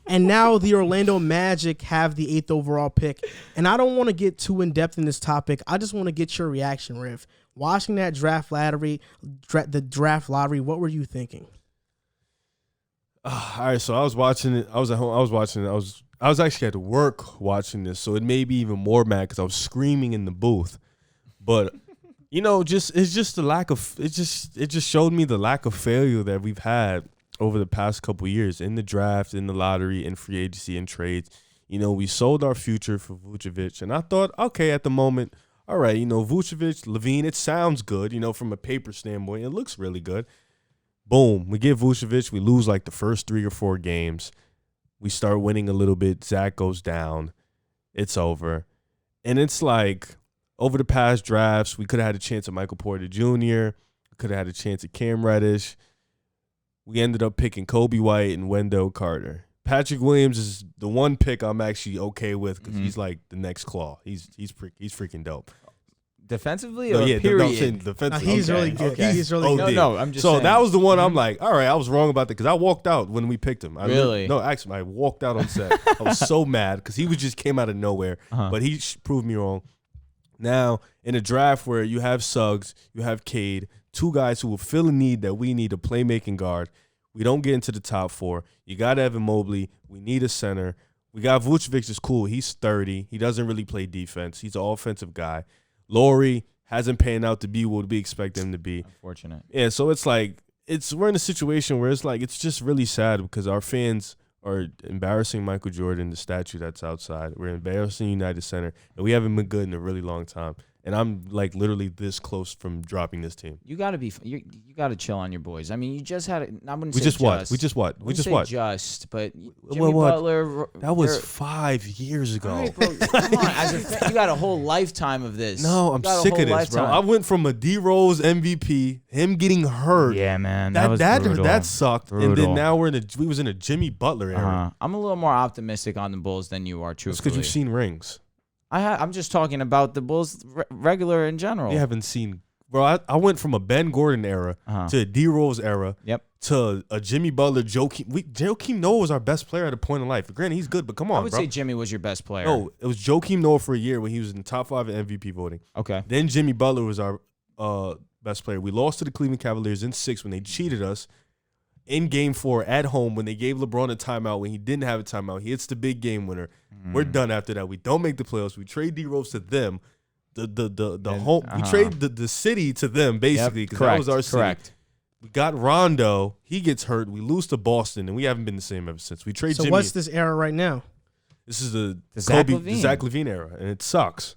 And now the Orlando Magic have the 8th overall pick. And I don't want to get too in-depth in this topic. I just want to get your reaction, Riff. Watching that draft lottery, what were you thinking? All right, so I was watching it. I was at home. I was watching it. I was actually at work watching this, so it made me even more mad because I was screaming in the booth. But it's just the lack of it just showed me the lack of failure that we've had over the past couple of years in the draft, in the lottery, in free agency, in trades. We sold our future for Vucevic, and I thought, okay, at the moment, all right, Vucevic, Levine, it sounds good, from a paper standpoint, it looks really good. Boom, we get Vucevic, we lose like the first 3 or 4 games. We start winning a little bit. Zach goes down. It's over. And it's like over the past drafts, we could have had a chance at Michael Porter Jr. We could have had a chance at Cam Reddish. We ended up picking Kobe White and Wendell Carter. Patrick Williams is the one pick I'm actually okay with because he's like the next Claw. He's freaking dope. Defensively or period? Defensively. He's really good. Okay. He's really good. No, I'm just saying. That was the one I'm like, all right, I was wrong about that because I walked out when we picked him. Really? No, actually, I walked out on set. I was so mad because he just came out of nowhere, but he proved me wrong. Now, in a draft where you have Suggs, you have Cade, 2 guys who will fill a need that we need a playmaking guard, we don't get into the top 4. You got Evan Mobley. We need a center. We got Vucevic is cool. He's 30. He doesn't really play defense. He's an offensive guy. Laurie hasn't panned out to be what we expect him to be. Unfortunate. Yeah, so it's like we're in a situation where it's just really sad because our fans are embarrassing Michael Jordan, the statue that's outside. We're embarrassing United Center, and we haven't been good in a really long time. And I'm like literally this close from dropping this team. You gotta you gotta chill on your boys. I mean, you just had it. I wouldn't we say just what? just. We just what? We just what? Just, but Jimmy what? Butler. That was 5 years ago. All right, bro, come on, you got a whole lifetime of this. No, I'm sick of this, lifetime. bro. I went from a D Rose MVP, him getting hurt. Yeah, man, that sucked. Brutal. And then now we was in a Jimmy Butler era. I'm a little more optimistic on the Bulls than you are. Truthfully, it's because you've seen rings. I'm just talking about the Bulls regular in general. You haven't seen, bro. I went from a Ben Gordon era to a D Rose era. Yep. To a Jimmy Butler, Joakim Noah was our best player at a point in life. Granted, he's good, but come on, I would say Jimmy was your best player. No, it was Joakim Noah for a year when he was in the top 5 in MVP voting. Okay. Then Jimmy Butler was our best player. We lost to the Cleveland Cavaliers in 6 when they cheated us. In Game 4 at home when they gave LeBron a timeout when he didn't have a timeout. He hits the big game winner. We're done after that. We don't make the playoffs. We trade D Rose to them. Home. We trade the city to them basically because that was our city. Correct. We got Rondo. He gets hurt. We lose to Boston, and we haven't been the same ever since. We trade. So Jimmy. What's this era right now? This is the Zach Levine era, and it sucks.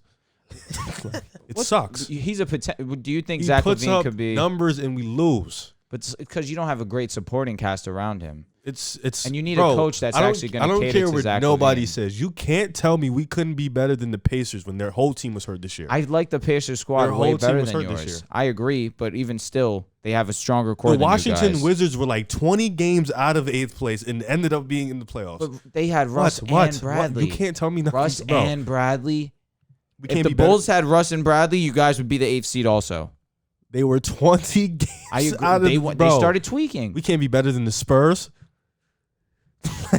It sucks. He's a potential. Do you think he Zach puts Levine up could be numbers, and we lose? But because you don't have a great supporting cast around him. It's and you need a coach that's actually going to cater to Zach I don't care what nobody Levine. says. You can't tell me we couldn't be better than the Pacers when their whole team was hurt this year. I like the Pacers squad way better than yours. I agree, but even still, they have a stronger core than you guys. The Washington Wizards were like 20 games out of 8th place and ended up being in the playoffs. But they had Russ and Bradley. You can't tell me nothing. Russ and Bradley. If the Bulls had Russ and Bradley, you guys would be the 8th seed also. They were 20 games out of they started tweaking. We can't be better than the Spurs.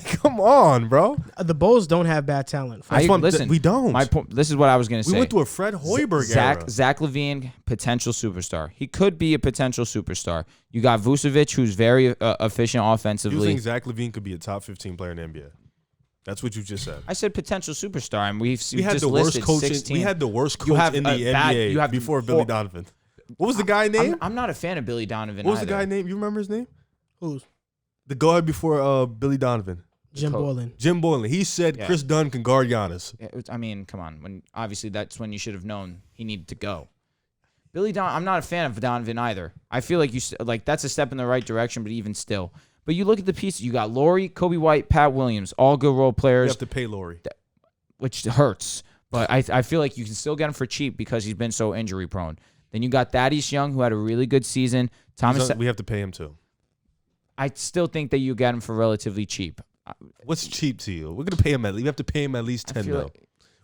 Come on, bro. The Bulls don't have bad talent. Listen, we don't. My point. This is what I was going to say. We went through a Fred Hoiberg era. Zach Levine, potential superstar. He could be a potential superstar. You got Vucevic, who's very efficient offensively. You think Zach Levine could be a top 15 player in the NBA? That's what you just said. I said potential superstar, and we had just the worst listed coach. 16. We had the worst coach in the NBA before Billy Donovan. What was the guy name? I'm not a fan of Billy Donovan. What was the guy name? You remember his name? Who's? The guard before Billy Donovan. Jim Boylan. Jim Boylan. He said Chris Dunn can guard Giannis. I mean, come on. Obviously, that's when you should have known he needed to go. I'm not a fan of Donovan either. I feel like that's a step in the right direction, but even still. But you look at the pieces. You got Laurie, Kobe White, Pat Williams, all good role players. You have to pay Laurie. Which hurts. But I feel like you can still get him for cheap because he's been so injury prone. Then you got Thaddeus Young, who had a really good season. We have to pay him too. I still think that you get him for relatively cheap. What's cheap to you? We're gonna pay him we have to pay him at least $10 million.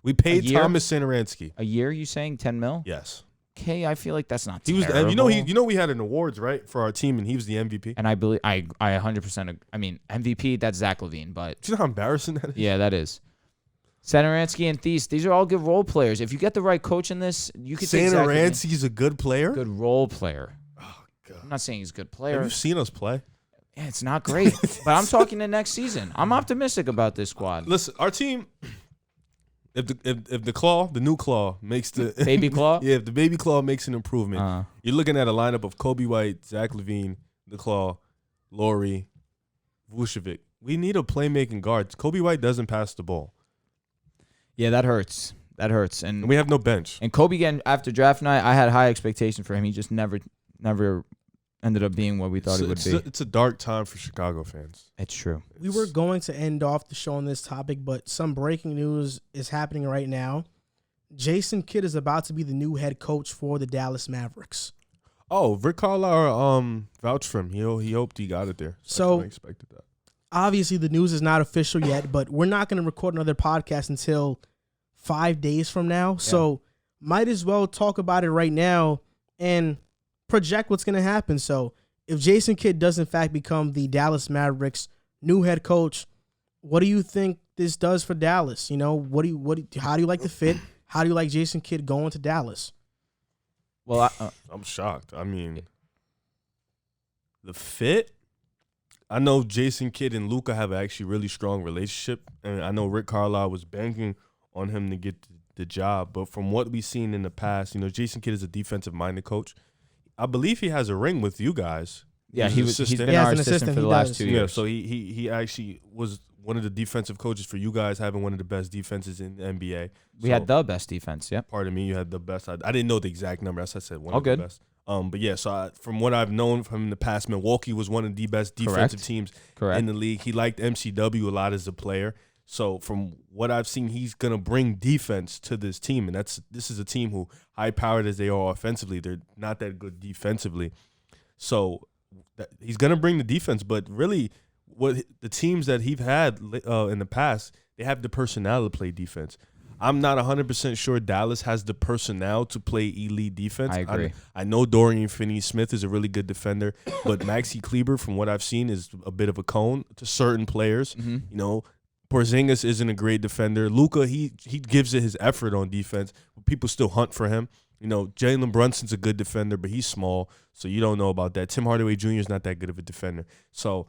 We paid Thomas Satoransky. A year? You saying $10 million? Yes. Okay, I feel like that's not he terrible. Was. You know we had an awards right for our team, and he was the MVP. And I believe I 100%. I mean MVP. That's Zach Levine, but do you know how embarrassing that is? Yeah, that is. Satoransky and Thies, these are all good role players. If you get the right coach in this, you could say Satoransky's a good player. Good role player. Oh God. I'm not saying he's a good player. Have you seen us play? Yeah, it's not great. But I'm talking the next season. I'm optimistic about this squad. Listen, our team. If the new claw makes the Baby claw? if the baby claw makes an improvement, you're looking at a lineup of Kobe White, Zach LaVine, the claw, Laurie, Vucevic. We need a playmaking guard. Kobe White doesn't pass the ball. Yeah, that hurts. That hurts. And we have no bench. And Kobe, again, after draft night, I had high expectations for him. He just never ended up being what we thought he would be. It's a dark time for Chicago fans. It's true. We were going to end off the show on this topic, but some breaking news is happening right now. Jason Kidd is about to be the new head coach for the Dallas Mavericks. Oh, Rick Carlisle vouched for him. He hoped he got it there. So I expected that. Obviously, the news is not official yet, but we're not going to record another podcast until 5 days from now. Yeah. So might as well talk about it right now and project what's going to happen. So if Jason Kidd does in fact become the Dallas Mavericks new head coach, what do you think this does for Dallas? You know, how do you like the fit? How do you like Jason Kidd going to Dallas? Well, I'm shocked. I mean, the fit, I know Jason Kidd and Luka have an actually really strong relationship, and I know Rick Carlisle was banking on him to get the job. But from what we've seen in the past, you know, Jason Kidd is a defensive-minded coach. I believe he has a ring with you guys. Yeah, he's been our assistant for the last 2 years. Yeah, so he actually was one of the defensive coaches for you guys, having one of the best defenses in the NBA. We had the best defense, yep. Pardon me, you had the best. I didn't know the exact number. As I said, one of the best. But yeah, so from what I've known from in the past, Milwaukee was one of the best defensive teams in the league. He liked MCW a lot as a player. So from what I've seen, he's going to bring defense to this team. And this is a team who, high-powered as they are offensively, they're not that good defensively. So he's going to bring the defense. But really, what the teams that he's had in the past, they have the personnel to play defense. I'm not 100% sure Dallas has the personnel to play elite defense. I agree. I know Dorian Finney-Smith is a really good defender, but Maxi Kleber, from what I've seen, is a bit of a cone to certain players. Mm-hmm. You know, Porzingis isn't a great defender. Luka, he gives it his effort on defense, but people still hunt for him. You know, Jalen Brunson's a good defender, but he's small, so you don't know about that. Tim Hardaway Jr. is not that good of a defender. So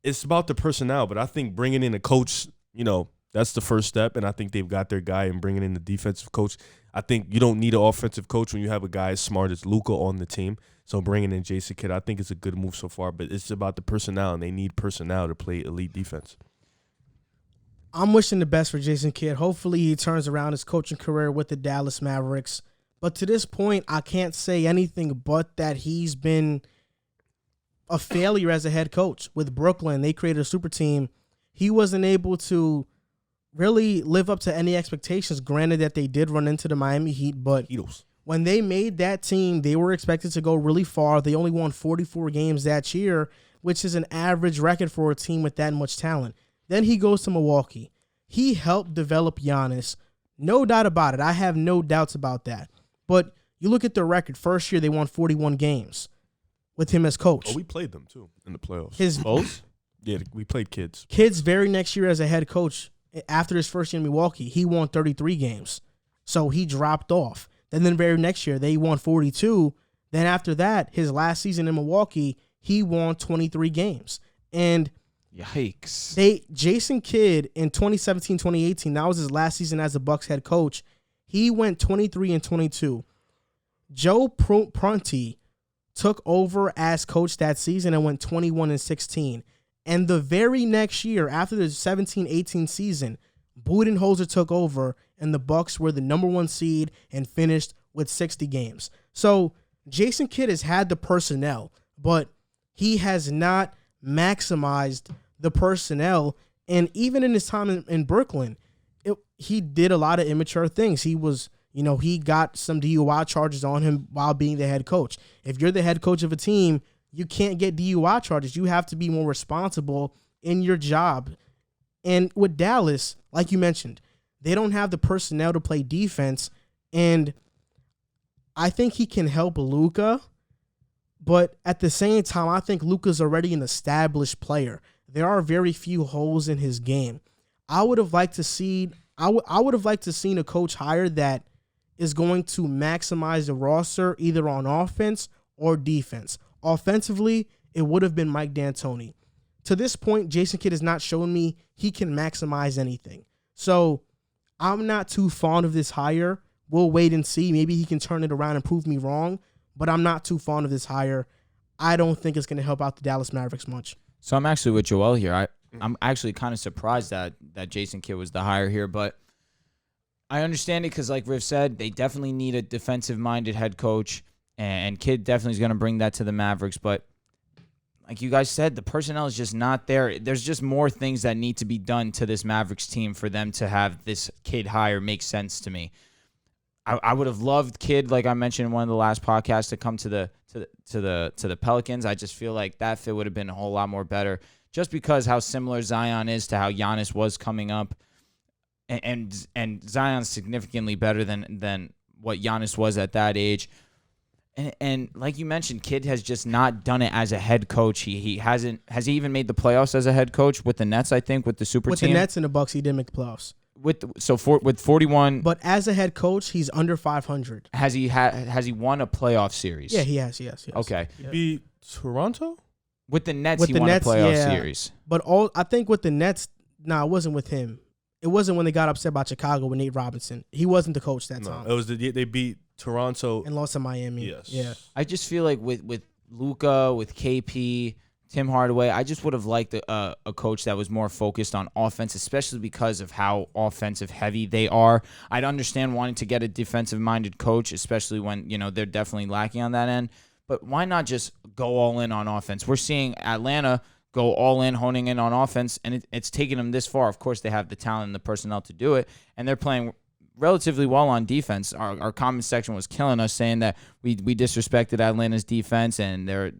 it's about the personnel, but I think bringing in a coach, you know, that's the first step, and I think they've got their guy in bringing in the defensive coach. I think you don't need an offensive coach when you have a guy as smart as Luka on the team. So bringing in Jason Kidd, I think it's a good move so far, but it's about the personnel, and they need personnel to play elite defense. I'm wishing the best for Jason Kidd. Hopefully he turns around his coaching career with the Dallas Mavericks. But to this point, I can't say anything but that he's been a failure as a head coach. With Brooklyn, they created a super team. He wasn't able to really live up to any expectations. Granted that they did run into the Miami Heat, but when they made that team, they were expected to go really far. They only won 44 games that year, which is an average record for a team with that much talent. Then he goes to Milwaukee. He helped develop Giannis. No doubt about it. I have no doubts about that. But you look at their record. First year, they won 41 games with him as coach. Oh, we played them, too, in the playoffs. His Yeah, we played Kids. Kids very next year as a head coach, after his first year in Milwaukee, he won 33 games. So he dropped off. Then the very next year, they won 42. Then after that, his last season in Milwaukee, he won 23 games. And yikes. Jason Kidd in 2017-2018, that was his last season as the Bucks head coach. He went 23-22. Joe Prunty took over as coach that season and went 21-16. And the very next year, after the 17-18 season, Budenholzer took over, and the Bucks were the number 1 seed and finished with 60 games. So Jason Kidd has had the personnel, but he has not maximized the personnel. And even in his time in Brooklyn, he did a lot of immature things. He was, he got some DUI charges on him while being the head coach. If you're the head coach of a team, you can't get DUI charges. You have to be more responsible in your job. And with Dallas, like you mentioned, they don't have the personnel to play defense. And I think he can help Luka. But at the same time, I think Luka's already an established player. There are very few holes in his game. I would have liked to see a coach hire that is going to maximize the roster either on offense or defense. Offensively, it would have been Mike D'Antoni. To this point, Jason Kidd has not shown me he can maximize anything. So I'm not too fond of this hire. We'll wait and see. Maybe he can turn it around and prove me wrong, but I'm not too fond of this hire. I don't think it's going to help out the Dallas Mavericks much. So I'm actually with Joel here. I'm actually kind of surprised that Jason Kidd was the hire here, but I understand it because, like Riv said, they definitely need a defensive-minded head coach, and Kidd definitely is going to bring that to the Mavericks. But like you guys said, the personnel is just not there. There's just more things that need to be done to this Mavericks team for them to have this Kidd hire make sense to me. I would have loved Kidd, like I mentioned in one of the last podcasts, to come to the Pelicans. I just feel like that fit would have been a whole lot more better, just because how similar Zion is to how Giannis was coming up, and Zion's significantly better than what Giannis was at that age. And like you mentioned, Kidd has just not done it as a head coach. He hasn't. Has he even made the playoffs as a head coach with the Nets? I think with the super team. With the Nets and the Bucks, he did make the playoffs. With 41, but as a head coach, he's under 500. Has he won a playoff series? Yeah, he has. Yes. Okay. He beat Toronto with the Nets. He won a playoff series. But I think with the Nets, it wasn't with him. It wasn't when they got upset by Chicago with Nate Robinson. He wasn't the coach that time. It was they beat Toronto and lost to Miami. Yes. Yeah. I just feel like with Luka, with KP, Tim Hardaway, I just would have liked a coach that was more focused on offense, especially because of how offensive heavy they are. I'd understand wanting to get a defensive-minded coach, especially when, they're definitely lacking on that end. But why not just go all in on offense? We're seeing Atlanta go all in, honing in on offense, and it's taken them this far. Of course, they have the talent and the personnel to do it, and they're playing relatively well on defense. Our comment section was killing us, saying that we disrespected Atlanta's defense, and they're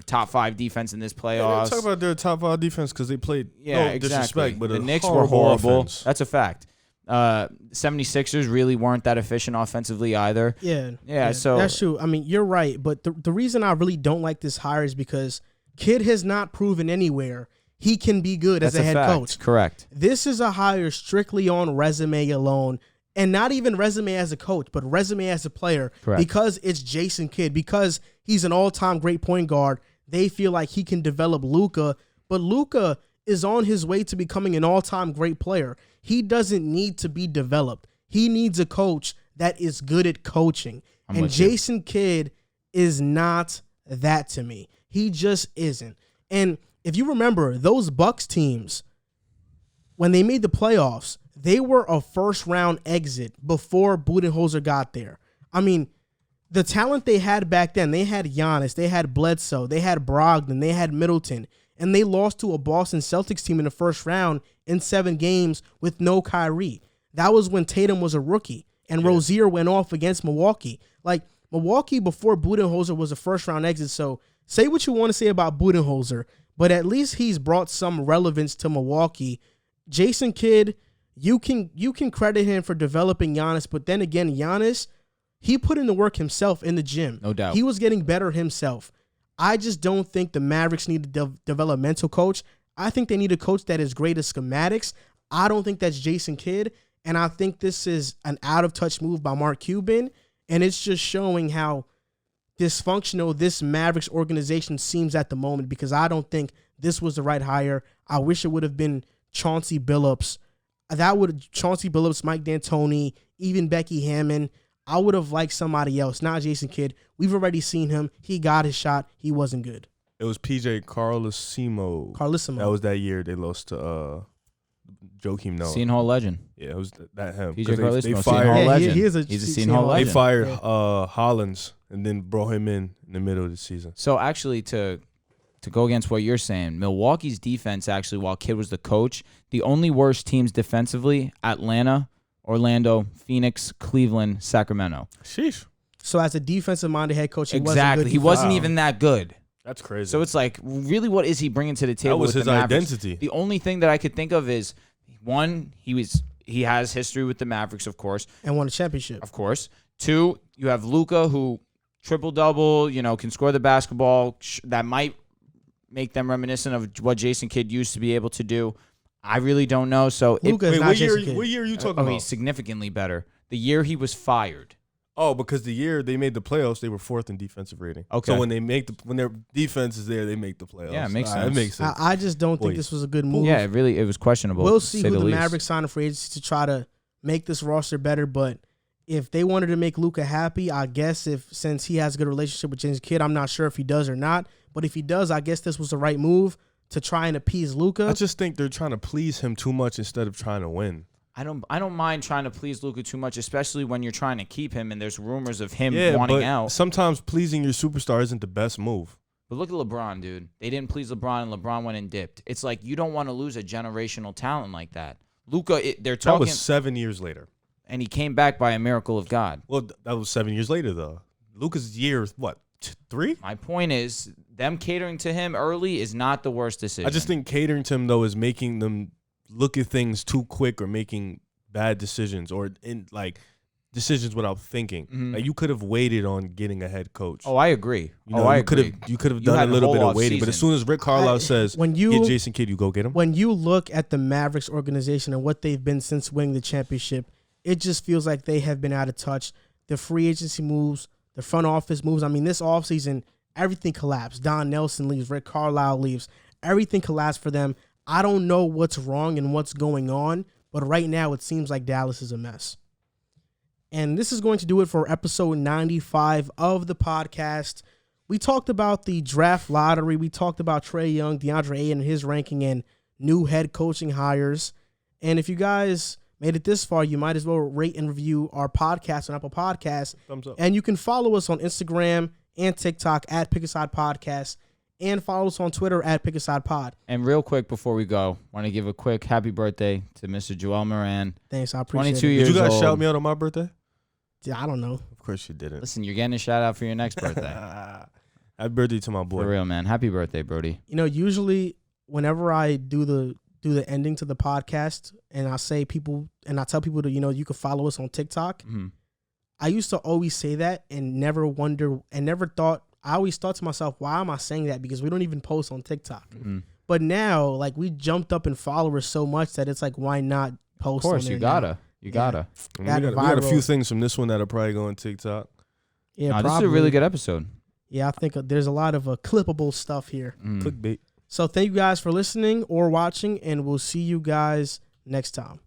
top 5 defense in this playoffs. Talk about their top 5 defense because they played exactly. disrespect, but the Knicks were horrible. Offense. That's a fact. 76ers really weren't that efficient offensively either. Yeah. So that's true. I mean, you're right, but the reason I really don't like this hire is because Kidd has not proven anywhere he can be good as a head coach. Correct. This is a hire strictly on resume alone. And not even resume as a coach, but resume as a player. Correct. Because it's Jason Kidd, because he's an all-time great point guard, they feel like he can develop Luka. But Luka is on his way to becoming an all-time great player. He doesn't need to be developed. He needs a coach that is good at coaching. And Jason Kidd is not that to me. He just isn't. And if you remember, those Bucks teams, when they made the playoffs, they were a first-round exit before Budenholzer got there. I mean, the talent they had back then, they had Giannis, they had Bledsoe, they had Brogdon, they had Middleton, and they lost to a Boston Celtics team in the first round in 7 games with no Kyrie. That was when Tatum was a rookie, and Rozier went off against Milwaukee. Like, Milwaukee before Budenholzer was a first-round exit, so say what you want to say about Budenholzer, but at least he's brought some relevance to Milwaukee. Jason Kidd, you can credit him for developing Giannis, but then again, Giannis, he put in the work himself in the gym. No doubt. He was getting better himself. I just don't think the Mavericks need a developmental coach. I think they need a coach that is great at schematics. I don't think that's Jason Kidd, and I think this is an out-of-touch move by Mark Cuban, and it's just showing how dysfunctional this Mavericks organization seems at the moment, because I don't think this was the right hire. I wish it would have been Chauncey Billups. Chauncey Billups, Mike D'Antoni, even Becky Hammond. I would have liked somebody else, not Jason Kidd. We've already seen him. He got his shot. He wasn't good. It was PJ Carlesimo. That was that year they lost to Joakim Noah. Seton Hall legend. Yeah, it was that him. PJ Carlesimo, they Seton fired. Hall legend. He's a Seton Hall legend. They fired Hollins and then brought him in the middle of the season. So actually, to go against what you're saying, Milwaukee's defense, actually, while Kidd was the coach, the only worst teams defensively, Atlanta, Orlando, Phoenix, Cleveland, Sacramento. Sheesh. So as a defensive-minded head coach, he wasn't even that good. That's crazy. So it's like, really, what is he bringing to the table? That was with his the Mavericks? identity. The only thing that I could think of is, one, he has history with the Mavericks, of course. And won a championship. Of course. 2, you have Luka, who triple-double, can score the basketball. That might make them reminiscent of what Jason Kidd used to be able to do. I really don't know. So Luka is not Jason Kidd. What year are you talking about? He's significantly better. The year he was fired. Oh, because the year they made the playoffs, they were 4th in defensive rating. Okay. So when their defense is there, they make the playoffs. Yeah, it makes It sense. makes sense. I just don't think this was a good move. Yeah, it was questionable. We'll to see say who the least. Mavericks sign in free agency to try to make this roster better. But if they wanted to make Luka happy, I guess since he has a good relationship with James Kidd, I'm not sure if he does or not. But if he does, I guess this was the right move to try and appease Luka. I just think they're trying to please him too much instead of trying to win. I don't mind trying to please Luka too much, especially when you're trying to keep him and there's rumors of him wanting but out. Sometimes pleasing your superstar isn't the best move. But look at LeBron, dude. They didn't please LeBron, and LeBron went and dipped. It's like you don't want to lose a generational talent like that. Luka, they're talking. That was 7 years later. And he came back by a miracle of God. Well, that was 7 years later, though. Luka's year, what, 3? My point is, them catering to him early is not the worst decision. I just think catering to him, though, is making them look at things too quick or making bad decisions or decisions without thinking. Mm-hmm. Like you could have waited on getting a head coach. Oh, I agree. I agree. You could have done a little bit of waiting. But as soon as Rick Carlisle says, get Jason Kidd, you go get him. When you look at the Mavericks organization and what they've been since winning the championship, it just feels like they have been out of touch. The free agency moves, the front office moves. I mean, this offseason, everything collapsed. Don Nelson leaves. Rick Carlisle leaves. Everything collapsed for them. I don't know what's wrong and what's going on, but right now it seems like Dallas is a mess. And this is going to do it for episode 95 of the podcast. We talked about the draft lottery. We talked about Trae Young, DeAndre Ayton, and his ranking, and new head coaching hires. And if you guys made it this far, you might as well rate and review our podcast on Apple Podcasts. Thumbs up. And you can follow us on Instagram and TikTok at Pick a Side Podcast. And follow us on Twitter at Pick a Side Pod. And real quick before we go, want to give a quick happy birthday to Mr. Joel Moran. Thanks, I appreciate 22 it. years Did you guys old. shout me out on my birthday? I don't know. Of course you didn't. Listen, you're getting a shout out for your next birthday. Happy birthday to my boy. For real, man. Happy birthday, Brody. You know, usually whenever I do the ending to the podcast and I say people and I tell people to, you can follow us on TikTok. Mm-hmm. I used to always say that and never thought. I always thought to myself, why am I saying that? Because we don't even post on TikTok. Mm-hmm. But now, like, we jumped up in followers so much that it's like, why not post? Of course, on there you gotta. You gotta. We got a few things from this one that'll probably go on TikTok. Yeah, this is a really good episode. Yeah, I think there's a lot of clippable stuff here. Clickbait. So thank you guys for listening or watching, and we'll see you guys next time.